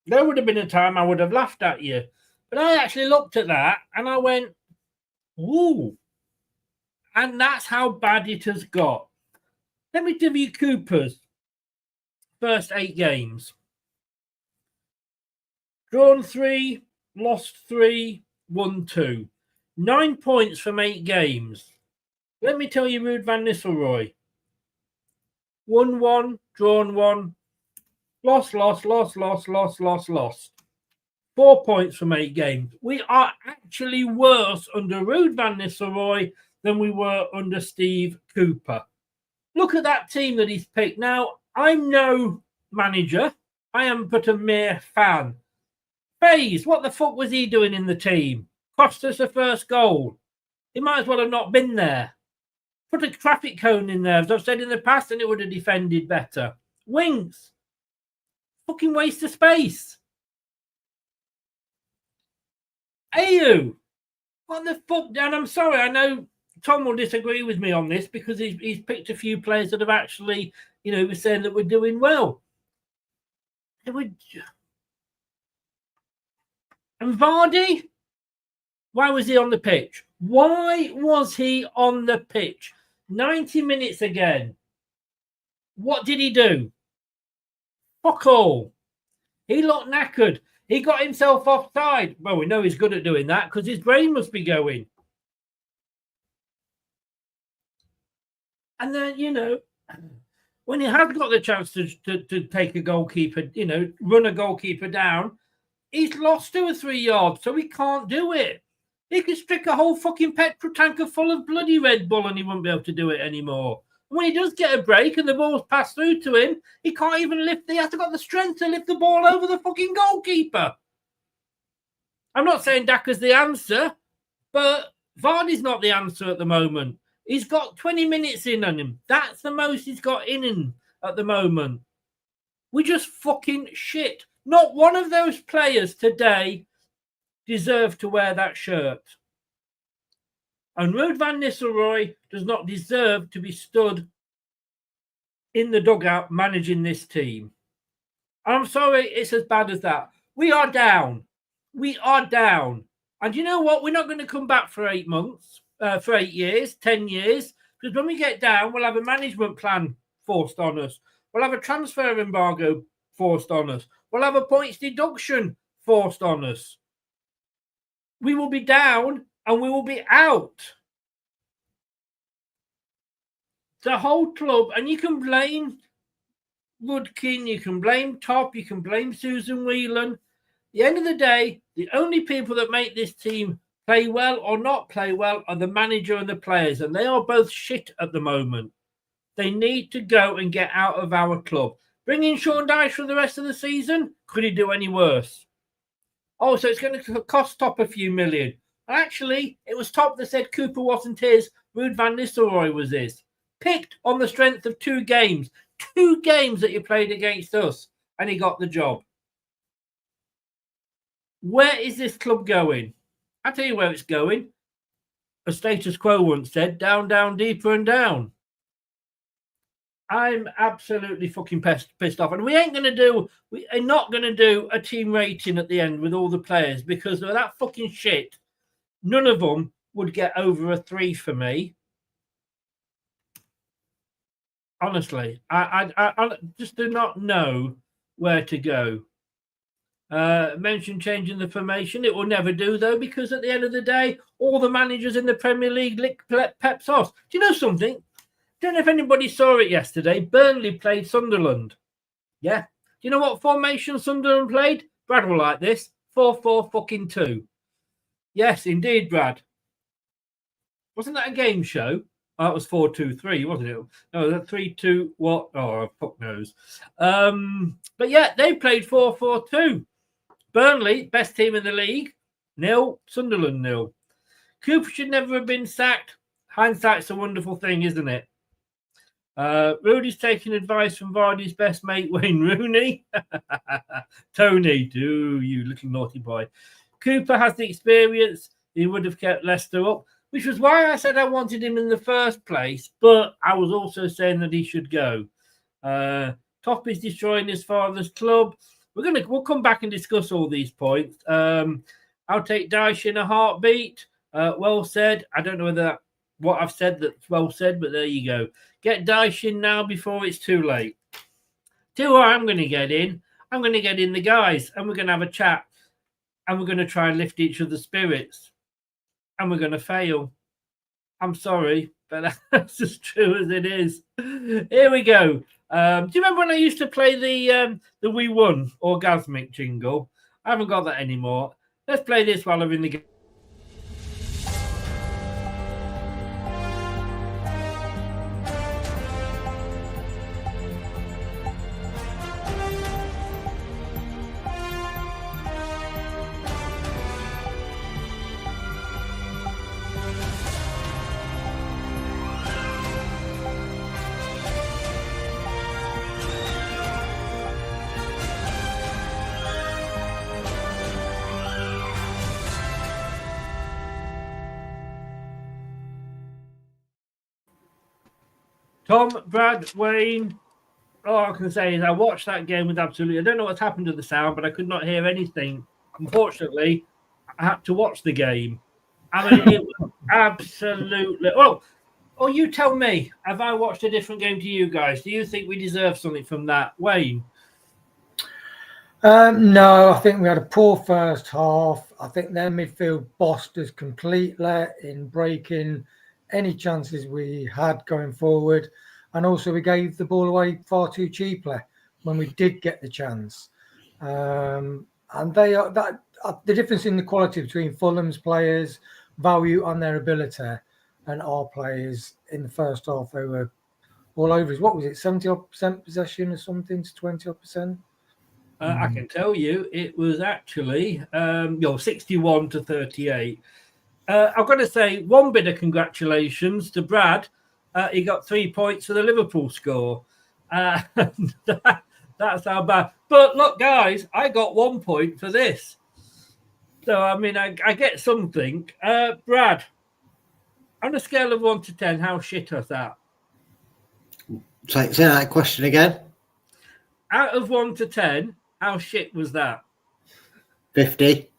There would have been a time I would have laughed at you. But I actually looked at that and I went, ooh. And that's how bad it has got. Let me give you Cooper's first 8 games. Drawn 3, lost 3, won 2. 9 points from 8 games. Let me tell you, Ruud van Nistelrooy. Won 1, drawn 1, lost. 4 points from 8 games. We are actually worse under Ruud van Nistelrooy than we were under Steve Cooper. Look at that team that he's picked. Now, I'm no manager. I am but a mere fan. Faze, what the fuck was he doing in the team? Cost us the first goal. He might as well have not been there. Put a traffic cone in there, as I've said in the past, and it would have defended better. Winks. Fucking waste of space. Ayew. What the fuck? And I'm sorry, I know Tom will disagree with me on this because he's picked a few players that have actually, he was saying that we're doing well. And Vardy, why was he on the pitch? Why was he on the pitch? 90 minutes again. What did he do? Fuck all. He looked knackered. He got himself offside. Well, we know he's good at doing that because his brain must be going. And then, when he has got the chance to take a goalkeeper, run a goalkeeper down, he's lost 2 or 3 yards, so he can't do it. He could stick a whole fucking petrol tanker full of bloody Red Bull and he wouldn't be able to do it anymore. When he does get a break and the ball's passed through to him, he can't even lift. He hasn't got the strength to lift the ball over the fucking goalkeeper. I'm not saying Daka's the answer, but Vardy's not the answer at the moment. He's got 20 minutes in on him. That's the most he's got in him at the moment. We just fucking shit. Not one of those players today deserve to wear that shirt. And Ruud van Nistelrooy does not deserve to be stood in the dugout managing this team. I'm sorry, it's as bad as that. We are down. We are down. And you know what? We're not going to come back for 8 months, for 8 years, 10 years. Because when we get down, we'll have a management plan forced on us. We'll have a transfer embargo forced on us. We'll have a points deduction forced on us. We will be down and we will be out. The whole club, and you can blame Woodkin, you can blame Top, you can blame Susan Whelan. At the end of the day, the only people that make this team play well or not play well are the manager and the players, and they are both shit at the moment. They need to go and get out of our club. Bring in Sean Dyche for the rest of the season. Could he do any worse? Oh, so it's going to cost Top a few million. Actually, it was Top that said Cooper wasn't his, Ruud van Nistelrooy was his. Picked on the strength of 2 games. 2 games that you played against us, and he got the job. Where is this club going? I'll tell you where it's going. A status quo once said, down, down, deeper and down. I'm absolutely fucking pissed off. And we are not going to do a team rating at the end with all the players because of that fucking shit. None of them would get over a 3 for me. Honestly, I just do not know where to go. Mention changing the formation. It will never do, though, because at the end of the day, all the managers in the Premier League lick Pep's off. Do you know something? Don't know if anybody saw it yesterday. Burnley played Sunderland. Yeah. Do you know what formation Sunderland played? Brad will like this. 4-4-2. Yes, indeed, Brad. Wasn't that a game show? Oh, it was 4-2-3, wasn't it? No, that 3-2 what? Oh, fuck knows. But yeah, they played 4-4-2. Burnley, best team in the league, 0. Sunderland 0. Cooper should never have been sacked. Hindsight's a wonderful thing, isn't it? Rudy's taking advice from Vardy's best mate, Wayne Rooney. Tony, do you little naughty boy. Cooper has the experience. He would have kept Leicester up, which was why I said I wanted him in the first place, but I was also saying that he should go. Top is destroying his father's club. We'll come back and discuss all these points. I'll take Dyche in a heartbeat. Well said. I don't know whether what I've said that's well said, but there you go. Get Dyche in now before it's too late. Tell you what I'm going to get in. I'm going to get in the guys, and we're going to have a chat, and we're going to try and lift each other's spirits, and we're going to fail. I'm sorry, but that's as true as it is. Here we go. Do you remember when I used to play the We Won orgasmic jingle? I haven't got that anymore. Let's play this while I'm in the game. Tom, Brad, Wayne, all I can say is I watched that game with absolutely... I don't know what's happened to the sound, but I could not hear anything. Unfortunately, I had to watch the game. I mean, it was absolutely... Oh, you tell me. Have I watched a different game to you guys? Do you think we deserve something from that? Wayne? No, I think we had a poor first half. I think their midfield bossed us completely in breaking any chances we had going forward, and also we gave the ball away far too cheaply when we did get the chance. And they are that the difference in the quality between Fulham's players, value on their ability. And our players in the first half, they were all over us. What was it, 70% possession or something to 20%? I can tell you it was actually 61 to 38. I've got to say one bit of congratulations to Brad. He got 3 points for the Liverpool score. That's how bad. But look, guys, I got 1 point for this. So, I mean, I get something. Brad, on a scale of 1 to 10, how shit was that? Say that question again. Out of 1 to 10, how shit was that? 50.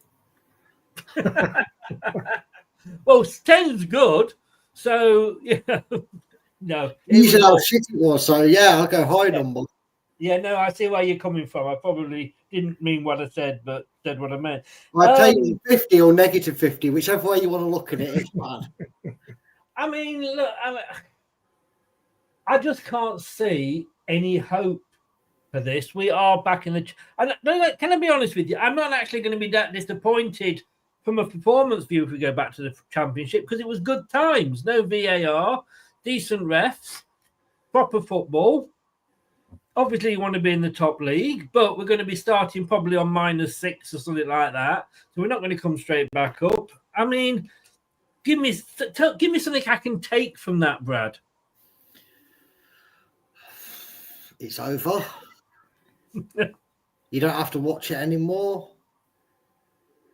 Well, 10's good. So, no. You said how shit it was, so yeah, I'll go high number. Yeah, no, I see where you're coming from. I probably didn't mean what I said, but said what I meant. I take 50 or negative 50, whichever way you want to look at it, it's bad. I mean, look, I just can't see any hope for this. We are back in the... Can I be honest with you? I'm not actually going to be that disappointed from a performance view if we go back to the Championship, because it was good times. No VAR, decent refs, proper football. Obviously, you want to be in the top league, but we're going to be starting probably on -6 or something like that. So we're not going to come straight back up. I mean, give me something I can take from that, Brad. It's over. You don't have to watch it anymore.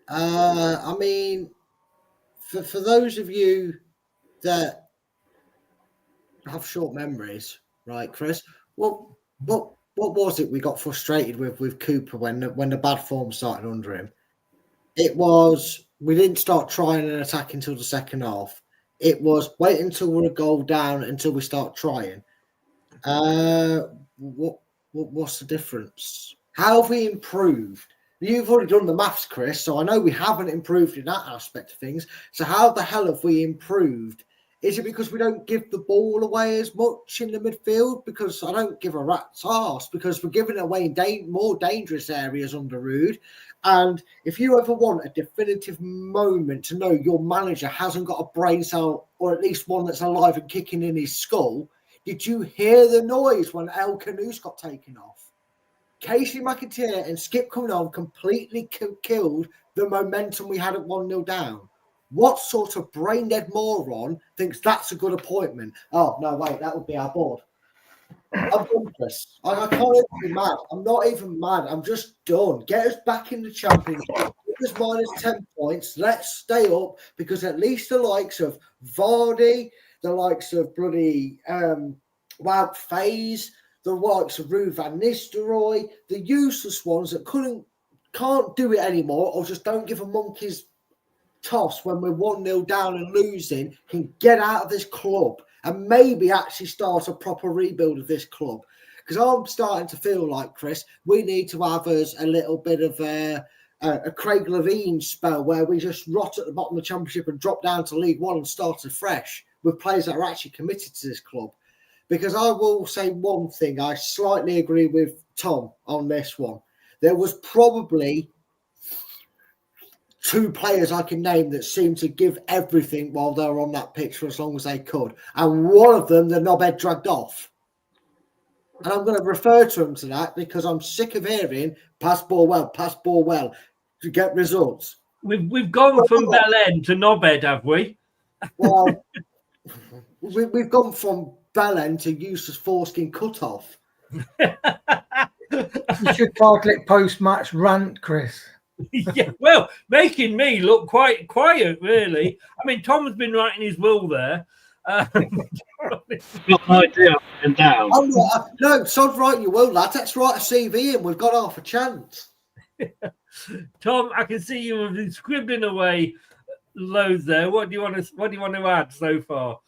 I mean, for those of you that have short memories, right, Chris? What was it we got frustrated with Cooper when the bad form started under him? It was we didn't start trying and attacking until the second half. It was wait until we're a goal down until we start trying. What's the difference? How have we improved? You've already done the maths, Chris, so I know we haven't improved in that aspect of things. So how the hell have we improved? Is it because we don't give the ball away as much in the midfield? Because I don't give a rat's arse, because we're giving it away in more dangerous areas under Rude. And if you ever want a definitive moment to know your manager hasn't got a brain cell, or at least one that's alive and kicking in his skull, did you hear the noise when El Canoes got taken off? Casey McAteer and Skip coming on completely killed the momentum we had at 1-0 down. What sort of brain-dead moron thinks that's a good appointment? Oh, no, wait, that would be our board. I'm done, Chris. I can't even be mad. I'm not even mad. I'm just done. Get us back in the Championship. Give us -10 points. Let's stay up, because at least the likes of Vardy, the likes of bloody Wout Faze, the likes of Ruud van Nistelrooy, the useless ones that can't do it anymore, or just don't give a monkey's toss when we're 1-0 down and losing, can get out of this club and maybe actually start a proper rebuild of this club. Because I'm starting to feel like, Chris, we need to have us a little bit of a Craig Levine spell where we just rot at the bottom of the Championship and drop down to League One and start afresh with players that are actually committed to this club. Because I will say one thing, I slightly agree with Tom on this one. There was probably 2 players I can name that seemed to give everything while they were on that pitch for as long as they could. And one of them, the knobhead dragged off. And I'm going to refer to him to that because I'm sick of hearing pass ball well to get results. We've gone from Bell End to knobhead, have we? Well, we've gone from Bell End to useless foreskin cutoff. You should title it post-match rant, Chris. Yeah, well, making me look quite quiet, really. I mean, Tom's been writing his will there. Got an idea up and down. No, sod right you will, lad. Let's write a CV and we've got half a chance. Tom, I can see you have been scribbling away loads there. What do you want to add so far?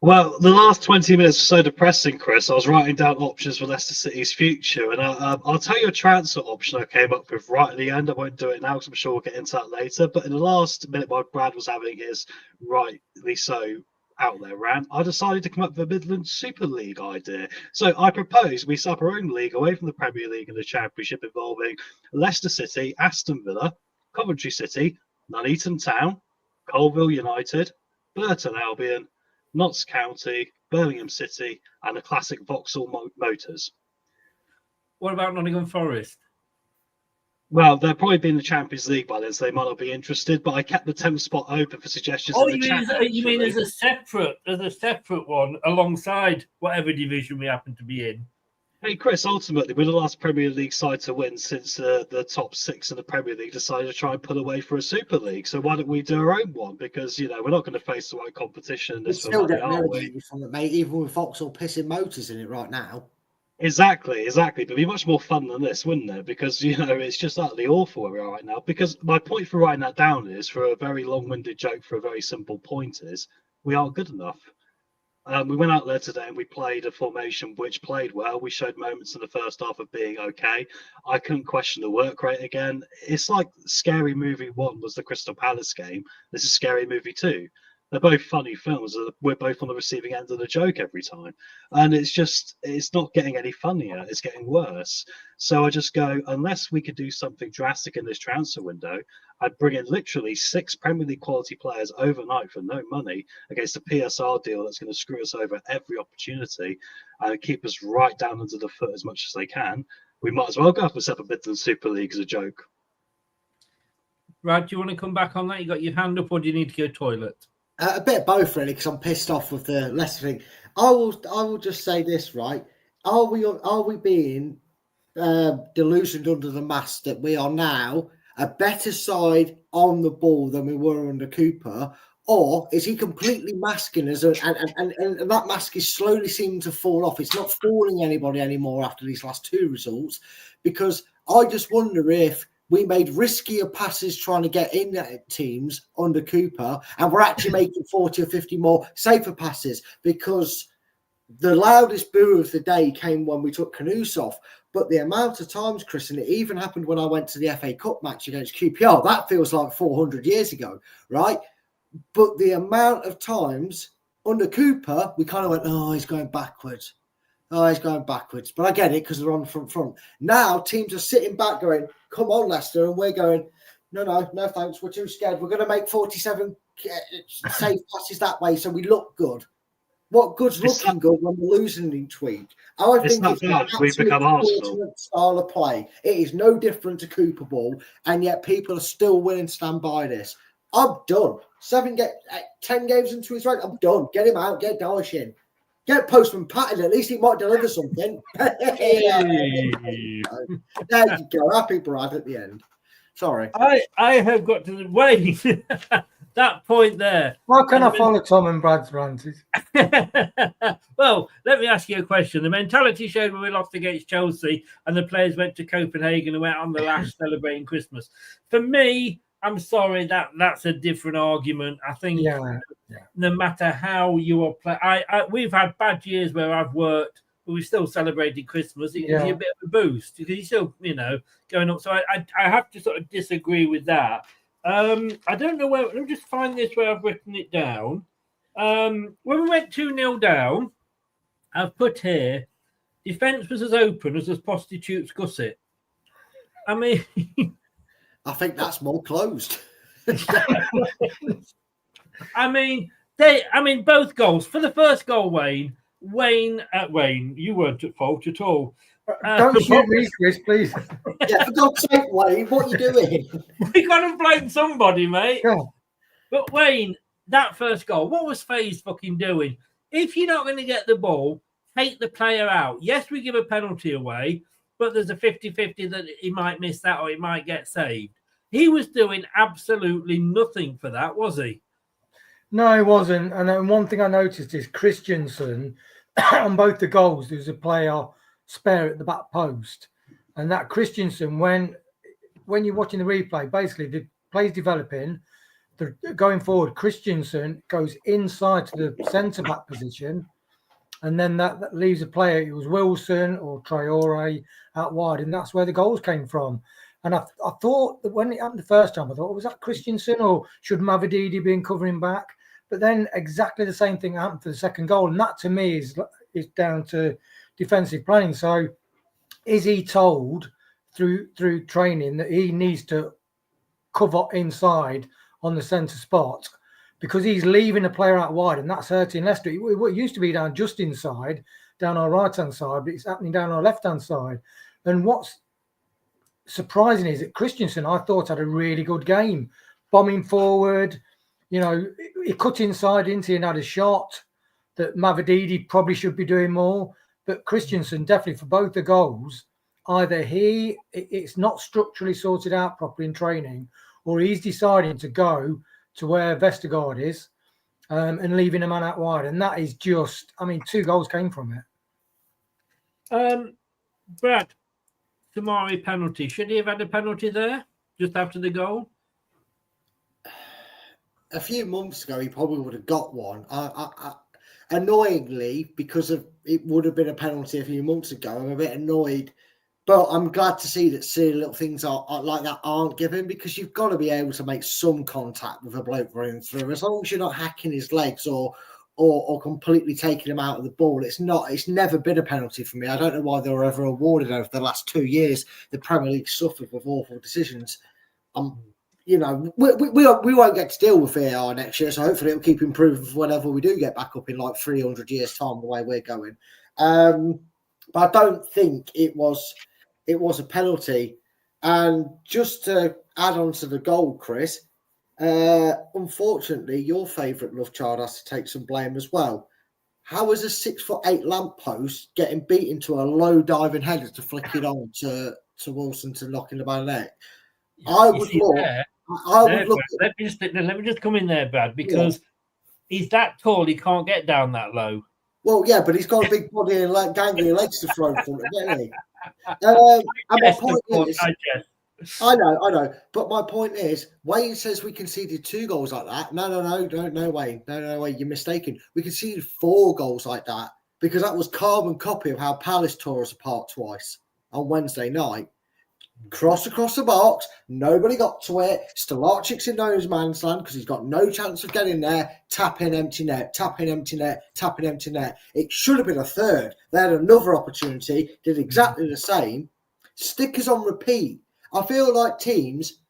Well, the last 20 minutes were so depressing, Chris. I was writing down options for Leicester City's future, and I'll tell you a transfer option I came up with right at the end. I won't do it now because I'm sure we'll get into that later. But in the last minute, while Brad was having his rightly so out there rant, I decided to come up with a Midland Super League idea. So I propose we set up our own league away from the Premier League and the Championship, involving Leicester City, Aston Villa, Coventry City, Nuneaton Town, Colville United, Burton Albion, Notts County, Birmingham City, and a classic Vauxhall Motors. What about Nottingham Forest? Well, they'll probably be in the Champions League by then, so they might not be interested. But I kept the 10th spot open for suggestions. Oh, in the chat, you mean as a separate one alongside whatever division we happen to be in? Hey, Chris, ultimately, we're the last Premier League side to win since the top 6 in the Premier League decided to try and pull away for a Super League. So why don't we do our own one? Because, we're not going to face the right competition in We this for still money, get are married we? from it, mate, even with Vauxhall pissing motors in it right now. Exactly. But it'd be much more fun than this, wouldn't it? Because, it's just utterly awful where we are right now. Because my point for writing that down is, for a very long-winded joke for a very simple point, is we aren't good enough. We went out there today and we played a formation which played well. We showed moments in the first half of being okay. I couldn't question the work rate again. It's like Scary Movie 1 was the Crystal Palace game. This is Scary Movie 2. They're both funny films. We're both on the receiving end of the joke every time. And it's not getting any funnier. It's getting worse. So I just go, unless we could do something drastic in this transfer window, I'd bring in literally 6 Premier League quality players overnight for no money against a PSR deal that's going to screw us over every opportunity and keep us right down under the foot as much as they can. We might as well go up a separate bid to the Super League as a joke. Brad, do you want to come back on that? You got your hand up, or do you need to go to the toilet? A bit of both, really, because I'm pissed off with the Leicester thing. I will just say this, right? Are we being delusioned under the mask that we are now a better side on the ball than we were under Cooper, or is he completely masking us? And that mask is slowly seeming to fall off. It's not fooling anybody anymore after these last 2 results, because I just wonder if we made riskier passes trying to get in at teams under Cooper, and we're actually making 40 or 50 more safer passes, because the loudest boo of the day came when we took Canoes off. But the amount of times, Chris, and it even happened when I went to the FA Cup match against QPR, that feels like 400 years ago, right? But the amount of times under Cooper, we kind of went, oh, he's going backwards. Oh, he's going backwards. But I get it, because they're on front. Now teams are sitting back going, come on, Leicester. And we're going, no, thanks. We're too scared. We're going to make 47 safe passes that way so we look good. What good's looking good when we're losing each week? I think it's an absolute style of play. It is no different to Cooper ball, and yet people are still willing to stand by this. I'm done. 10 games into his run, I'm done. Get him out. Get Dyche in. Get Postman patted. At least he might deliver something. There you go. Happy Brad at the end. Sorry. I have got to wait. That point there. How can I follow Tom and Brad's rants? Well, let me ask you a question. The mentality showed when we lost against Chelsea and the players went to Copenhagen and went on the lash celebrating Christmas. For me, I'm sorry, that's a different argument. I think no matter how you are playing, we've had bad years where I've worked, but we still celebrated Christmas. It gives you a bit of a boost because you're still, going up. So I have to sort of disagree with that. I don't know where. Let me just find this where I've written it down. When we went 2-0 down, I've put here, defence was as open as a prostitute's gusset. I mean, I think that's more closed. I mean, both goals. For the first goal, Wayne, you weren't at fault at all. Don't shoot me, Chris, please. Yeah, for God's sake, Wayne, what are you doing? We got to blame somebody, mate. Yeah. But Wayne, that first goal, what was FaZe fucking doing? If you're not going to get the ball, take the player out. Yes, we give a penalty away, but there's a 50-50 that he might miss that or he might get saved. He was doing absolutely nothing for that, was he? No, he wasn't. And then one thing I noticed is Christensen, on both the goals, there was a player spare at the back post. And that Christensen, when you're watching the replay, basically the play's developing, they're going forward. Christensen goes inside to the centre-back position, and then that leaves a player. It was Wilson or Traore out wide, and that's where the goals came from. And I thought that when it happened the first time, I thought, was that Christensen or should Mavididi be covering back? But then exactly the same thing happened for the second goal, and that to me is down to defensive playing. So is he told through training that he needs to cover inside on the centre spot because he's leaving a player out wide, and that's hurting Leicester. It used to be down just inside, down our right-hand side, but it's happening down our left-hand side. And what's surprising is that Christensen, I thought, had a really good game, bombing forward. You know, he cut inside into and had a shot that Mavididi probably should be doing more. But Christensen, definitely for both the goals, either it's not structurally sorted out properly in training, or he's deciding to go to where Vestergaard is and leaving a man out wide. And that is just, I mean, 2 goals came from it. Brad, Tamari penalty. Should he have had a penalty there just after the goal? A few months ago, he probably would have got one. Annoyingly, because of it would have been a penalty a few months ago, I'm a bit annoyed. But I'm glad to see that silly little things are like that aren't given, because you've got to be able to make some contact with a bloke running through. As long as you're not hacking his legs or completely taking him out of the ball, it's never been a penalty for me. I don't know why they were ever awarded over the last 2 years. The Premier League suffered with awful decisions. You know, we won't get to deal with VAR next year, so hopefully it'll keep improving whenever we do get back up in like 300 years' time, the way we're going. But I don't think it was a penalty. And just to add on to the goal, Chris, unfortunately, your favourite love child has to take some blame as well. How is a 6'8" lamppost getting beaten to a low diving header to flick it on to Wilson to knock in the back of the net? Let me just come in there, Brad, because he's that tall, he can't get down that low. Well, yeah, but he's got a big body and gangly legs to throw in front of him, hasn't he? And my point is, I know, but my point is, Wayne says we conceded 2 goals like that. No, Wayne, no, Wayne, you're mistaken. We conceded 4 goals like that because that was carbon copy of how Palace tore us apart twice on Wednesday night. Cross across the box, nobody got to it. Stolarchik's in no man's land because he's got no chance of getting there. Tap in, empty net, tap in, empty net, tap in, empty net. It should have been a third. They had another opportunity, did exactly the same. Stickers on repeat. I feel like teams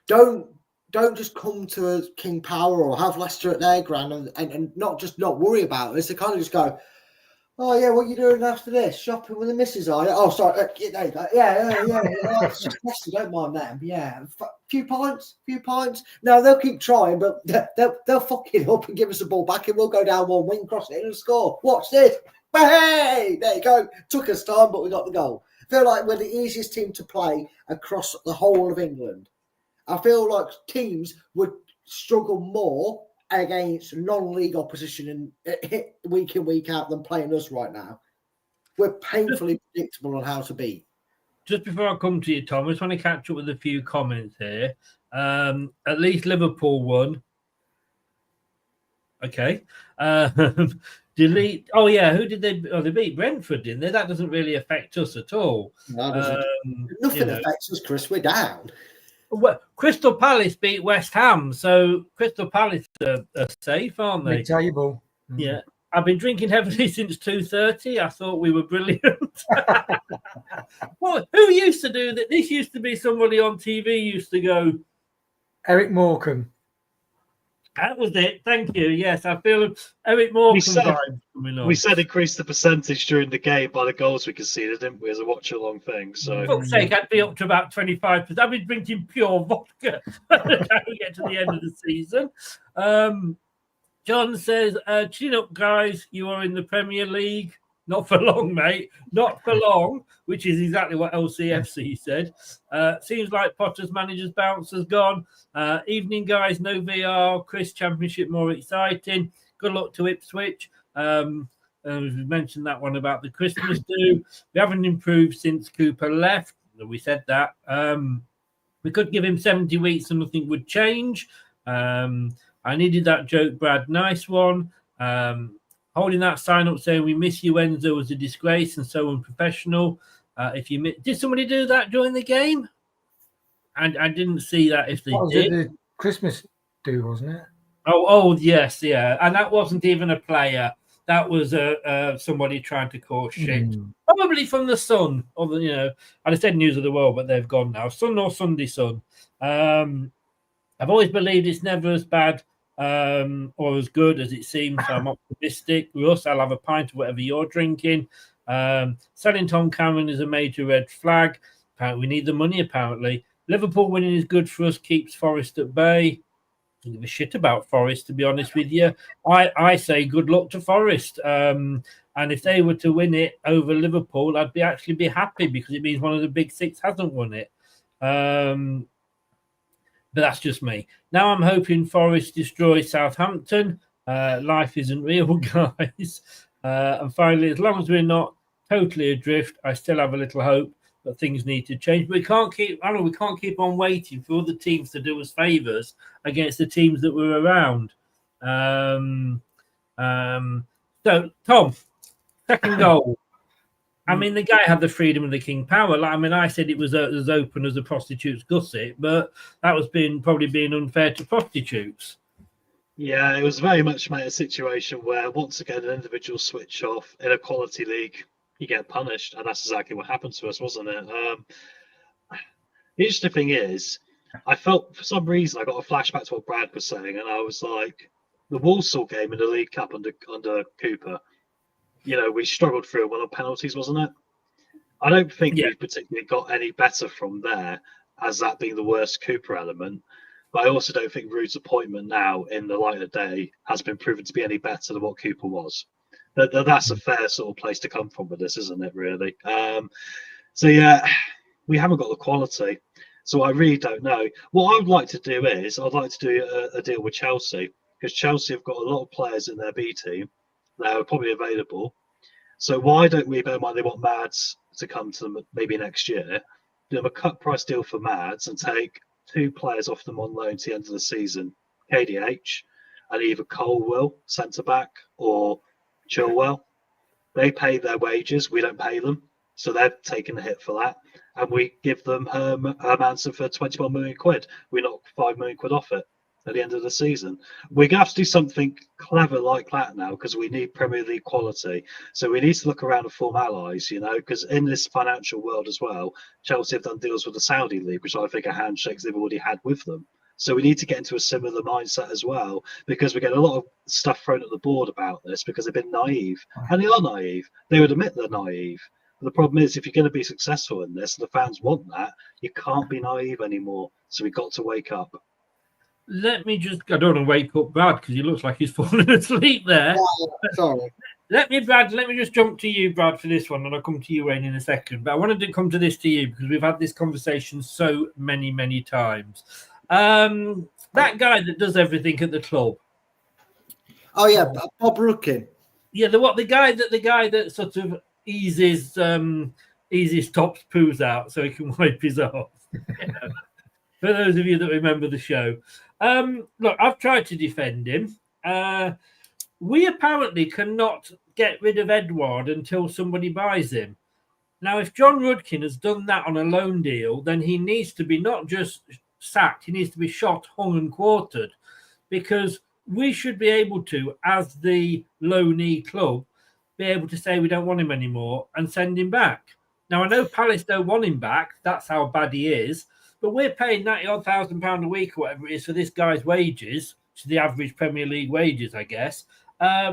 don't just come to King Power or have Leicester at their ground and not worry about this. They kind of just go, oh, yeah, what are you doing after this? Shopping with the missus, are you? Oh, sorry. Yeah. It's just Leicester, don't mind them. Yeah, few pints. No, they'll keep trying, but they'll fuck it up and give us the ball back and we'll go down one wing, cross it in and score. Watch this. Hey, there you go. Took us time, but we got the goal. I feel like we're the easiest team to play across the whole of England. I feel like teams would struggle more against non-league opposition and week in, week out than playing us right now. We're painfully predictable on how to beat. Just before I come to you, Tom, I just want to catch up with a few comments here. At least Liverpool won. Okay. Delete. Oh, yeah. Who did they? Oh, they beat Brentford, didn't they? That doesn't really affect us at all. No, nothing affects us, Chris. We're down. Well, Crystal Palace beat West Ham, so Crystal Palace are safe, aren't they? Mid-table. Yeah. I've been drinking heavily since 2:30. I thought we were brilliant. Well, who used to do that? This used to be somebody on TV used to go. Eric Morecambe. That was it. Thank you. Yes, I feel Eric Morecambe vibes coming on. We said increase the percentage during the game by the goals we conceded, didn't we, as a watch-along thing? So, for fuck's sake, I'd be up to about 25%. I've been drinking pure vodka by the time we get to the end of the season. John says, chin up, guys. You are in the Premier League. Not for long, mate. Not for long, which is exactly what LCFC said. Seems like Potter's manager's bounce has gone. Evening, guys. No VR. Chris, Championship more exciting. Good luck to Ipswich. We mentioned that one about the Christmas do. We haven't improved since Cooper left. We said that. We could give him 70 weeks and nothing would change. I needed that joke, Brad. Nice one. Holding that sign up saying we miss you, Enzo, was a disgrace and so unprofessional. Did somebody do that during the game? And I didn't see that if they did. The Christmas do, wasn't it? Oh, yes, yeah. And that wasn't even a player. That was somebody trying to cause shit. Probably from the Sun, or and I said News of the World, but they've gone now. Sun or Sunday Sun. I've always believed it's never as bad or as good as it seems. So I'm optimistic. Russ, I'll have a pint of whatever you're drinking. Selling Tom Cameron is a major red flag. Apparently, we need the money, apparently. Liverpool winning is good for us, keeps Forest at bay. I don't give a shit about Forest, to be honest with you. I say good luck to Forest. And if they were to win it over Liverpool, I'd actually be happy because it means one of the big six hasn't won it. But that's just me. Now I'm hoping Forest destroys Southampton. Life isn't real, guys. And finally, as long as we're not totally adrift, I still have a little hope that things need to change. But we can't keep on waiting for other teams to do us favours against the teams that were around. So, Tom, second goal. I mean, the guy had the freedom of the king power. I said it was as open as a prostitute's gusset, but that was probably being unfair to prostitutes. Yeah, it was very much a situation where, once again, an individual switch off in a quality league, you get punished, and that's exactly what happened to us, wasn't it? The interesting thing is, I felt for some reason I got a flashback to what Brad was saying, and I was like, the Walsall game in the League Cup under Cooper, we struggled through one of penalties, wasn't it? I don't think we've particularly got any better from there, as that being the worst Cooper element. But I also don't think Rude's appointment now, in the light of day, has been proven to be any better than what Cooper was. That's a fair sort of place to come from with this, isn't it, really? So, yeah, we haven't got the quality. So I really don't know. What I would like to do is, I'd like to do a deal with Chelsea, because Chelsea have got a lot of players in their B team that are probably available. So why don't we, bear in mind they want Mads to come to them maybe next year, do them a cut price deal for Mads and take 2 players off them on loan to the end of the season, KDH, and either Colwell, centre-back, or Chilwell. They pay their wages, we don't pay them, so they're taking the hit for that. And we give them Hermansen for 21 million quid. We knock 5 million quid off it at the end of the season. We're going to have to do something clever like that now, because we need Premier League quality. So we need to look around and form allies, because in this financial world as well, Chelsea have done deals with the Saudi League, which I think are handshakes they've already had with them. So we need to get into a similar mindset as well, because we get a lot of stuff thrown at the board about this because they've been naive. And they are naive. They would admit they're naive. But the problem is, if you're going to be successful in this, and the fans want that, you can't be naive anymore. So we've got to wake up. I don't want to wake up Brad because he looks like he's falling asleep there. Sorry. Let me just jump to you, Brad, for this one, and I'll come to you, Wayne, in a second. But I wanted to come to this to you because we've had this conversation so many, many times. That guy that does everything at the club. Oh yeah, Bob Rookin. Yeah, the guy that sort of eases tops poos out so he can wipe his off. Yeah. For those of you that remember the show. Look, I've tried to defend him. We apparently cannot get rid of Edouard until somebody buys him. Now, if John Rudkin has done that on a loan deal, then he needs to be not just sacked, he needs to be shot, hung and quartered, because we should be able to, as the loanee club, be able to say we don't want him anymore and send him back. Now, I know Palace don't want him back. That's how bad he is. But we're paying £90,000 a week or whatever it is for this guy's wages, which is the average Premier League wages, I guess,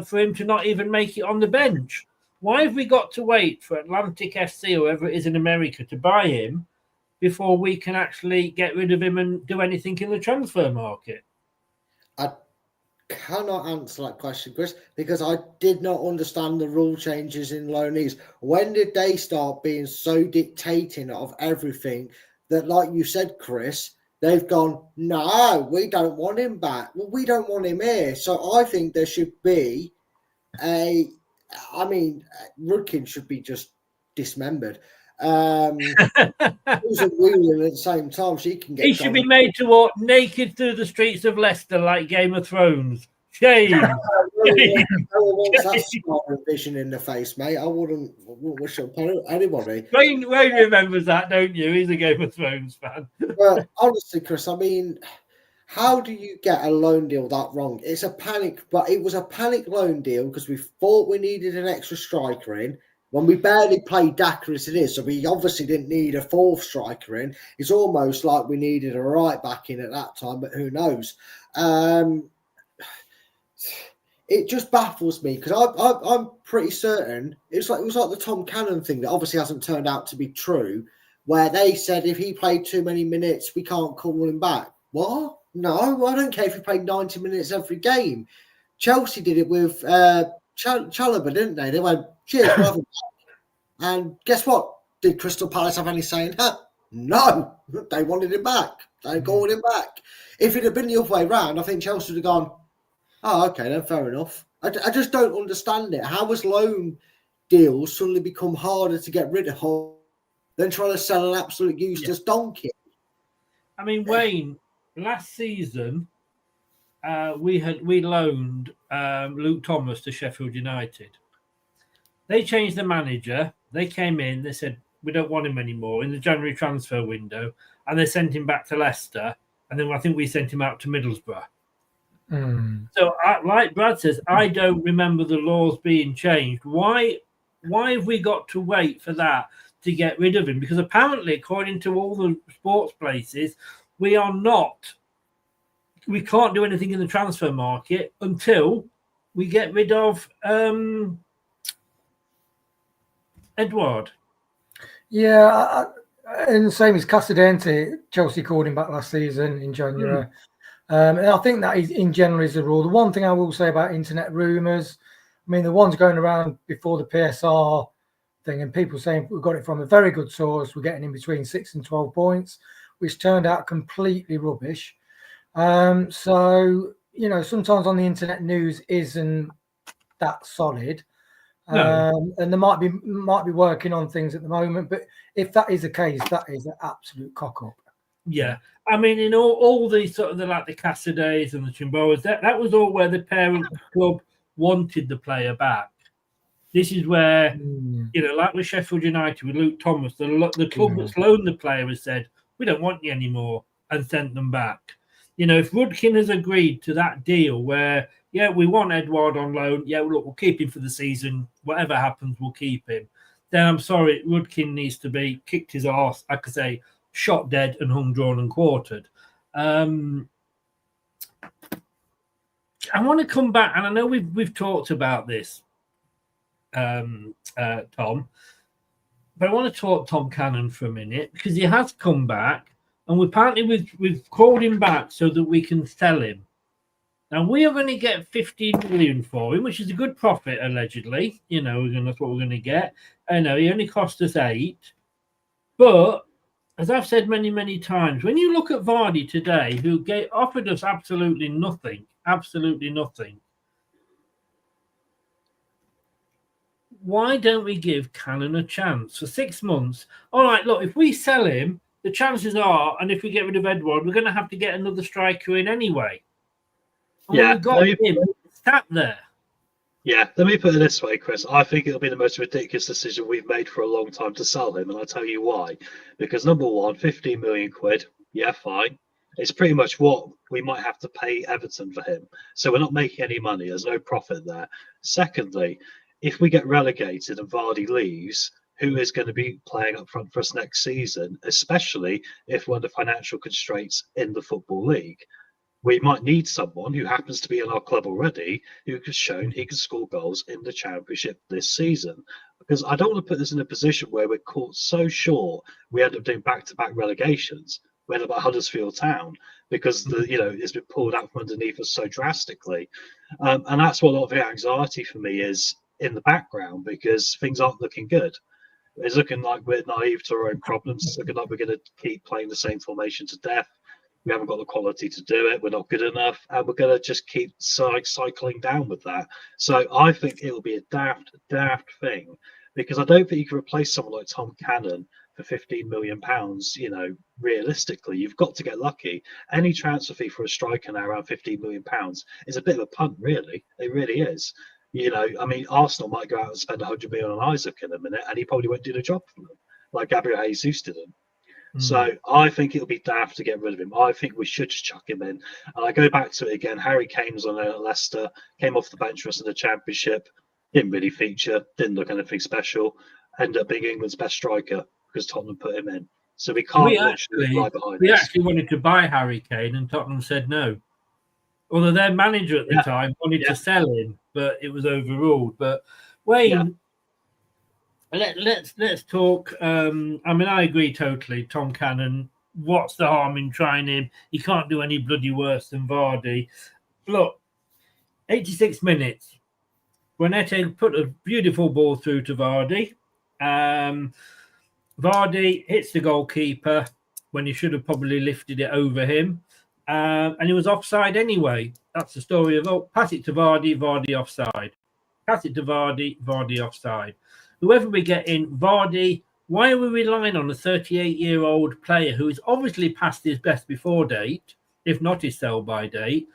for him to not even make it on the bench. Why have we got to wait for Atlantic FC or whoever it is in America to buy him before we can actually get rid of him and do anything in the transfer market? I cannot answer that question, Chris, because I did not understand the rule changes in loanees. When did they start being so dictating of everything that, like you said, Chris, they've gone, no, we don't want him back. Well, we don't want him here. So I think there should be Rudkin should be just dismembered. Susan Whelan at the same time, she can get. He should be made to walk naked through the streets of Leicester like Game of Thrones. Shame. No one wants that scarring vision in the face, mate. I wouldn't wish it upon anybody. Wayne remembers that, don't you? He's a Game of Thrones fan. Well, honestly, Chris, I mean, how do you get a loan deal that wrong? It's a panic, but it was a panic loan deal because we thought we needed an extra striker in. when we barely played Daka as it is, so we obviously didn't need a fourth striker in. It's almost like we needed a right back in at that time, but who knows? It just baffles me because I'm pretty certain it was like the Tom Cannon thing that obviously hasn't turned out to be true, where they said if he played too many minutes, we can't call him back. What? No, I don't care if he played 90 minutes every game. Chelsea did it with Chalobah, didn't they? They went, cheers, we'll have him back. And guess what? Did Crystal Palace have any say in that? No, they wanted him back. They called him back. If it had been the other way round, I think Chelsea would have gone, oh, okay, then fair enough. I just don't understand it. How has loan deals suddenly become harder to get rid of than trying to sell an absolute useless donkey? I mean, Wayne, last season, we loaned Luke Thomas to Sheffield United. They changed the manager. They came in. They said, we don't want him anymore in the January transfer window. And they sent him back to Leicester. And then I think we sent him out to Middlesbrough. So, like Brad says, I don't remember the laws being changed. Why have we got to wait for that to get rid of him? Because apparently, according to all the sports places, we can't do anything in the transfer market until we get rid of Edouard. Yeah, and the same as Casadente, Chelsea called him back last season in January. And I think that is, in general, is the rule. The one thing I will say about internet rumours, I mean, the ones going around before the PSR thing, and people saying we've got it from a very good source, we're getting in between 6 and 12 points, which turned out completely rubbish. So, you know, sometimes on the internet news isn't that solid. And they might be working on things at the moment, but if that is the case, that is an absolute cock up. Yeah, I mean, in all these sort of the Casadays and the Chimboas, that was all where the parent club wanted the player back. This is where, you know, like with Sheffield United with Luke Thomas, the club that's loaned the player has said, we don't want you anymore, and sent them back. You know, if Rudkin has agreed to that deal where, yeah, we want Edouard on loan, yeah, look, we'll keep him for the season, whatever happens, we'll keep him, then I'm sorry, Rudkin needs to be kicked his arse, I could say, shot dead and hung, drawn and quartered. I want to come back, and I know we've talked about this, Tom, but I want to talk Tom Cannon for a minute because he has come back, and we've called him back so that we can sell him. Now we are going to get 15 million for him, which is a good profit allegedly. You know, that's what we're going to get. I know he only cost us 8, but as I've said many, many times, when you look at Vardy today, who offered us absolutely nothing, why don't we give Cannon a chance for 6 months? All right, look, if we sell him, the chances are, and if we get rid of Edouard, we're going to have to get another striker in anyway. And we've got him sat there. Yeah, let me put it this way, Chris. I think it'll be the most ridiculous decision we've made for a long time to sell him, and I'll tell you why. Because number one, 15 million quid, yeah, fine. It's pretty much what we might have to pay Everton for him. So we're not making any money. There's no profit there. Secondly, if we get relegated and Vardy leaves, who is going to be playing up front for us next season, especially if we're under financial constraints in the Football League? We might need someone who happens to be in our club already who has shown he can score goals in the Championship this season. Because I don't want to put this in a position where we're caught so short we end up doing back-to-back relegations. We end up at Huddersfield Town because it's been pulled out from underneath us so drastically. And that's what a lot of the anxiety for me is in the background, because things aren't looking good. It's looking like we're naive to our own problems. It's looking like we're going to keep playing the same formation to death. We haven't got the quality to do it. We're not good enough. And we're going to just keep cycling down with that. So I think it'll be a daft thing, because I don't think you can replace someone like Tom Cannon for £15 million. You know, realistically, you've got to get lucky. Any transfer fee for a striker now around £15 million is a bit of a punt, really. It really is. You know, I mean, Arsenal might go out and spend 100 million on Isaac in a minute, and he probably won't do the job for them, like Gabriel Jesus didn't. So I think it'll be daft to get rid of him. I think we should just chuck him in. And I go back to it again. Harry Kane was on at Leicester, came off the bench for us in the Championship. Didn't really feature, didn't look anything special. Ended up being England's best striker because Tottenham put him in. So we can't literally lie behind we this. actually wanted to buy Harry Kane, and Tottenham said no. Although their manager at the time wanted to sell him, but it was overruled. But Wayne, let's talk. I mean, I agree totally. Tom Cannon, what's the harm in trying him? He can't do any bloody worse than Vardy. Look, 86 minutes. Granete put a beautiful ball through to Vardy. Vardy hits the goalkeeper when he should have probably lifted it over him. And he was offside anyway. That's the story of, pass it to Vardy, Vardy offside. Pass it to Vardy, Vardy offside. Whoever we get in, Vardy, why are we relying on a 38-year-old player who is obviously past his best before date, if not his sell-by date?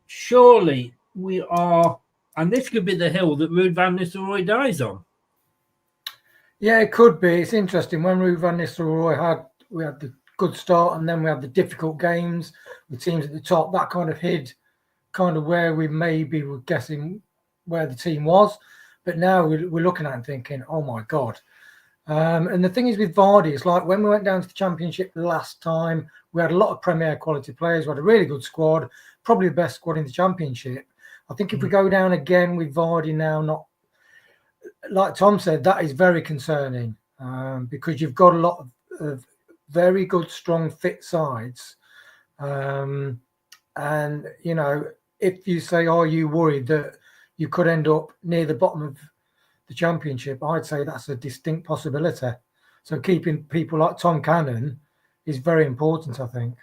Surely we are, and this could be the hill that Ruud van Nistelrooy dies on. Yeah, it could be. It's interesting. When Ruud van Nistelrooy we had the good start, and then we had the difficult games with teams at the top. That kind of hid kind of where we maybe were guessing where the team was. But now we're looking at it and thinking, oh my God. And the thing is with Vardy, it's like when we went down to the Championship last time, we had a lot of Premier quality players. We had a really good squad, probably the best squad in the Championship. I think if we go down again with Vardy now, not like Tom said, that is very concerning because you've got a lot of very good, strong, fit sides. And, you know, if you say, are you worried that you could end up near the bottom of the Championship, I'd say that's a distinct possibility. So keeping people like Tom Cannon is very important, I think.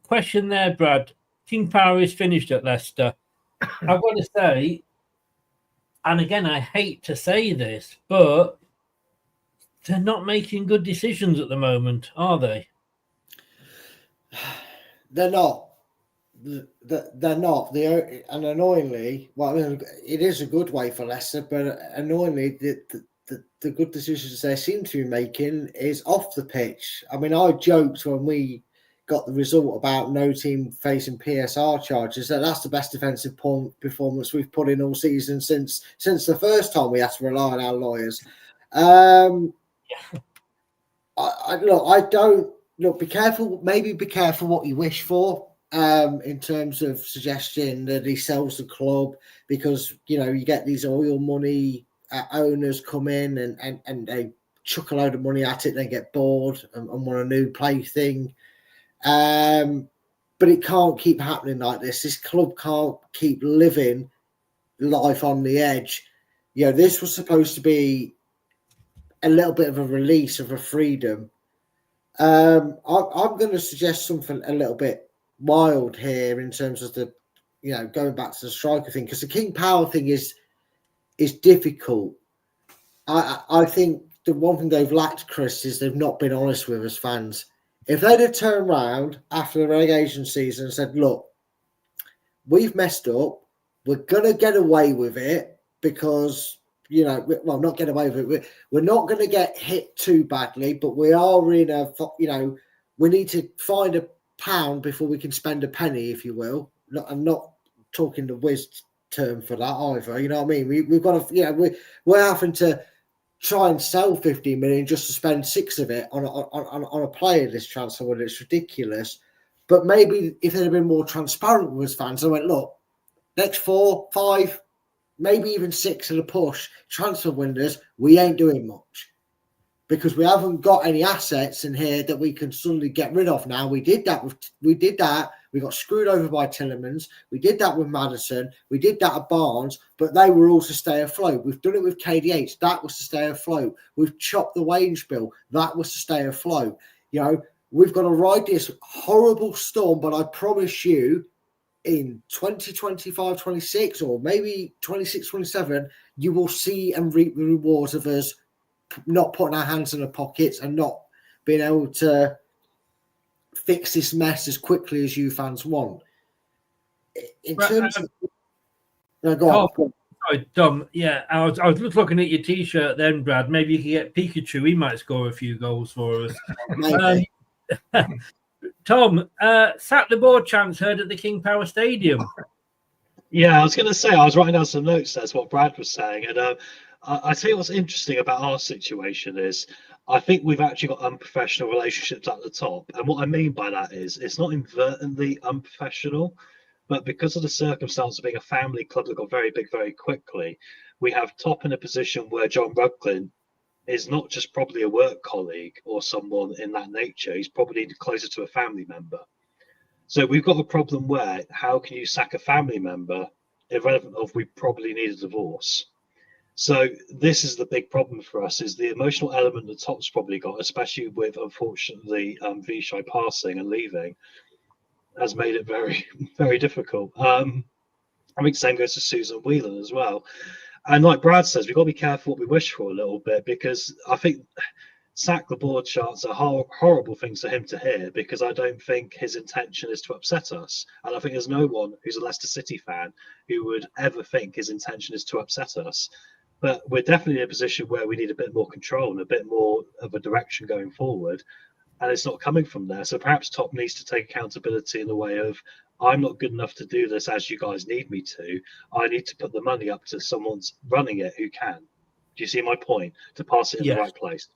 Question there, Brad. King Power is finished at Leicester. I've got to say, and again, I hate to say this, but they're not making good decisions at the moment, are they? They're not. They're not. And annoyingly, well, I mean, it is a good way for Leicester, but annoyingly, the good decisions they seem to be making is off the pitch. I mean, I joked when we got the result about no team facing PSR charges that's the best defensive performance we've put in all season since the first time we had to rely on our lawyers. Be careful. Maybe be careful what you wish for. In terms of suggesting that he sells the club, because you know you get these oil money owners come in and they chuck a load of money at it, they get bored and want a new plaything. But it can't keep happening like this. This club can't keep living life on the edge. You know, this was supposed to be a little bit of a release of a freedom. I'm going to suggest something a little bit wild here in terms of the, you know, going back to the striker thing, because the King Power thing is difficult. I think the one thing they've lacked, Chris, is they've not been honest with us fans. If they'd have turned around after the relegation season and said, look, we've messed up, we're going to get away with it because, you know, well, not get away with it, we're not going to get hit too badly, but we are in a, you know, we need to find a pound before we can spend a penny, if you will. I'm not talking the whiz term for that either, you know what I mean? We've got to, you know, we're having to try and sell 15 million just to spend 6 of it on a player this transfer window. It's ridiculous. But maybe if they'd have been more transparent with us fans, they went, look, next 4, 5, maybe even 6 at a push transfer windows, we ain't doing much because we haven't got any assets in here that we can suddenly get rid of now. We did that. We got screwed over by Tillemans. We did that with Maddison. We did that at Barnes, but they were all to stay afloat. We've done it with KDH. That was to stay afloat. We've chopped the wage bill. That was to stay afloat. You know, we've got to ride this horrible storm, but I promise you in 2025, 26, or maybe 26, 27, you will see and reap the rewards of us not putting our hands in our pockets and not being able to fix this mess as quickly as you fans want. In terms of... No, go on. Sorry, Tom. Yeah, I was just looking at your T-shirt then, Brad. Maybe you could get Pikachu. He might score a few goals for us. Tom, sack the board chance heard at the King Power Stadium. Yeah, I was going to say, I was writing down some notes. That's what Brad was saying. And I tell you what's interesting about our situation is I think we've actually got unprofessional relationships at the top. And what I mean by that is it's not inadvertently unprofessional, but because of the circumstance of being a family club that got very big very quickly, we have top in a position where John Ruglin is not just probably a work colleague or someone in that nature. He's probably closer to a family member. So we've got a problem where how can you sack a family member irrelevant of we probably need a divorce? So this is the big problem for us is the emotional element the top's probably got, especially with unfortunately Vishai passing and leaving, has made it very, very difficult. I think same goes to Susan Whelan as well. And like Brad says, we've got to be careful what we wish for a little bit because I think sack the board charts are horrible things for him to hear because I don't think his intention is to upset us. And I think there's no one who's a Leicester City fan who would ever think his intention is to upset us. But we're definitely in a position where we need a bit more control and a bit more of a direction going forward. And it's not coming from there. So perhaps Top needs to take accountability in the way of, I'm not good enough to do this as you guys need me to. I need to put the money up to someone's running it who can. Do you see my point? To pass it in the right place.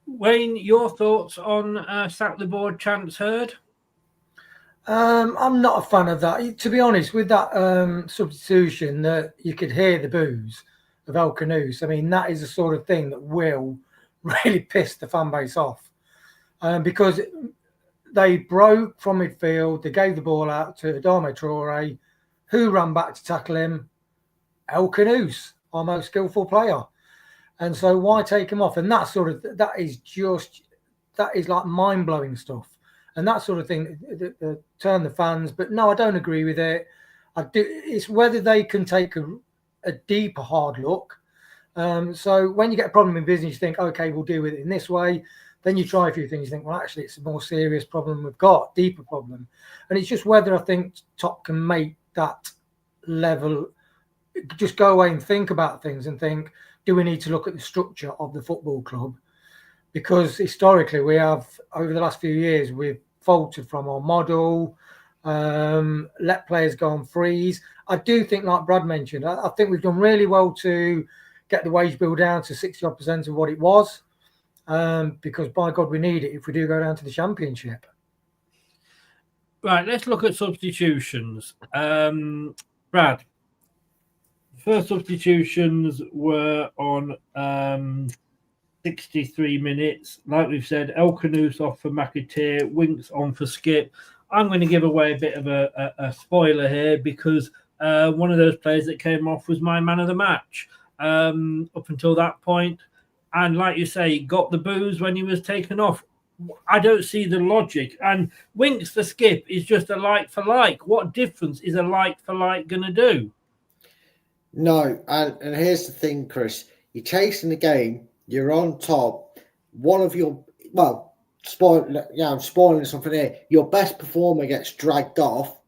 Wayne, your thoughts on sack the board chants heard? I'm not a fan of that. To be honest, with that substitution, that you could hear the boos of El Canoes. I mean, that is the sort of thing that will really piss the fan base off because they broke from midfield. They gave the ball out to Adama Traore, who ran back to tackle him. El Canoes, our most skillful player. And so why take him off? And that is like mind-blowing stuff. And that sort of thing that turn the fans. But no, I don't agree with it. It's whether they can take a deeper hard look. So when you get a problem in business, you think, okay, we'll deal with it in this way. Then you try a few things. You think, well, actually, it's a more serious problem we've got, deeper problem. And it's just whether I think Top can make that level, just go away and think about things and think, do we need to look at the structure of the football club? Because historically, we have, over the last few years, we've faltered from our model, let players go on freeze. I do think, like Brad mentioned, I think we've done really well to get the wage bill down to 60% of what it was, because by God, we need it if we do go down to the Championship. Right, let's look at substitutions. Brad, first substitutions were on 63 minutes. Like we've said, El Canoes off for McAteer, Winks on for Skip. I'm going to give away a bit of a spoiler here because one of those players that came off was my man of the match up until that point. And like you say, got the boos when he was taken off. I don't see the logic. And Winks for Skip is just a like for like. What difference is a like for like going to do? No, and here's the thing, Chris. You're chasing the game. You're on top. One of your, well, I'm spoiling something here. Your best performer gets dragged off.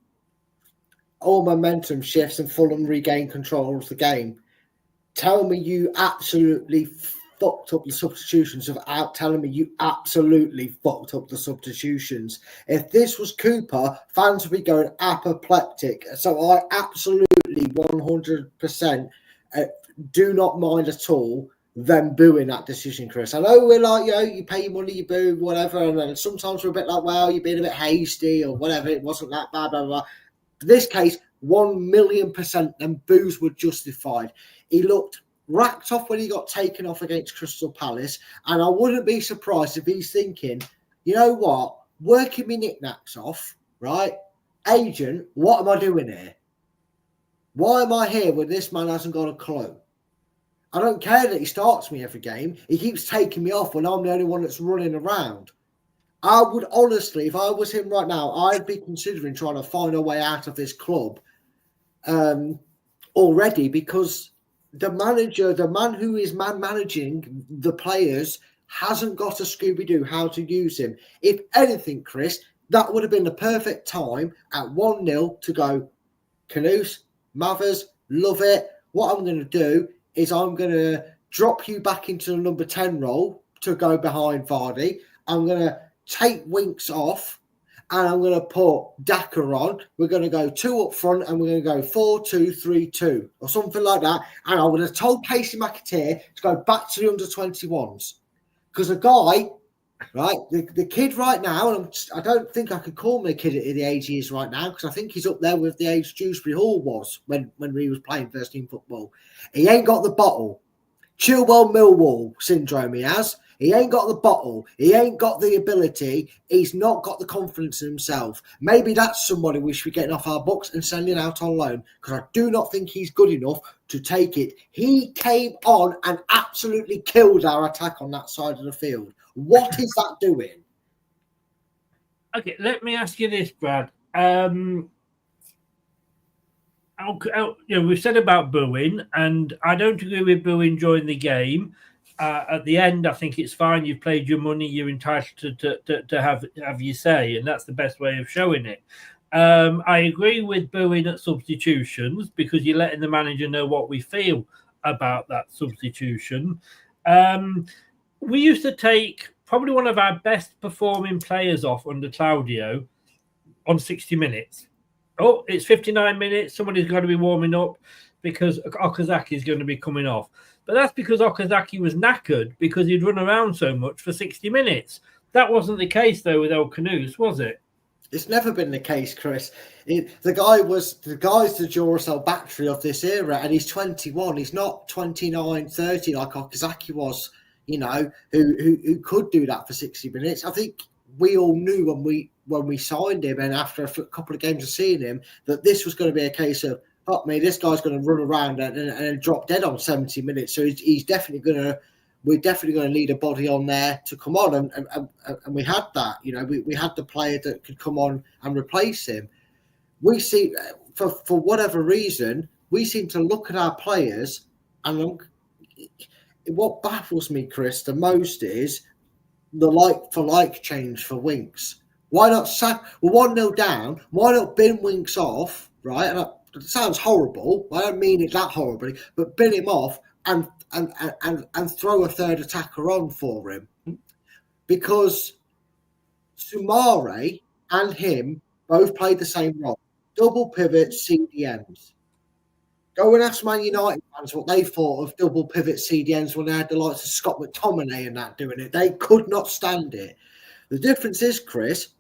All momentum shifts and Fulham regain control of the game. Tell me you absolutely fucked up the substitutions without telling me you absolutely fucked up the substitutions. If this was Cooper, fans would be going apoplectic. So I absolutely 100% do not mind at all them booing that decision, Chris. I know we're like, you pay your money, you boo, whatever, and then sometimes we're a bit like, well, you're being a bit hasty or whatever, it wasn't that bad, blah, blah, blah. In this case, 1,000,000% them boos were justified. He looked racked off when he got taken off against Crystal Palace, and I wouldn't be surprised if he's thinking, you know what, working me knickknacks off, right? Agent, what am I doing here? Why am I here when this man hasn't got a clue? I don't care that he starts me every game. He keeps taking me off when I'm the only one that's running around. I would honestly, if I was him right now, I'd be considering trying to find a way out of this club already, because the manager, the man who is managing the players, hasn't got a Scooby-Doo how to use him. If anything, Chris, that would have been the perfect time at 1-0 to go, Canoes, Mathers, love it. What I'm going to do is I'm going to drop you back into the number 10 role to go behind Vardy. I'm going to take Winks off, and I'm going to put Daka on. We're going to go 2 up front, and we're going to go 4-2-3-2 or something like that. And I would have told Casey McAteer to go back to the under-21s because a guy, right, the kid right now, and I don't think I could call him a kid at the age he is right now because I think he's up there with the age Dewsbury Hall was when he was playing first team football. He ain't got the bottle. Chilwell Millwall syndrome he has. He ain't got the bottle. He ain't got the ability. He's not got the confidence in himself. Maybe that's somebody we should be getting off our books and sending out on loan because I do not think he's good enough to take it. He came on and absolutely killed our attack on that side of the field. What is that doing? Okay, let me ask you this, Brad. We've said about booing, and I don't agree with booing during the game. At the end, I think it's fine. You've played your money. You're entitled to have your say, and that's the best way of showing it. I agree with booing at substitutions because you're letting the manager know what we feel about that substitution. We used to take probably one of our best performing players off under Claudio on 60 minutes. Oh, it's 59 minutes. Somebody's got to be warming up because Okazaki is going to be coming off. But that's because Okazaki was knackered because he'd run around so much for 60 minutes. That wasn't the case, though, with El Canoes, was it? It's never been the case, Chris. The guy's the Duracell battery of this era, and he's 21. He's not 29, 30 like Okazaki was, who could do that for 60 minutes. I think we all knew when we signed him and after a couple of games of seeing him that this was going to be a case of, fuck me, this guy's going to run around and drop dead on 70 minutes. So we're definitely going to need a body on there to come on. And we had that, we had the player that could come on and replace him. We see, for whatever reason, we seem to look at our players and what baffles me, Chris, the most is the like-for-like change for Winks. Why not sack? We're 1-0 down. Why not bin Winks off, right? And it sounds horrible. I don't mean it that horribly, but bin him off and throw a third attacker on for him. Because Sumare and him both played the same role. Double pivot CDMs. Go and ask Man United fans what they thought of double pivot CDMs when they had the likes of Scott McTominay and that doing it. They could not stand it. The difference is, Chris,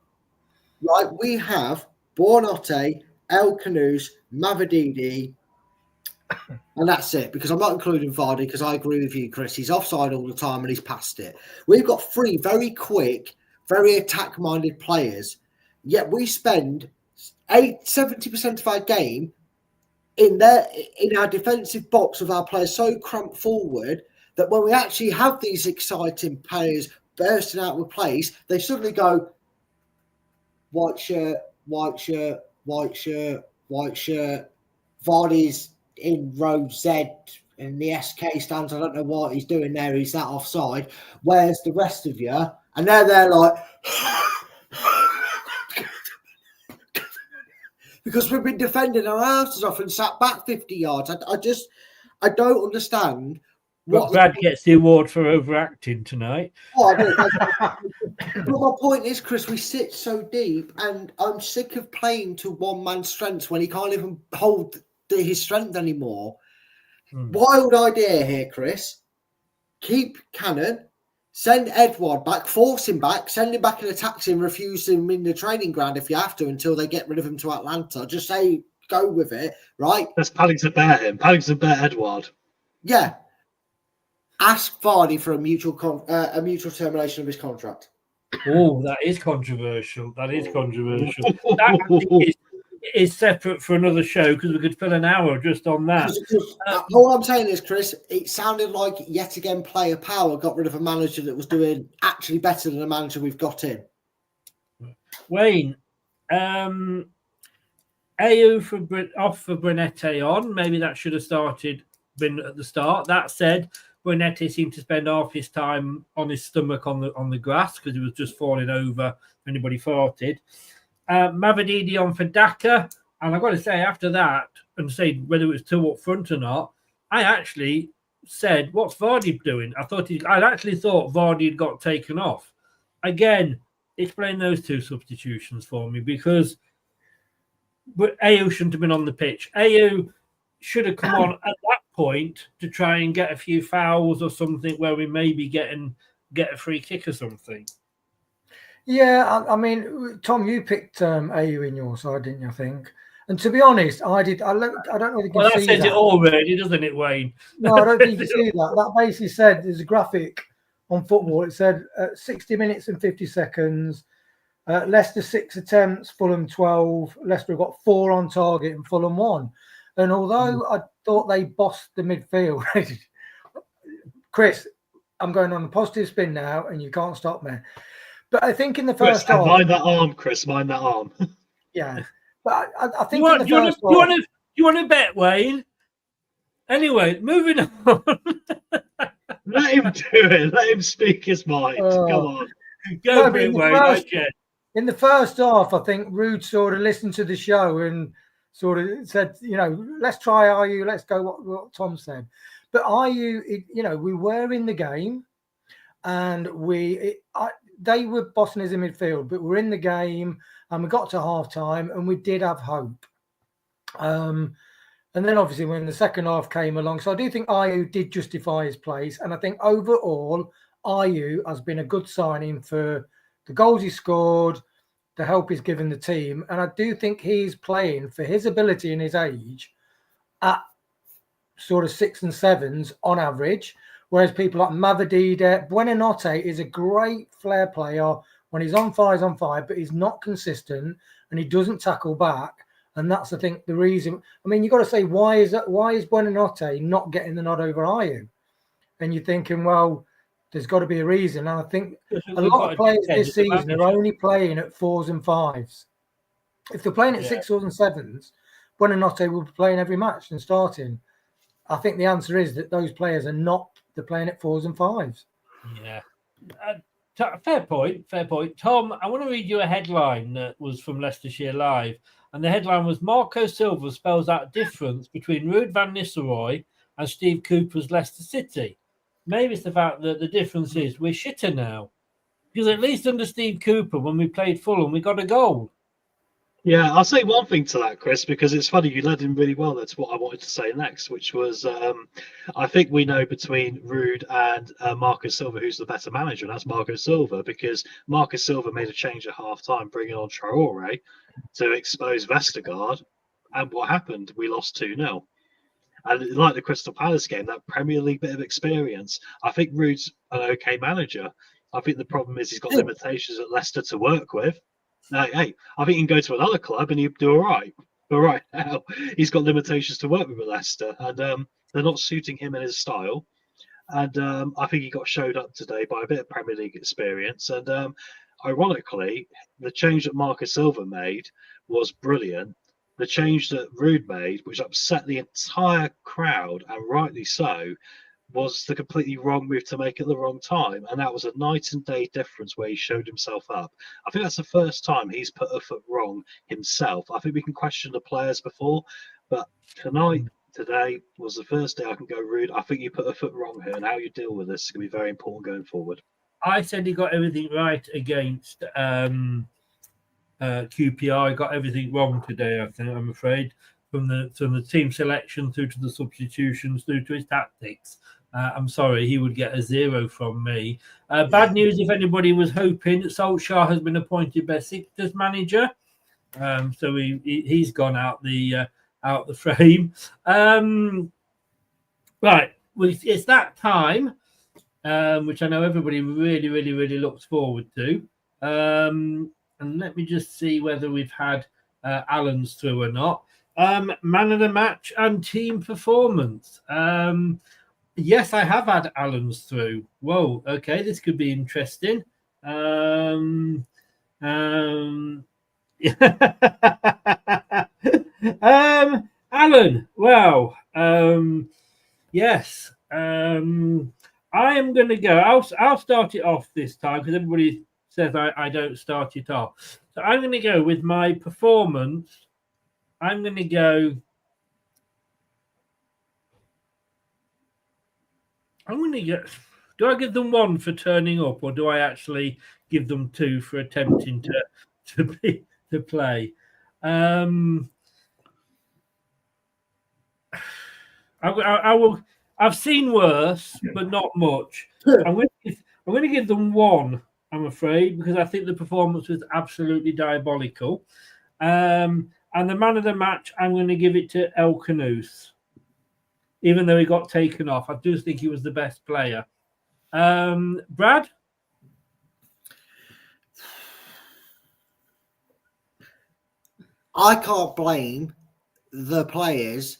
right, we have Buonanotte, El Canoes, Mavididi, and that's it, because I'm not including Vardy because I agree with you, Chris. He's offside all the time and he's past it. We've got 3 very quick, very attack-minded players, yet we spend 70% of our game in our defensive box with our players so cramped forward that when we actually have these exciting players bursting out with plays, they suddenly go white shirt, white shirt, white shirt, white shirt. Vardy's in row Z and the SK stands. I don't know what he's doing there. He's that offside. Where's the rest of you? And they're like, because we've been defending our asses off and sat back 50 yards. I don't understand. But Brad gets the award for overacting tonight. Oh, but my point is, Chris, we sit so deep, and I'm sick of playing to one man's strengths when he can't even hold his strength anymore. Wild idea here, Chris. Keep Cannon, send Edward back, force him back, send him back in a taxi and refuse him in the training ground if you have to until they get rid of him to Atlanta. Just say, go with it, right? Let's Paddington bear him. Paddington bear Edward. Yeah. Ask Vardy for a mutual termination of his contract. Oh, that is controversial. That is controversial. That I think is separate for another show because we could fill an hour just on that. All I'm saying is, Chris, it sounded like yet again player power got rid of a manager that was doing actually better than the manager we've got in. Wayne, AU off for Brunetti on. Maybe that should have been at the start. That said, Brunetti seemed to spend half his time on his stomach on the grass because he was just falling over if anybody farted. Mavididi on for Daka. And I've got to say, after that, and say whether it was 2 up front or not, I actually said, what's Vardy doing? I actually thought Vardy had got taken off. Again, explain those two substitutions for me, because Ayew shouldn't have been on the pitch. Ayew should have come on at that point to try and get a few fouls or something where we maybe get a free kick or something. Yeah, I mean, Tom, you picked Ayew in your side, didn't you? I think. And to be honest, I did. I don't know if you can Well, that see says that. it already, doesn't it, Wayne? No, I don't think you can see that. That basically said there's a graphic on football. It said 60 minutes and 50 seconds. Leicester 6 attempts, Fulham 12. Leicester have got 4 on target and Fulham 1. And although I thought they bossed the midfield, Chris, I'm going on a positive spin now, and you can't stop me. But I think in the first half, mind that arm, Chris. Mind that arm. yeah. But I think You in the first half, you want to bet, Wayne? Anyway, moving on. Let him do it. Let him speak his mind. Come on. Go for it, Wayne. In the first half, I think Rude sort of listened to the show and sort of said, let's try Ayew, let's go what Tom said. But Ayew, we were in the game, and they were bossing us in midfield, but we're in the game, and we got to half time, and we did have hope. And then obviously when the second half came along, so I do think Ayew did justify his place, and I think overall Ayew has been a good signing for the goals he scored, the help he's given the team, and I do think he's playing for his ability and his age at sort of 6 and 7s on average, whereas people like Mavadida, Buonanotte is a great flair player. When he's on fire, but he's not consistent and he doesn't tackle back. And that's, I think, the reason. I mean, you've got to say, why is Buonanotte not getting the nod over Ayew? And you're thinking, well, there's got to be a reason. And I think a lot of players this season are only playing at 4s and 5s. If they're playing at 6s and 7s, Buonanotte will be playing every match and starting. I think the answer is that those players are not. They're playing at 4s and 5s. Yeah. Fair point. Tom, I want to read you a headline that was from Leicestershire Live. And the headline was, Marco Silva spells out difference between Ruud van Nistelrooy and Steve Cooper's Leicester City. Maybe it's the fact that the difference is we're shitter now. Because at least under Steve Cooper, when we played Fulham, we got a goal. Yeah, I'll say one thing to that, Chris, because it's funny, you led in really well. That's what I wanted to say next, which was I think we know between Ruud and Marco Silva who's the better manager, and that's Marco Silva, because Marco Silva made a change at half-time, bringing on Traore to expose Vestergaard, and what happened? We lost 2-0. And like the Crystal Palace game, that Premier League bit of experience, I think Ruud's an okay manager. I think the problem is he's got limitations at Leicester to work with. Hey, I think he can go to another club and he'd do all right. But right now, he's got limitations to work with at Leicester, and they're not suiting him and his style. And I think he got showed up today by a bit of Premier League experience. And ironically, the change that Marcus Silva made was brilliant. The change that Ruud made, which upset the entire crowd, and rightly so, was the completely wrong move to make at the wrong time. And that was a night and day difference where he showed himself up. I think that's the first time he's put a foot wrong himself. I think we can question the players before, but today was the first day I can go, Ruud, I think you put a foot wrong here, and how you deal with this is going to be very important going forward. I said he got everything right against QPR. He got everything wrong today, I think, I'm afraid, from the team selection through to the substitutions, through to his tactics. I'm sorry, he would get a 0 from me. Bad news if anybody was hoping. Solskjaer has been appointed Besiktas manager. So he's gone out the frame. Right, well, it's that time, which I know everybody really, really, really looks forward to. And let me just see whether we've had Alan's through or not. Man of the match and team performance. Yes, I have had Alan's through. Whoa, okay, this could be interesting. Alan, well, yes. I am going to go. I'll start it off this time because everybody says I don't start it off. So I'm going to go with my performance. I'm going to go. I'm going to get. Do I give them 1 for turning up, or do I actually give them 2 for attempting to play? I will. I've seen worse, but not much. I'm going to give them 1. I'm afraid, because I think the performance was absolutely diabolical. And the man of the match, I'm going to give it to El Canoes, even though he got taken off. I do think he was the best player. Brad? I can't blame the players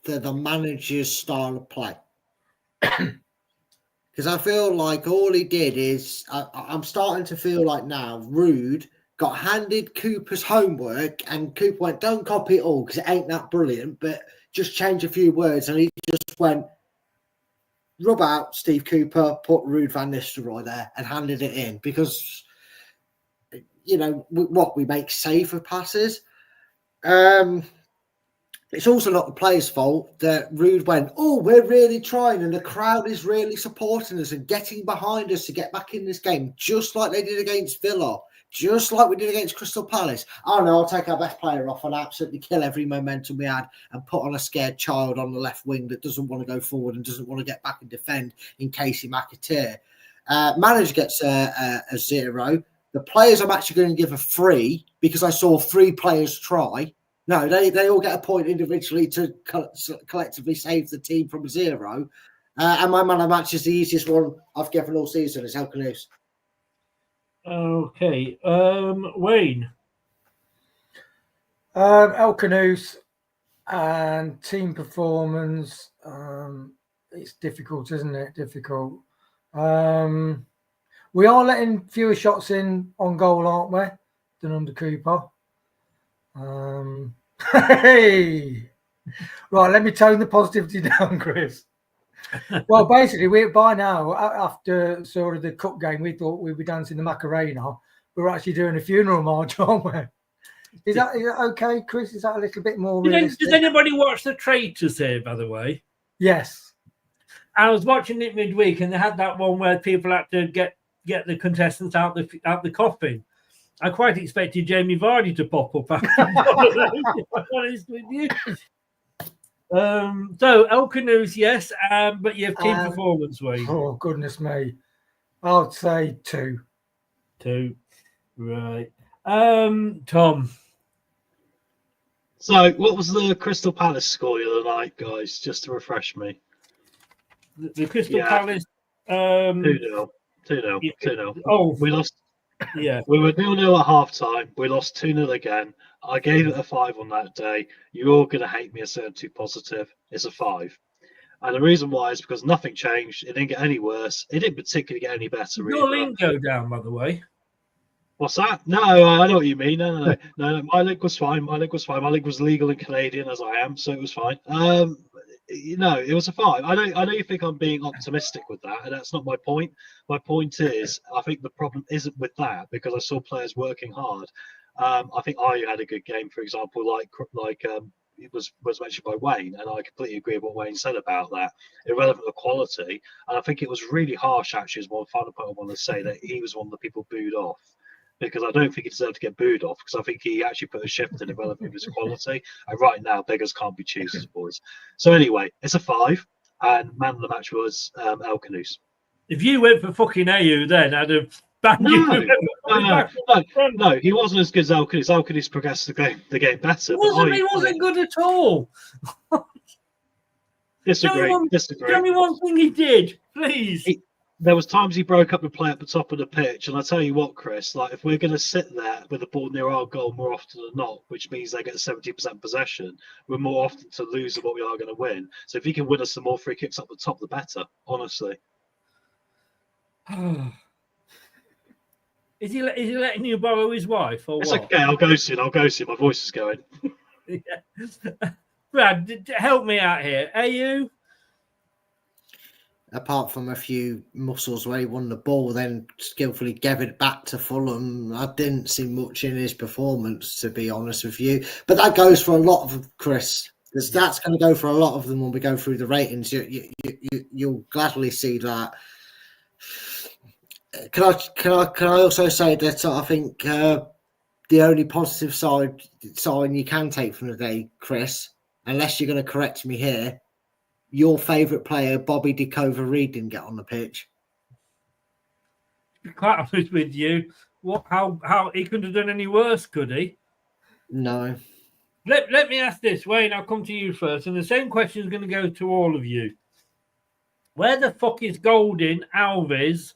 for the manager's style of play. Because I feel like all he did is, I'm starting to feel like now, Rude got handed Cooper's homework and Cooper went, don't copy it all because it ain't that brilliant, but just change a few words. And he just went, rub out Steve Cooper, put Ruud van Nistelrooy there and handed it in because, you know, we make safer passes. It's also not the players' fault that Ruud went, oh, we're really trying and the crowd is really supporting us and getting behind us to get back in this game, just like they did against Villa, just like we did against Crystal Palace. Oh, no, I'll take our best player off and absolutely kill every momentum we had and put on a scared child on the left wing that doesn't want to go forward and doesn't want to get back and defend in Casey McAteer. Manager gets a 0. The players I'm actually going to give a 3 because I saw 3 players try. No, they all get a point individually to collectively save the team from 0. And my man of the match is the easiest one I've given all season. It's El Canoes. Okay. Wayne? El Canoes and team performance. It's difficult, isn't it? Difficult. We are letting fewer shots in on goal, aren't we, than under Cooper? Hey, right, let me tone the positivity down, Chris. Well, basically, we by now, after sort of the cup game, we thought we'd be dancing the Macarena. We're actually doing a funeral march, aren't we? Is that okay, Chris? Is that a little bit more realistic? Does anybody watch The Traitors here, by the way? Yes. I was watching it midweek, and they had that one where people had to get the contestants out the coffin. I quite expected Jamie Vardy to pop up after if I'm honest with you. So El Canoes, yes, but you have team performance, Wayne. Oh, goodness me. I'd say 2. 2. Right. Tom. So, what was the Crystal Palace score the other night, guys? Just to refresh me. The Crystal Palace. 2-0. 2-0. 2-0. Oh, we lost. Yeah. We were 0-0 at half time. We lost 2-0 again. I gave it a 5 on that day. You're all going to hate me. I said too positive. It's a 5. And the reason why is because nothing changed. It didn't get any worse. It didn't particularly get any better. Your link go down, by the way. What's that? No, I know what you mean. No. My link was fine. My link was legal and Canadian as I am, so it was fine. It was a 5. I know you think I'm being optimistic with that, and that's not my point. My point is, I think the problem isn't with that because I saw players working hard. I think Ayu had a good game, for example, like it was mentioned by Wayne, and I completely agree with what Wayne said about that. Irrelevant of quality, and I think it was really harsh. Actually, is one final point I want to say that he was one of the people booed off. Because I don't think he deserved to get booed off, because I think he actually put a shift in irrelevant of his quality. And right now, beggars can't be choosers, boys. So anyway, it's a 5, and man of the match was El Canoes. If you went for fucking Ayu, then I'd have banned you. No, he wasn't as good as El Canoes. El Canoes progressed the game better. He wasn't good at all. Disagree. Tell me one thing he did, please. There was times he broke up and play at the top of the pitch, and I tell you what, Chris, like if we're going to sit there with the ball near our goal more often than not, which means they get 70% possession, we're more often to lose than what we are going to win. So if he can win us some more free kicks up the top, the better. Honestly. Is he letting you borrow his wife or it's what? Okay, I'll go soon. My voice is going. Yeah. Brad, help me out here. Are you? Apart from a few muscles where he won the ball, then skillfully gave it back to Fulham, I didn't see much in his performance, to be honest with you. But that goes for a lot of them, Chris. That's going to go for a lot of them when we go through the ratings. You'll gladly see that. Can I also say that I think the only positive sign you can take from the day, Chris, unless you're going to correct me here, your favourite player, Bobby Decova-Reid, didn't get on the pitch. To be quite honest with you, how he couldn't have done any worse, could he? No. Let me ask this, Wayne. I'll come to you first, and the same question is going to go to all of you. Where the fuck is Golding, Alves,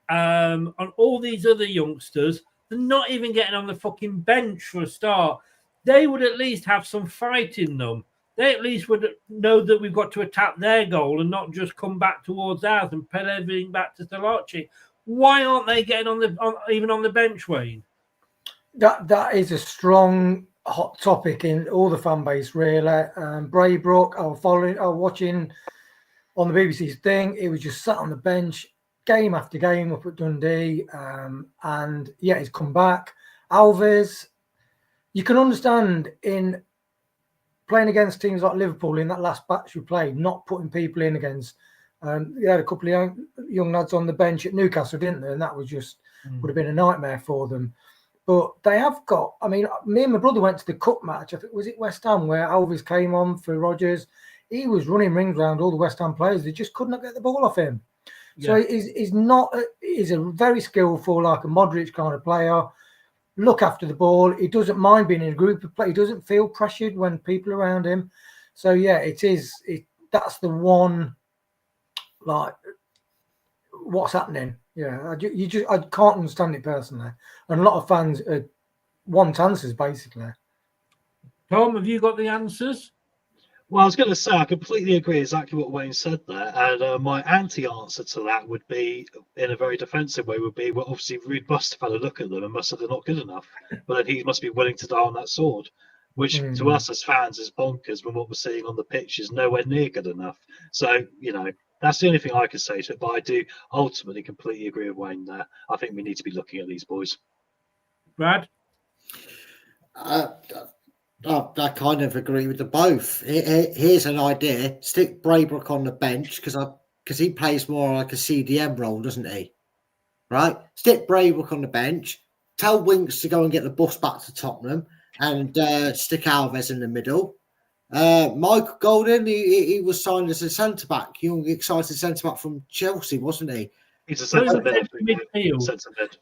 and all these other youngsters? They're not even getting on the fucking bench for a start. They would at least have some fight in them. They at least would know that we've got to attack their goal and not just come back towards ours and put everything back to Salachi. Why aren't they getting even on the bench, Wayne? That is a strong hot topic in all the fan base, really. Braybrook, I was watching on the BBC's thing. It was just sat on the bench, game after game up at Dundee, and yeah, he's come back. Alves, you can understand in playing against teams like Liverpool in that last batch we played, not putting people in against. You had a couple of young lads on the bench at Newcastle, didn't they? And that was just would have been a nightmare for them. But they have got. I mean, me and my brother went to the cup match. I think was it West Ham where Alves came on for Rodgers. He was running rings around all the West Ham players. They just could not get the ball off him. Yeah. So he's a very skillful, like a Modric kind of player. Look after the ball. He doesn't mind being in a group of play. He doesn't feel pressured when people are around him. So yeah, that's the one. Like, what's happening? Yeah, I can't understand it personally, and a lot of fans want answers basically. Tom, have you got the answers? Well, I was going to say I completely agree exactly what Wayne said there, and my anti-answer to that would be, in a very defensive way, would be, well, obviously Reid must have had a look at them and must have they're not good enough, but then he must be willing to die on that sword, which to us as fans is bonkers when what we're seeing on the pitch is nowhere near good enough. So, that's the only thing I can say to it, but I do ultimately completely agree with Wayne there. I think we need to be looking at these boys. Brad? I kind of agree with the both. Here's an idea. Stick Braybrook on the bench because he plays more like a CDM role, doesn't he? Right? Stick Braybrook on the bench. Tell Winks to go and get the bus back to Tottenham and stick Alves in the middle. Michael Golding, he was signed as a centre-back, young, excited centre-back from Chelsea, wasn't he? He's a centre-mid. Midfield.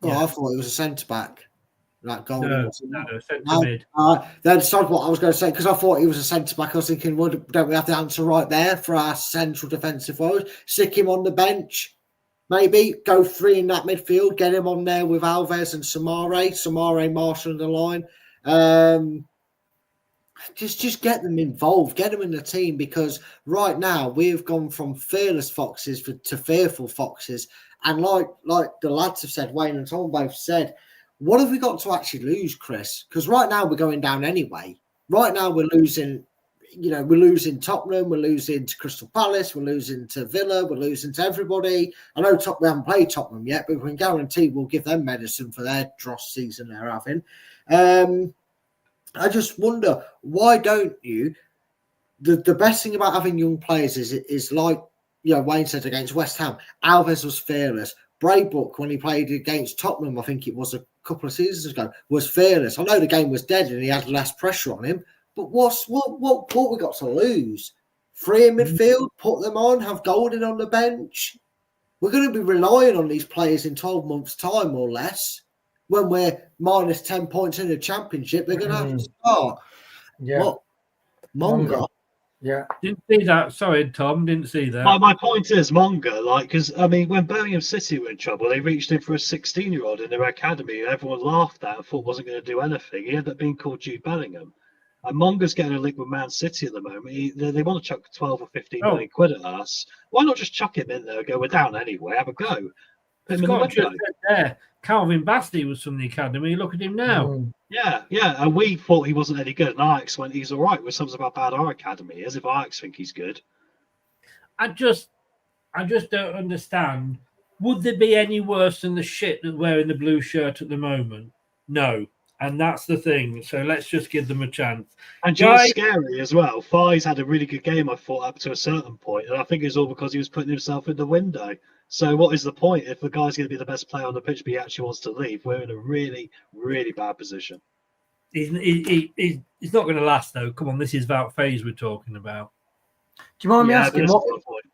Oh, yeah. I thought he was a centre-back. Like Golding. No, centre-mid. Then sorry what I was going to say, because I thought he was a centre-back. I was thinking, well, don't we have the answer right there for our central defensive forward? Stick him on the bench. Maybe go 3 in that midfield, get him on there with Alves and Samare marshalling the line. Just get them involved, get them in the team, because right now we've gone from fearless foxes to fearful foxes. And like the lads have said, Wayne and Tom both said, what have we got to actually lose, Chris? Because right now we're going down anyway. Right now we're losing, we're losing Tottenham, we're losing to Crystal Palace, we're losing to Villa, we're losing to everybody. I know we haven't played Tottenham yet, but we can guarantee we'll give them medicine for their dross season they're having. I just wonder, why don't you? The best thing about having young players is like, Wayne said against West Ham, Alves was fearless. Braybrook, when he played against Tottenham, I think it was a couple of seasons ago, was fearless. I know the game was dead and he had less pressure on him, but what we got to lose? 3 in midfield, put them on, have Golding on the bench. We're going to be relying on these players in 12 months' time or less. When we're minus 10 points in the championship, they're going to have to start. Yeah. What? Monga? Yeah. Didn't see that. Sorry, Tom. Didn't see that. My point is, Monga, because, when Birmingham City were in trouble, they reached in for a 16-year-old in their academy and everyone laughed at and thought wasn't going to do anything. He ended up being called Jude Bellingham. And Monga's getting a link with Man City at the moment. They want to chuck 12 or 15 million quid at us. Why not just chuck him in there and go, we're down anyway, have a go? Scott just said there, Calvin Basti was from the academy. Look at him now. Yeah. And we thought he wasn't any good. And Ajax went, he's all right, which sums about how bad our academy is, if Ajax think he's good. I just don't understand. Would there be any worse than the shit that wearing the blue shirt at the moment? No. And that's the thing. So let's just give them a chance. And you know what's Guys, scary as well? Fies had a really good game, I thought, up to a certain point, and I think it's all because he was putting himself in the window. So what is the point if the guy's going to be the best player on the pitch, but he actually wants to leave? We're in a really, really bad position. he's not going to last, though. Come on, this is about phase we're talking about. Do you mind me Yeah, asking but what? that's my point.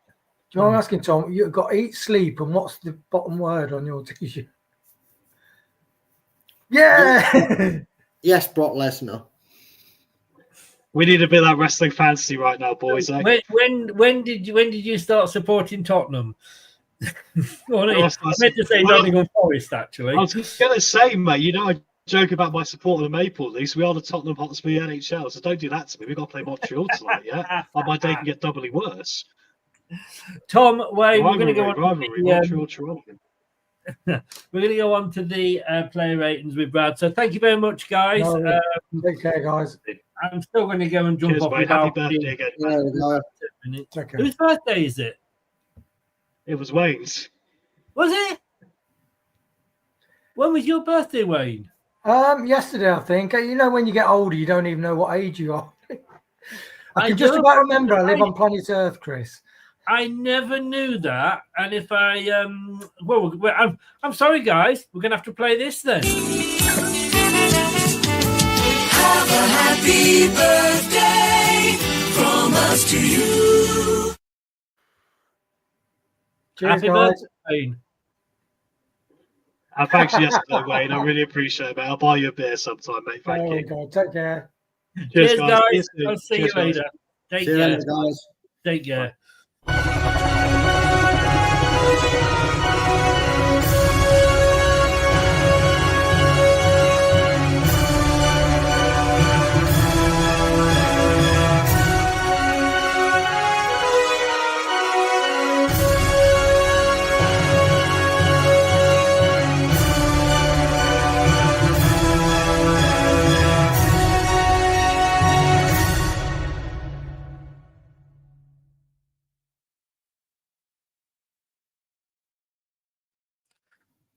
Do you mind me asking, Tom? You've got eat, sleep, and what's the bottom word on your t-shirt? Yeah. Yes, Brock Lesnar. We need a bit of that wrestling fantasy right now, boys. Eh? When did you start supporting Tottenham? Well, I meant to say Well, Nottingham Forest, actually. I was going to say, mate, you know, I joke about my support of the Maple Leafs. We are the Tottenham Hotspur NHL, so don't do that to me. We've got to play Montreal tonight, yeah? Or my day can get doubly worse. Tom, Wayne, we're going to go on. Montreal, Toronto. We're going to go on to the player ratings with Brad. So thank you very much, guys. No, take care, guys. I'm still going to go and jump Cheers, off. mate. Happy birthday again. Okay. Whose birthday is it? It was Wayne's. Was it? When was your birthday, Wayne? Yesterday, I think. You know, when you get older, you don't even know what age you are. I can just don't. about remember I live on planet Earth, Chris. I never knew that. And if I I'm sorry, guys. We're going to have to play this then. Have a happy birthday from us to you. Cheers, Happy guys. birthday, Wayne. Thanks yesterday, Wayne. I really appreciate it, mate. I'll buy you a beer sometime, mate. Thank you. God. Take care. Cheers, guys. guys. I'll see Cheers, you later. Take See you care. later, guys. Take care.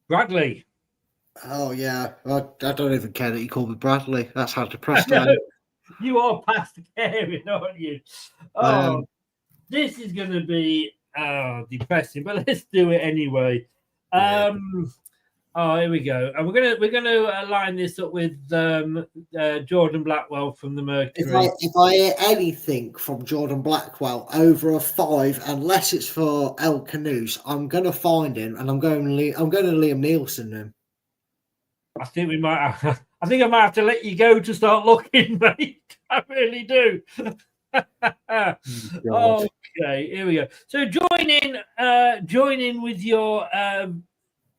Bradley. Oh, yeah. I don't even care that you call me Bradley. That's how depressed I am. You are past caring, aren't you? Oh, this is going to be depressing, but let's do it anyway. Here we go, and we're gonna line this up with Jordan Blackwell from the Mercury. If I hear anything from Jordan Blackwell over a 5, unless it's for El Canoes, I'm gonna find him and I'm going to Liam Nielsen him. I think we might have, I think I might have to let you go to start looking, mate. I really do. Okay, here we go. So join in with your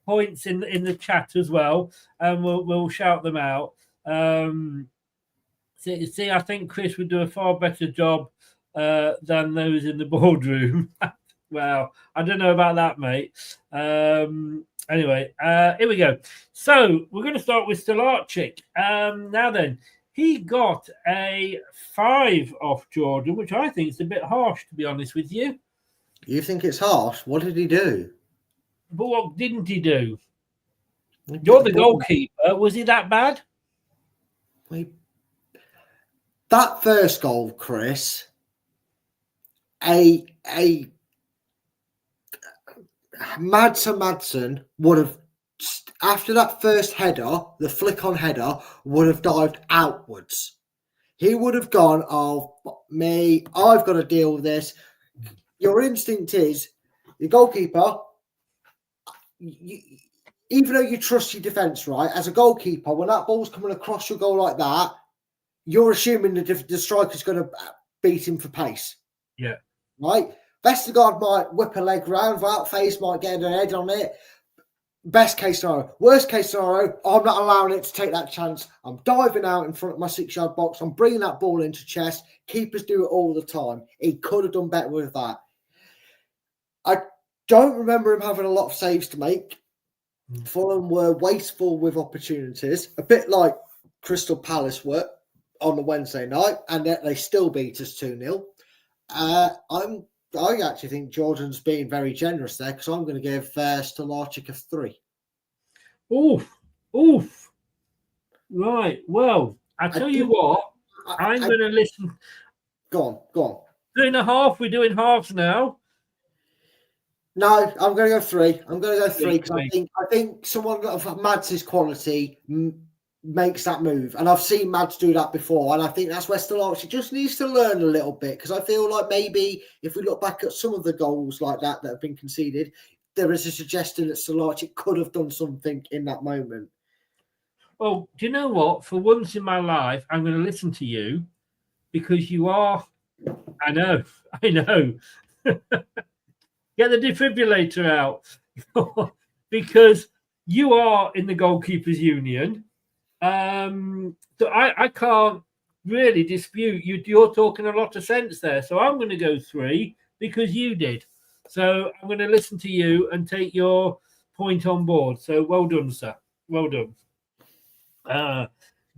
points in the chat as well, and we'll shout them out. See, I think Chris would do a far better job than those in the boardroom. Well, I don't know about that, mate. Anyway, here we go. So we're going to start with Stolarczyk. Now then, he got a 5 off Jordan, which I think is a bit harsh, to be honest with you. You think it's harsh? What did he do? But what didn't he do? You're the goalkeeper. Was he that bad? That first goal, Chris, a Madsen would have, after that first header, the flick on header, would have dived outwards. He would have gone, oh, me, I've got to deal with this. Your instinct is, the goalkeeper, even though you trust your defence, right, as a goalkeeper, when that ball's coming across your goal like that, you're assuming the striker's going to beat him for pace. Yeah. Right? Vestergaard might whip a leg round, that face might get an head on it. Best case scenario. Worst case scenario, I'm not allowing it to take that chance. I'm diving out in front of my 6-yard box. I'm bringing that ball into chest. Keepers do it all the time. He could have done better with that. I don't remember him having a lot of saves to make. Fulham were wasteful with opportunities, a bit like Crystal Palace were on the Wednesday night, and yet they still beat us 2-0. I actually think Jordan's being very generous there, because I'm going to give Stolarczyk a 3. Oof. Right. Well, I tell you what, I'm going to listen. Go on. 3.5. We're doing halves now. No, I'm going to go 3. I'm going to go 3 because I think someone of Mads' quality makes that move, and I've seen Mads do that before, and I think that's where Stalachi just needs to learn a little bit, because I feel like maybe if we look back at some of the goals like that have been conceded, there is a suggestion that Stalachi could have done something in that moment. Well, do you know what? For once in my life, I'm going to listen to you, because you are. I know. Get the defibrillator out because you are in the goalkeepers union. So I can't really dispute you. You're talking a lot of sense there. So I'm going to go 3 because you did. So I'm going to listen to you and take your point on board. So well done, sir. Well done.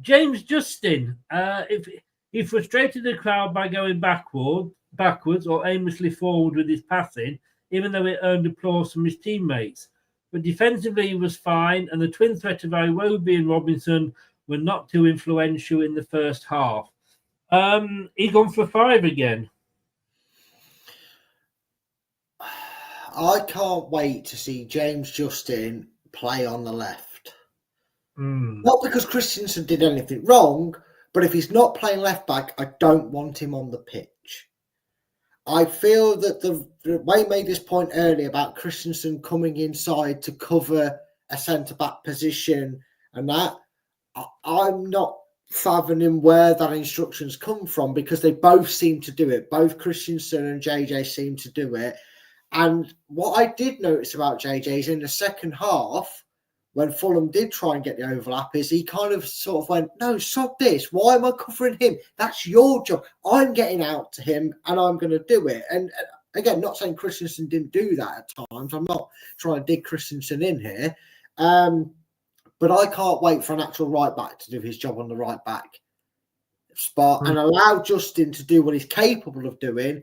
James Justin, if he frustrated the crowd by going backwards or aimlessly forward with his passing, even though it earned applause from his teammates. But defensively, he was fine, and the twin threat of Iwobi and Robinson were not too influential in the first half. He's gone for 5 again. I can't wait to see James Justin play on the left. Not because Christensen did anything wrong, but if he's not playing left back, I don't want him on the pitch. I feel that the way made this point earlier about Christensen coming inside to cover a centre-back position and that, I'm not fathoming where that instructions come from, because they both seem to do it. Both Christensen and JJ seem to do it. And what I did notice about JJ is in the second half, when Fulham did try and get the overlap, is he kind of sort of went, no, stop this. Why am I covering him? That's your job. I'm getting out to him and I'm going to do it. And again, not saying Christensen didn't do that at times. I'm not trying to dig Christensen in here. But I can't wait for an actual right back to do his job on the right back spot and allow Justin to do what he's capable of doing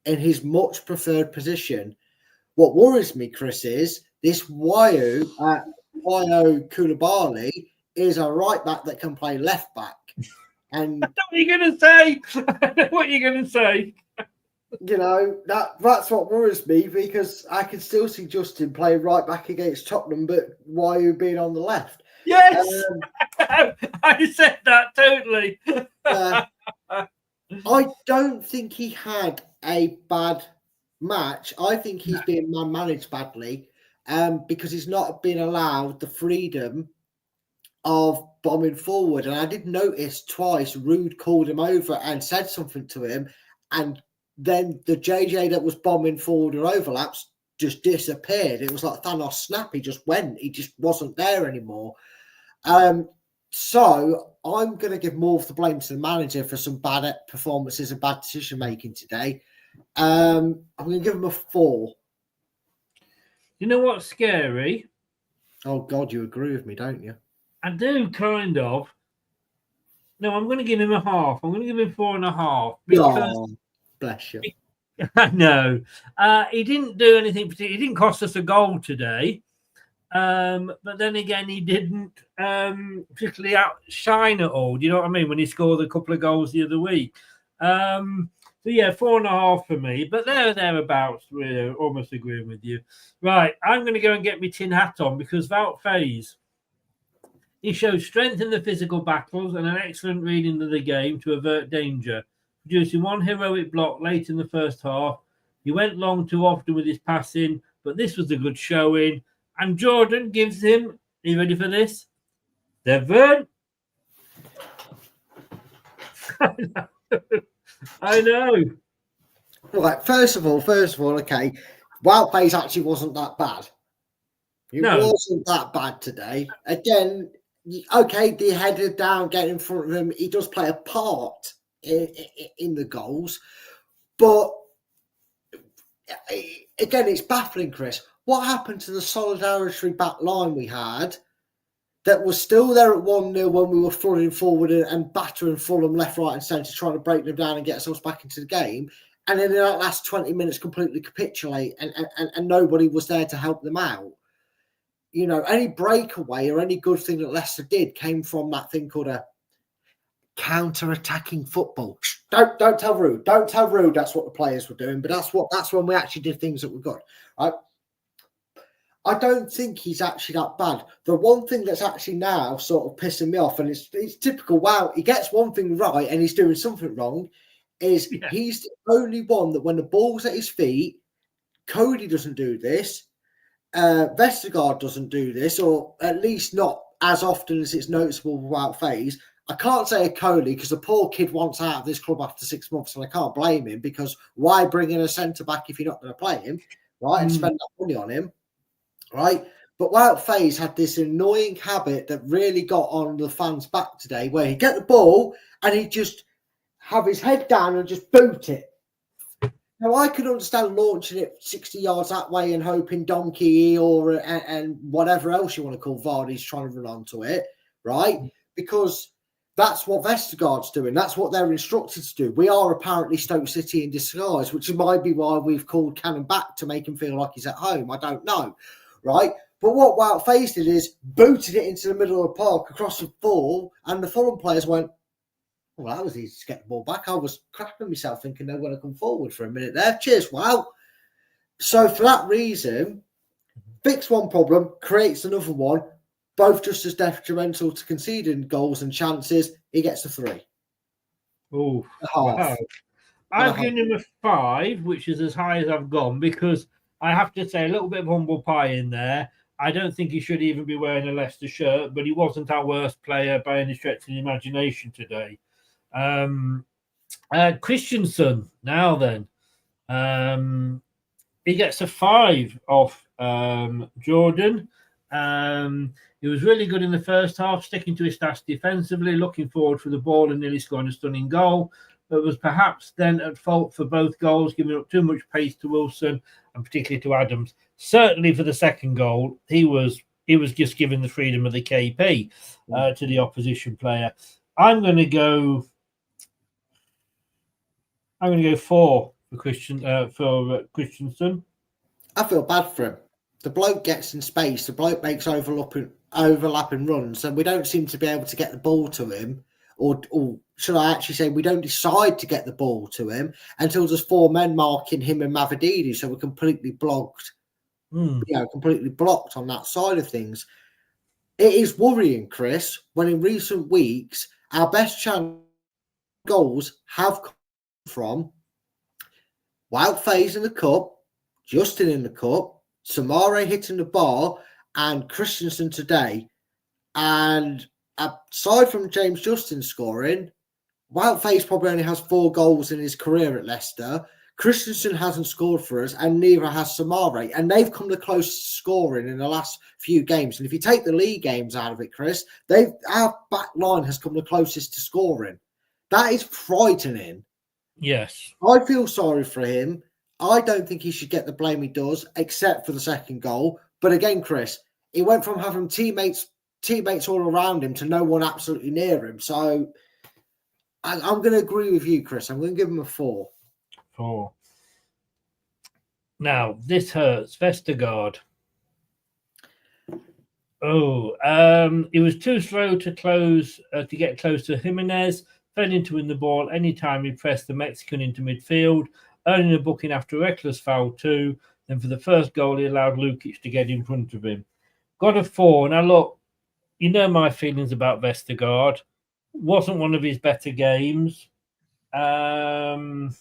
in his much preferred position. What worries me, Chris, is this Wayo Koulibaly is a right back that can play left back. And I know what you're going to say. I know what you're going to say. You know, that's what worries me, because I can still see Justin play right back against Tottenham, but Wayo being on the left. Yes, I said that totally. I don't think he had a bad match. I think he's being managed badly, because he's not been allowed the freedom of bombing forward. And I did notice twice Rude called him over and said something to him, and then the JJ that was bombing forward or overlaps just disappeared. It was like Thanos snap. He just went. He just wasn't there anymore. So I'm going to give more of the blame to the manager for some bad performances and bad decision making today. I'm going to give him a 4. You know what's scary? Oh God, you agree with me, don't you? I do, kind of. No, I'm going to give him a half. I'm going to give him 4.5 because bless you. I know he didn't do anything particular. He didn't cost us a goal today. But then again, he didn't particularly outshine at all. Do you know what I mean? When he scored a couple of goals the other week. So yeah, 4.5 for me. But thereabouts, we're almost agreeing with you. Right, I'm going to go and get my tin hat on, because Wout Faes, he showed strength in the physical battles and an excellent reading of the game to avert danger, producing one heroic block late in the first half. He went long too often with his passing, but this was a good showing. And Jordan gives him, are you ready for this? 7. I know. Right, first of all, okay, Wout Faes actually wasn't that bad. He wasn't that bad today. Again, okay, the header down, get in front of him. He does play a part in the goals. But again, it's baffling, Chris. What happened to the solidarity back line we had that was still there at 1-0 when we were flooding forward and battering Fulham left, right and centre, trying to break them down and get ourselves back into the game? And then in that last 20 minutes completely capitulate and nobody was there to help them out. you know, any breakaway or any good thing that Leicester did came from that thing called a counter-attacking football. Don't tell Rude. Don't tell Rude that's what the players were doing, but that's when we actually did things that were good. Right? I don't think he's actually that bad. The one thing that's actually now sort of pissing me off, and it's typical, wow, he gets one thing right and he's doing something wrong, is he's the only one that when the ball's at his feet, Cody doesn't do this, Vestergaard doesn't do this, or at least not as often as it's noticeable without phase. I can't say a Coley because the poor kid wants out of this club after 6 months, and I can't blame him because why bring in a centre-back if you're not going to play him, right, and spend that money on him, right? But Wout Faes had this annoying habit that really got on the fans' back today where he'd get the ball and he'd just have his head down and just boot it. Now, I could understand launching it 60 yards that way and hoping Donkey or and whatever else you want to call Vardy's trying to run onto it, right? Because that's what Vestergaard's doing. That's what they're instructed to do. We are apparently Stoke City in disguise, which might be why we've called Cannon back to make him feel like he's at home. I don't know, right? But what Wout Faes did is booted it into the middle of the park across the ball, and the Fulham players went, well, that was easy to get the ball back. I was crapping myself thinking they were going to come forward for a minute there. Cheers, wow. So for that reason, fix one problem, creates another one, both just as detrimental to conceding goals and chances. He gets a 3. Oh, wow. I've given him a 5, which is as high as I've gone, because I have to say a little bit of humble pie in there. I don't think he should even be wearing a Leicester shirt, but he wasn't our worst player by any stretch of the imagination today. Christensen, now then. He gets a 5 off Jordan. He was really good in the first half, sticking to his task defensively, looking forward for the ball and nearly scoring a stunning goal, but was perhaps then at fault for both goals, giving up too much pace to Wilson and particularly to Adams. Certainly for the second goal, he was just giving the freedom of the KP to the opposition player. I'm going to go 4 for Christensen. I feel bad for him. The bloke gets in space. The bloke makes overlapping runs, and we don't seem to be able to get the ball to him. Or should I actually say we don't decide to get the ball to him until there's 4 men marking him and Mavididi, so we're completely blocked. Completely blocked on that side of things. It is worrying, Chris, when in recent weeks our best chance goals have come from Wout Faes in the cup, Justin in the cup, Samare hitting the bar, and Christensen today. And aside from James Justin scoring, Wout Faes probably only has 4 goals in his career at Leicester. Christensen hasn't scored for us, and neither has Samare. And they've come the closest to scoring in the last few games. And if you take the league games out of it, Chris, our back line has come the closest to scoring. That is frightening. Yes. I feel sorry for him. I don't think he should get the blame he does, except for the second goal. But again, Chris, he went from having teammates all around him to no one absolutely near him. So I'm going to agree with you, Chris. I'm going to give him a 4. 4. Now, this hurts. Vestergaard. He was too slow to get close to Jimenez, failing to win the ball anytime he pressed the Mexican into midfield, earning a booking after a reckless foul too. Then for the first goal, he allowed Lukic to get in front of him. Got a 4. Now, look, you know my feelings about Vestergaard. Wasn't one of his better games. Probably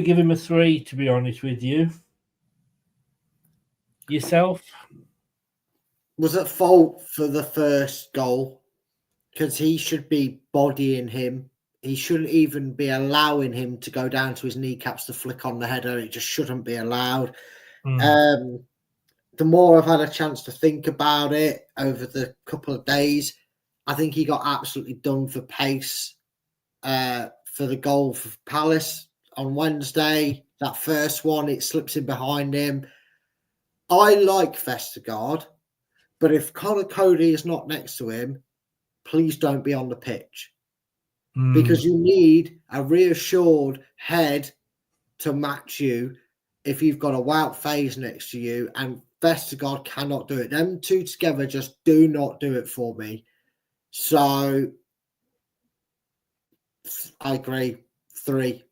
give him a 3, to be honest with you. Yourself? Was at fault for the first goal because he should be bodying him. He shouldn't even be allowing him to go down to his kneecaps to flick on the header. It just shouldn't be allowed. The more I've had a chance to think about it over the couple of days, I think he got absolutely done for pace for the goal for Palace on Wednesday. That first one, it slips in behind him. I like Vestergaard, but if Connor Cody is not next to him, please don't be on the pitch. Because you need a reassured head to match you if you've got a Wout phase next to you and Vestergaard cannot do it. Them two together just do not do it for me. So I agree. 3.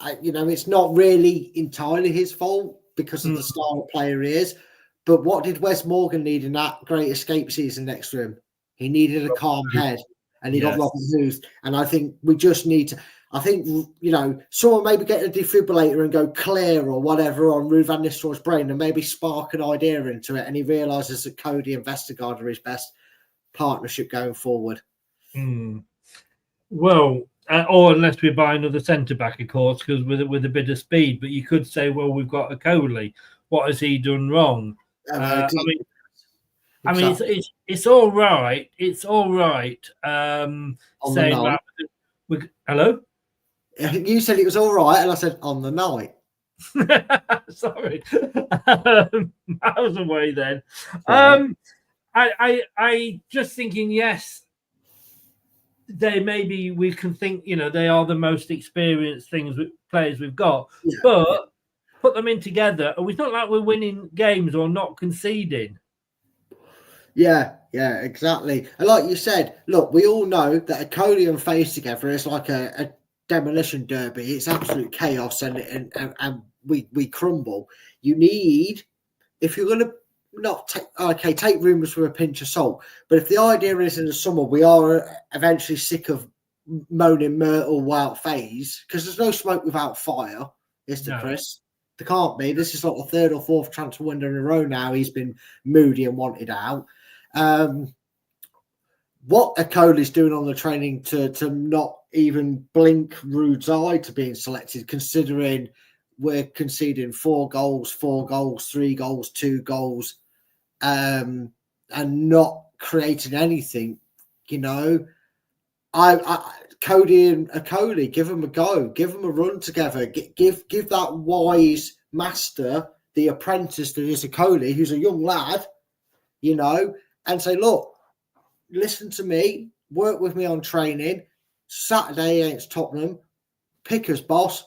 It's not really entirely his fault because of the style of player he is. But what did Wes Morgan need in that Great Escape season next to him? He needed a calm head, and he got Robert Huth. And I think we just need to. I think, someone maybe get a defibrillator and go clear or whatever on Ruud van Nistelrooy's brain and maybe spark an idea into it. And he realises that Cody and Vestergaard are his best partnership going forward. Well, or unless we buy another centre-back, of course, because with a bit of speed. But you could say, well, we've got a Coley. What has he done wrong? It's all right. It's all right. Saying that. Hello? You said it was all right, and I said on the night. Sorry, miles away. Then, I just thinking. Yes, we can think. They are the most experienced players we've got, but put them in together, and it's not like we're winning games or not conceding. Yeah, exactly. And like you said, look, we all know that a Cody and Face together is like a demolition derby. It's absolute chaos, and we crumble. You need, if you're going to take rumours with a pinch of salt. But if the idea is in the summer we are eventually sick of moaning Myrtle Wout phase, because there's no smoke without fire, is there, Chris? There can't be. This is like the 3rd or 4th transfer window in a row now. He's been moody and wanted out. What are Coley's doing on the training to not even blink Ruud's eye to being selected, considering we're conceding 4 goals, 3 goals, 2 goals, and not creating anything, Cody and Coley, give them a go, give them a run together, give that wise master, the apprentice that is a Coley, who's a young lad, and say, look, listen to me, work with me on training. Saturday against Tottenham, pick us, boss.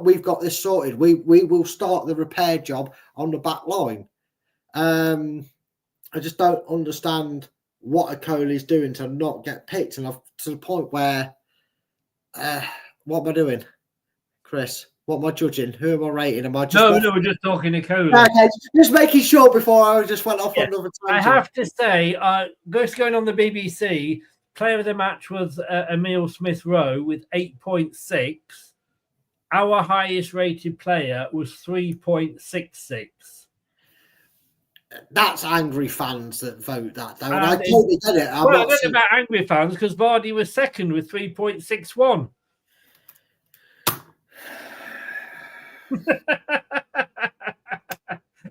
We've got this sorted. We will start the repair job on the back line. I just don't understand what a Coley's doing to not get picked, and to the point where, what am I doing, Chris? What am I judging? Who am I rating? Am I just we're just talking to Coley. Okay, just making sure before I just went off on another tangent. I have to say, just going on the BBC, player of the match was Emile Smith-Rowe with 8.6. Our highest rated player was 3.66. That's angry fans that vote that, though. And I totally get it. I don't know about angry fans, because Vardy was second with 3.61.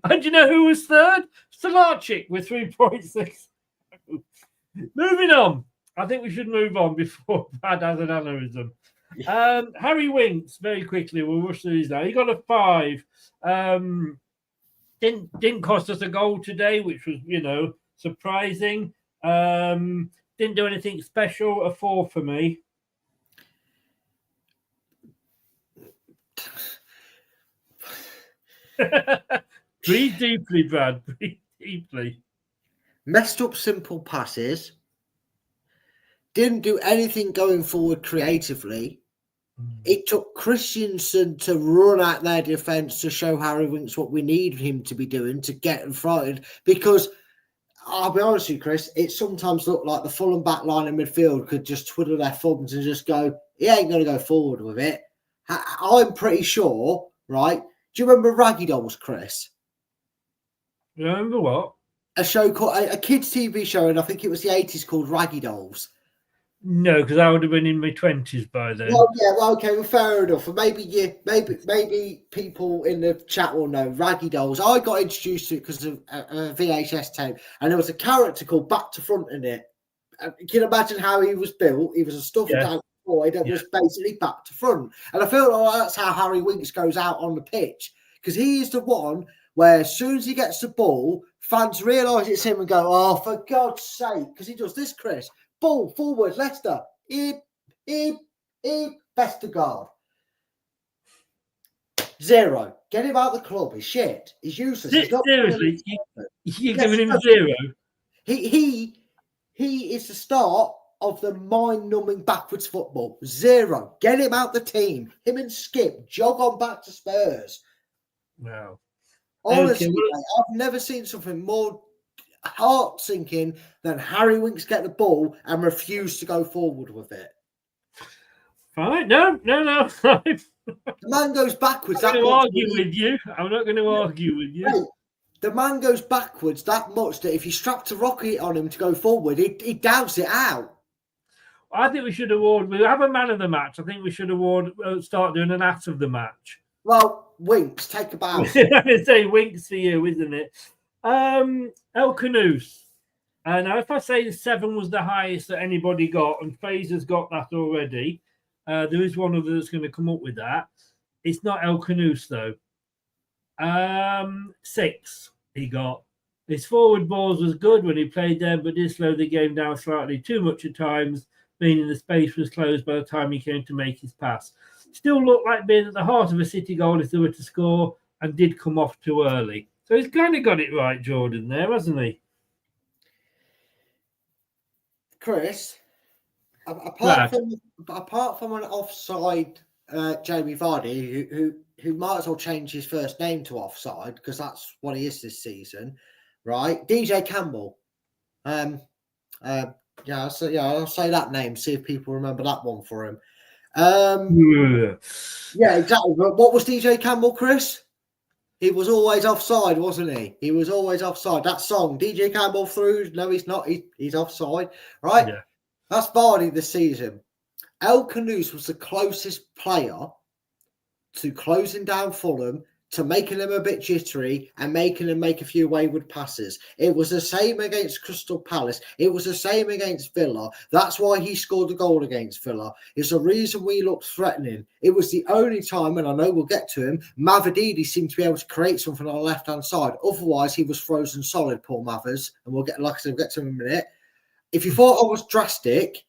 And you know who was third? Salarchik with 3.6. Moving on. I think we should move on before Brad has an aneurysm. Harry Winks, very quickly, we'll rush through these now. He got a 5. Didn't cost us a goal today, which was, surprising. Didn't do anything special, a 4 for me. Breathe deeply, Brad. Breathe deeply. Messed up simple passes. Didn't do anything going forward creatively. It took Christensen to run at their defence to show Harry Winks what we need him to be doing to get in front. Because I'll be honest with you, Chris, it sometimes looked like the Fulham back line in midfield could just twiddle their thumbs and just go, he ain't going to go forward with it. I'm pretty sure, right? Do you remember Raggy Dolls, Chris? Remember what? A show called a kids' TV show, and I think it was the 80s, called Raggy Dolls. No, because I would have been in my 20s by then. Well, yeah, okay, well, fair enough. And maybe people in the chat will know Raggy Dolls. I got introduced to it because of a VHS tape, and there was a character called Back to Front in it. You can imagine how he was built. He was a stuffed down boy that was basically back to front, and I feel like that's how Harry Winks goes out on the pitch, because he is the one where as soon as he gets the ball, fans realise it's him and go, "Oh, for God's sake!" Because he does this, Chris. Ball forward, Leicester. Vestergaard. 0. Get him out of the club. He's shit. He's useless. He's not Seriously, you're Yes, giving him 0. He is the start of the mind-numbing backwards football. 0. Get him out the team. Him and Skip jog on back to Spurs. Wow. Honestly, Okay, mate, I've never seen something more heart-sinking than Harry Winks get the ball and refuse to go forward with it. Fine. No. The man goes backwards. I'm not going to argue with you. I'm not going to argue with you. Mate, the man goes backwards that much that if you strapped a rocket on him to go forward, he doubt it out. I think we should award. We have a man of the match. I think we should start doing an ass of the match. Well, Winks, take a bow. I say Winks for you, isn't it? El Canoes. Now, if I say 7 was the highest that anybody got, and Fraser's got that already, there is one other that's going to come up with that. It's not El Canoes, though. 6 he got. His forward balls was good when he played them, but did slow the game down slightly too much at times, meaning the space was closed by the time he came to make his pass. Still looked like being at the heart of a City goal if they were to score, and did come off too early. So he's kind of got it right, Jordan, there, hasn't he? Chris, apart from an offside Jamie Vardy, who might as well change his first name to offside because that's what he is this season, right? DJ Campbell. I'll say that name, see if people remember that one for him. Yeah, exactly. But what was DJ Campbell, Chris? He was always offside, wasn't he? He was always offside. That song, DJ Campbell through. No, he's not. He's offside, right? Yeah. That's Vardy this season. El Canoes was the closest player to closing down Fulham, to making them a bit jittery and making them make a few wayward passes. It was the same against Crystal Palace. It was the same against Villa. That's why he scored the goal against Villa. It's the reason we looked threatening. It was the only time, and I know we'll get to him, Mavadidi seemed to be able to create something on the left-hand side. Otherwise, he was frozen solid, Paul Mathers, and we'll get to him in a minute. If you thought I was drastic,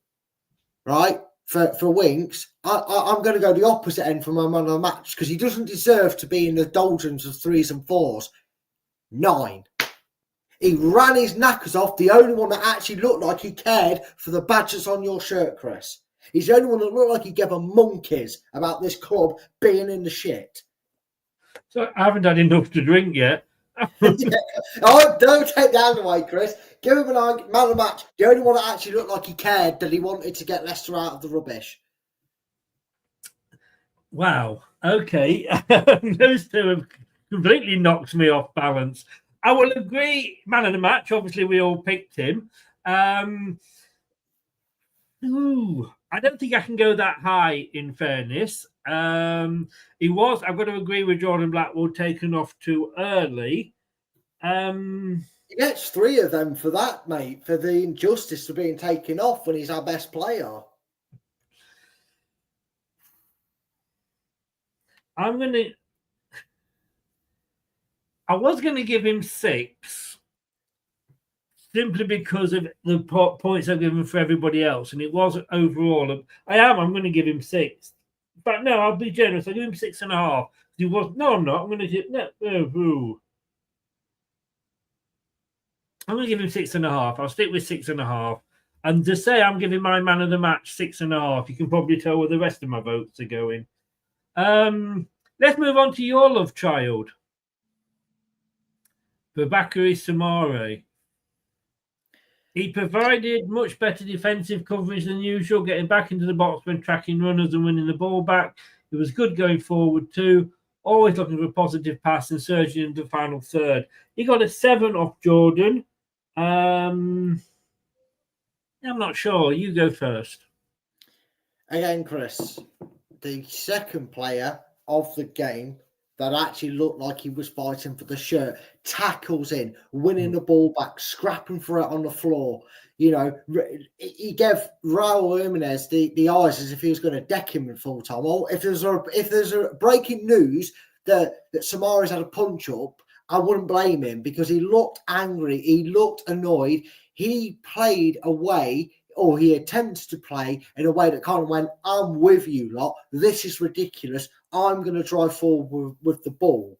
right, for Winks, I'm going to go the opposite end for my man of the match because he doesn't deserve to be in the doldrums of 3s and 4s. 9. He ran his knackers off, the only one that actually looked like he cared for the badge that's on your shirt, Chris. He's the only one that looked like he gave a monkeys about this club being in the shit. So I haven't had enough to drink yet. Oh, don't take that away, Chris. Give him man of the match. The only one that actually looked like he cared, that he wanted to get Leicester out of the rubbish. Wow. Okay. Those two have completely knocked me off balance. I will agree. Man of the match. Obviously, we all picked him. I don't think I can go that high, in fairness. He was, I've got to agree with Jordan Blackwood, taken off too early. He gets 3 of them for that, mate, for the injustice of being taken off when he's our best player. I was going to give him 6 simply because of the points I've given for everybody else, and it was overall. I'm going to give him 6, but no, I'll be generous. I'll give him 6.5. He was I'm not. I'm going to give I'm going to give him 6.5. I'll stick with 6.5, and to say I'm giving my man of the match 6.5, you can probably tell where the rest of my votes are going. Let's move on to your love child, Babakary Soumaré. He provided much better defensive coverage than usual, getting back into the box when tracking runners and winning the ball back. He was good going forward too, always looking for a positive pass and surging into the final third. He got a 7 off Jordan. I'm not sure. You go first. Again, Chris, the second player of the game that actually looked like he was fighting for the shirt, tackles in, winning the ball back, scrapping for it on the floor. You know, he gave Raul Jimenez the eyes as if he was going to deck him in full time. Well, if there's a breaking news that Soumaré's had a punch up, I wouldn't blame him because he looked angry, he looked annoyed. He played away, or he attempted to play in a way that kind of went, I'm with you lot. This is ridiculous. I'm going to drive forward with the ball.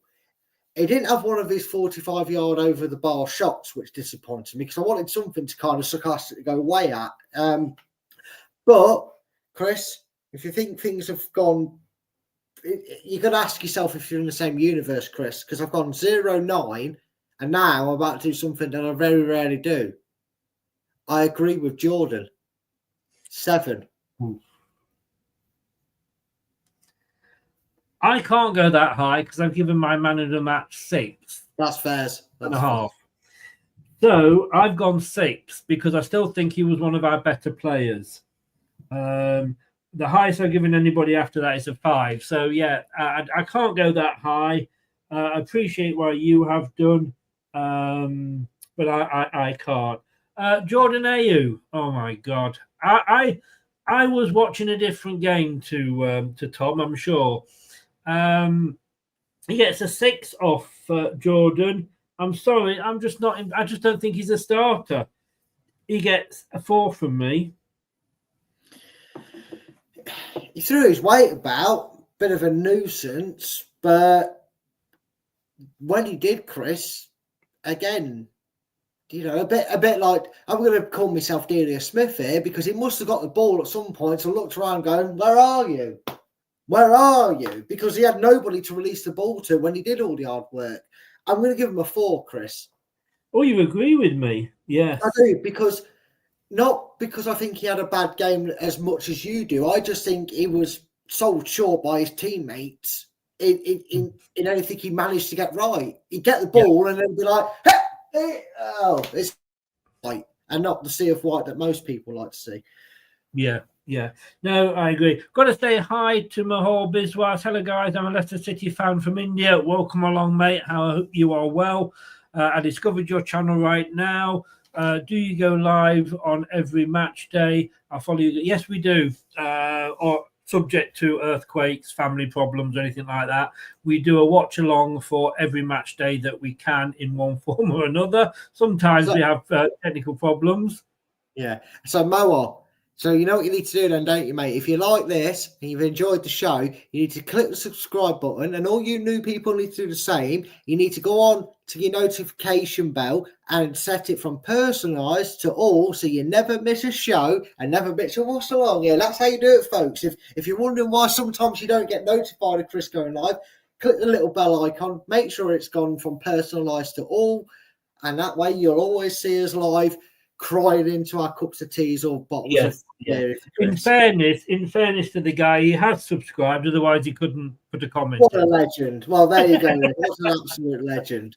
He didn't have one of his 45-yard over the bar shots, which disappointed me because I wanted something to kind of sarcastically go away at. But, Chris, if you think things have gone, you're going to ask yourself if you're in the same universe, Chris, because I've gone 0-9 and now I'm about to do something that I very rarely do. I agree with Jordan. 7. I can't go that high because I've given my man of the match 6. That's fair. And a half. So I've gone 6 because I still think he was one of our better players. The highest I've given anybody after that is a 5. So yeah, I can't go that high. I appreciate what you have done, but I can't. Jordan Ayew, oh my God, I was watching a different game to Tom, I'm sure. He gets a 6 off Jordan. I'm sorry, I'm just not. I just don't think he's a starter. He gets a 4 from me. He threw his weight about, bit of a nuisance, but when he did, Chris, again, you know, a bit like, I'm going to call myself Delia Smith here because he must have got the ball at some point and looked around going, where are you? Where are you? Because he had nobody to release the ball to when he did all the hard work. I'm going to give him a 4, Chris. Oh, you agree with me? Yes. I do, because not because I think he had a bad game as much as you do. I just think he was sold short by his teammates in anything he managed to get right. He'd get the ball and then be like, hey, oh, it's white, and not the sea of white that most people like to see. Yeah. No, I agree. Got to say hi to Mahal Biswas. Hello, guys. I'm a Leicester City fan from India. Welcome along, mate. I hope you are well. I discovered your channel right now. Do you go live on every match day? I'll follow you. Yes, we do. Or subject to earthquakes, family problems, anything like that. We do a watch along for every match day that we can in one form or another. Sometimes we have technical problems. Yeah. So, Moa, so you know what you need to do then, don't you, mate? If you like this and you've enjoyed the show, you need to click the subscribe button, and all you new people need to do the same. You need to go on to your notification bell and set it from personalised to all, so you never miss a show and never miss a Watchalong. Yeah, that's how you do it, folks. If you're wondering why sometimes you don't get notified of Chris going live, click the little bell icon, make sure it's gone from personalised to all, and that way you'll always see us live, crying into our cups of teas or bottles of beer. In fairness to the guy, he has subscribed, otherwise he couldn't put a comment. What a legend. Well, there you go. That's an absolute legend.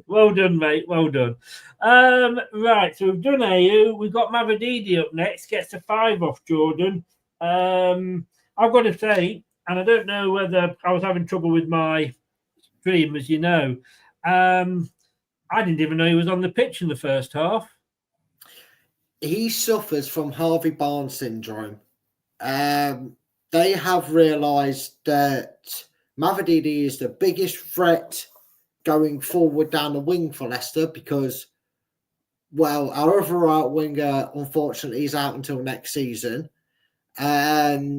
Well done, mate. Well done. Right, so we've done AU. We've got Mavididi up next. Gets a 5 off Jordan. I've got to say, and I don't know whether I was having trouble with my stream, as you know. I didn't even know he was on the pitch in the first half. He suffers from Harvey Barnes syndrome. They have realised that Mavididi is the biggest threat going forward down the wing for Leicester because, well, our other right winger, unfortunately, is out until next season. McAteer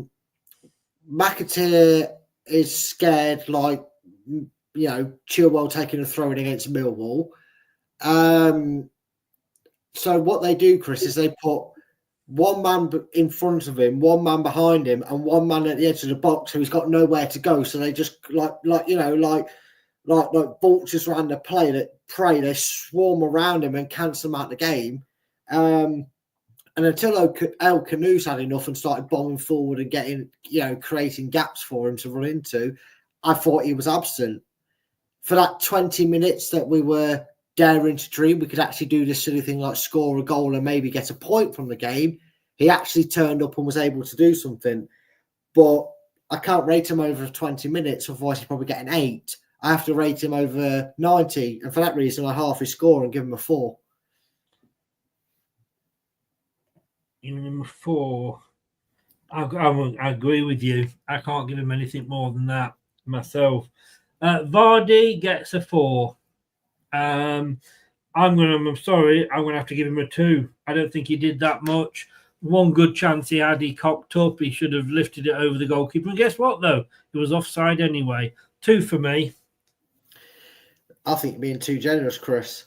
is scared, like, you know, Chilwell taking a throw-in against Millwall. So what they do, Chris, is they put one man in front of him, one man behind him, and one man at the edge of the box who's got nowhere to go. So they just like vultures around the play that prey. They swarm around him and cancel him out the game. And until El Canoes had enough and started bombing forward and getting, you know, creating gaps for him to run into, I thought he was absent. For that 20 minutes that we were daring to dream we could actually do this silly thing like score a goal and maybe get a point from the game, he actually turned up and was able to do something. But I can't rate him over 20 minutes, otherwise he'd probably get an 8. I have to rate him over 90, and for that reason I half his score and give him a 4. Give him a 4. I agree with you. I can't give him anything more than that myself. Vardy gets a 4. I'm sorry, I'm gonna have to give him a 2. I don't think he did that much. One good chance he had, he cocked up. He should have lifted it over the goalkeeper. And guess what, though? It was offside anyway. 2 for me. I think you're being too generous, Chris.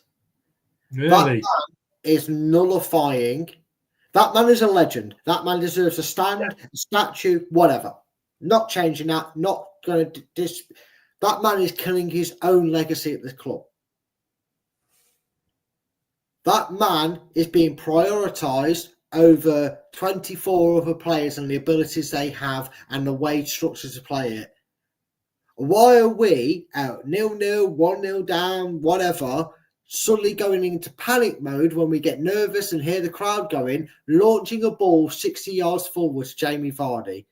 Really? That man is nullifying. That man is a legend. That man deserves a stand, a statue, whatever. Not changing that. Not going to. That man is killing his own legacy at the club. That man is being prioritised over 24 other players and the abilities they have and the wage structure to play it. Why are we out 0-0, 1-0 down, whatever, suddenly going into panic mode when we get nervous and hear the crowd going, launching a ball 60 yards forward to Jamie Vardy?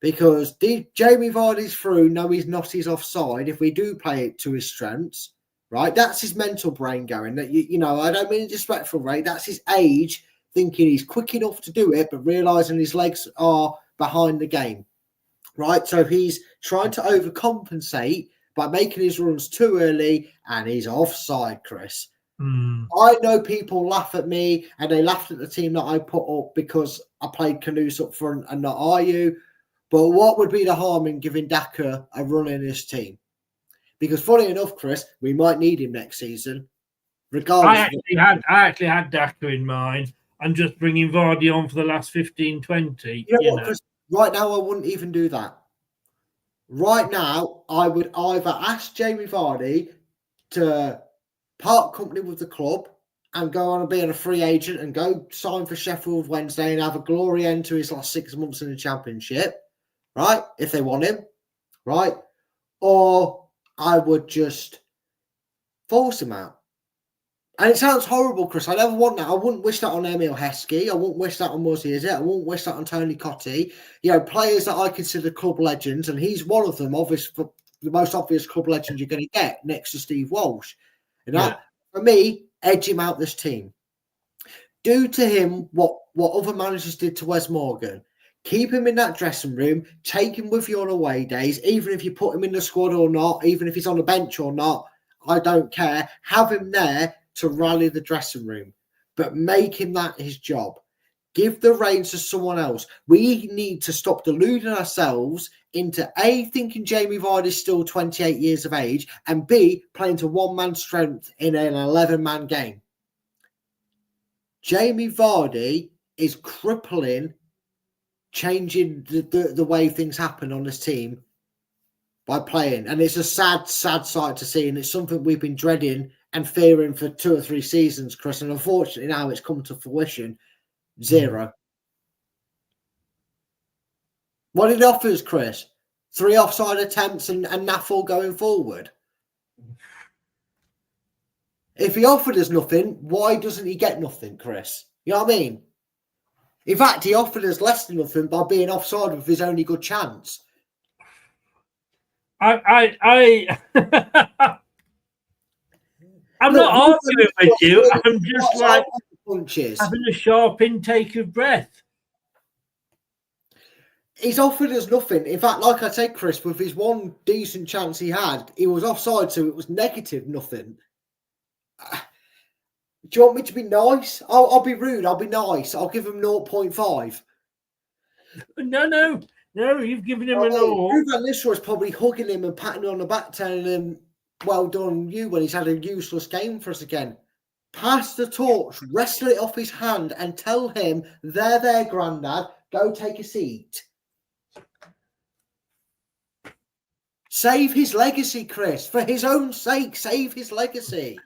Because Jamie Vardy's through, no, he's not, he's offside. If we do play it to his strengths, right? That's his mental brain going. That you know, I don't mean a disrespectful way. That's his age thinking he's quick enough to do it, but realizing his legs are behind the game, right? So he's trying to overcompensate by making his runs too early, and he's offside, Chris. I know people laugh at me, and they laughed at the team that I put up because I played Canoes up front and not Ayew. But what would be the harm in giving Daka a run in this team? Because funny enough, Chris, we might need him next season. Regardless, I actually had Daka in mind and just bringing Vardy on for the last 15, 20. You know what, Chris? Right now, I wouldn't even do that. Right now, I would either ask Jamie Vardy to part company with the club and go on and be a free agent and go sign for Sheffield Wednesday and have a glory end to his last 6 months in the Championship, right? If they want him, right? Or I would just force him out. And it sounds horrible, Chris. I never want that. I wouldn't wish that on Emil Heskey. I wouldn't wish that on Muzzy, is it? I wouldn't wish that on Tony Cottee. You know, players that I consider club legends, and he's one of them, obviously, the most obvious club legend you're going to get next to Steve Walsh. And that, for me, edge him out this team. Do to him what other managers did to Wes Morgan. Keep him in that dressing room. Take him with you on away days, even if you put him in the squad or not, even if he's on the bench or not. I don't care. Have him there to rally the dressing room, but make him that his job. Give the reins to someone else. We need to stop deluding ourselves into A, thinking Jamie Vardy is still 28 years of age, and B, playing to one-man strength in an 11-man game. Jamie Vardy is crippling, changing the way things happen on this team by playing. And it's a sad, sad sight to see, and it's something we've been dreading and fearing for 2 or 3 seasons, Chris, and unfortunately now it's come to fruition. 0. What did he offer us, Chris? 3 offside attempts and Naffle going forward. If he offered us nothing, why doesn't he get nothing, Chris? You know what I mean? In fact, he offered us less than nothing by being offside with his only good chance. I'm not arguing with you. I'm just like punches. having a sharp intake of breath. He's offered us nothing. In fact, like I said, Chris, with his one decent chance he had, he was offside, so it was negative nothing. Do you want me to be nice? I'll be rude. I'll be nice. I'll give him 0.5. No. You've given him an all. Ruben Lisser is probably hugging him and patting him on the back, telling him, well done, you, when he's had a useless game for us again. Pass the torch, wrestle it off his hand, and tell him, there, Grandad, go take a seat. Save his legacy, Chris. For his own sake, save his legacy.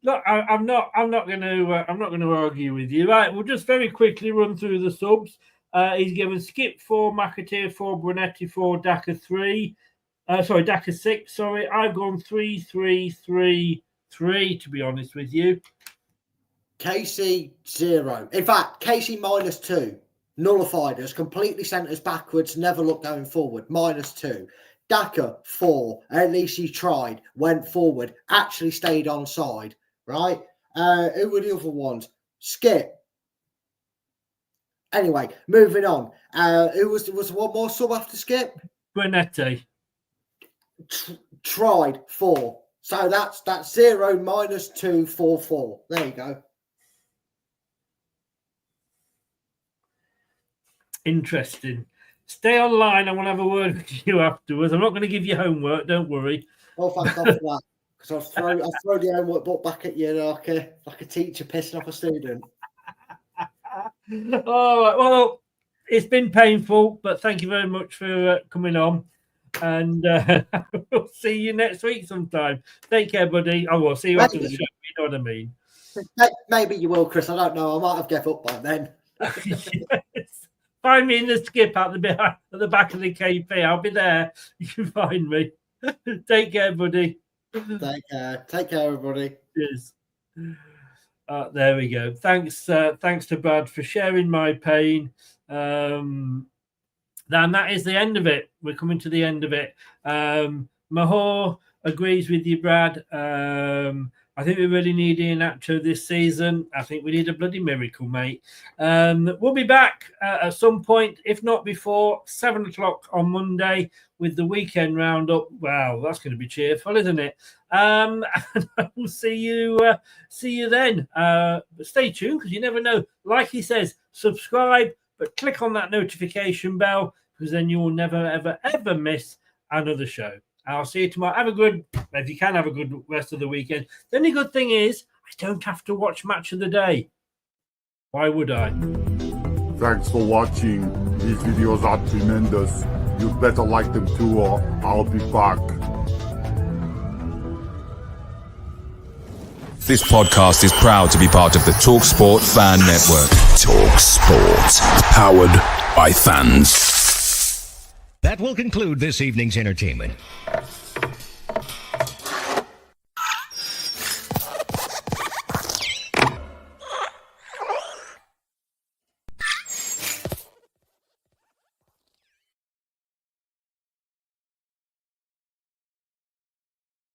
Look, I'm not going to argue with you. Right, we'll just very quickly run through the subs. He's given Skip 4, McAteer 4, Brunetti 4, Daka 3. Daka 6. Sorry, I've gone 3-3-3-3. To be honest with you, Casey 0. In fact, Casey -2. Nullified us, completely sent us backwards, never looked going forward. -2. Daka 4. At least he tried, went forward, actually stayed on side. Right? Who were the other ones? Skip. Anyway, moving on. Who was one more sub after Skip? Brunetti. Tried 4. So that's 0 -2 4 4. There you go. Interesting. Stay online. I want to have a word with you afterwards. I'm not going to give you homework. Don't worry. Oh, thank God for that. Because I'll throw the homework book back at you like a teacher pissing off a student. All right. Well, it's been painful, but thank you very much for coming on. And we'll see you next week sometime. Take care, buddy. I will see you after the show. You know what I mean? Maybe you will, Chris. I don't know. I might have given up by then. Yes. Find me in the skip at the back of the KP. I'll be there. You can find me. Take care, buddy. Take care, everybody. Cheers. There we go. Thanks to Brad for sharing my pain. And that is the end of it. We're coming to the end of it. Mahor agrees with you, Brad. I think we really need Iheanacho this season. I think we need a bloody miracle, mate. We'll be back at some point, if not before, 7 o'clock on Monday with the weekend roundup. Wow, that's going to be cheerful, isn't it? And we'll see you then. But stay tuned, because you never know. Like he says, subscribe, but click on that notification bell, because then you will never, ever, ever miss another show. I'll see you tomorrow. If you can, have a good rest of the weekend. The only good thing is, I don't have to watch Match of the Day. Why would I? Thanks for watching. These videos are tremendous. You better like them too, or I'll be back. This podcast is proud to be part of the TalkSport Fan Network. TalkSport. Powered by fans. That will conclude this evening's entertainment.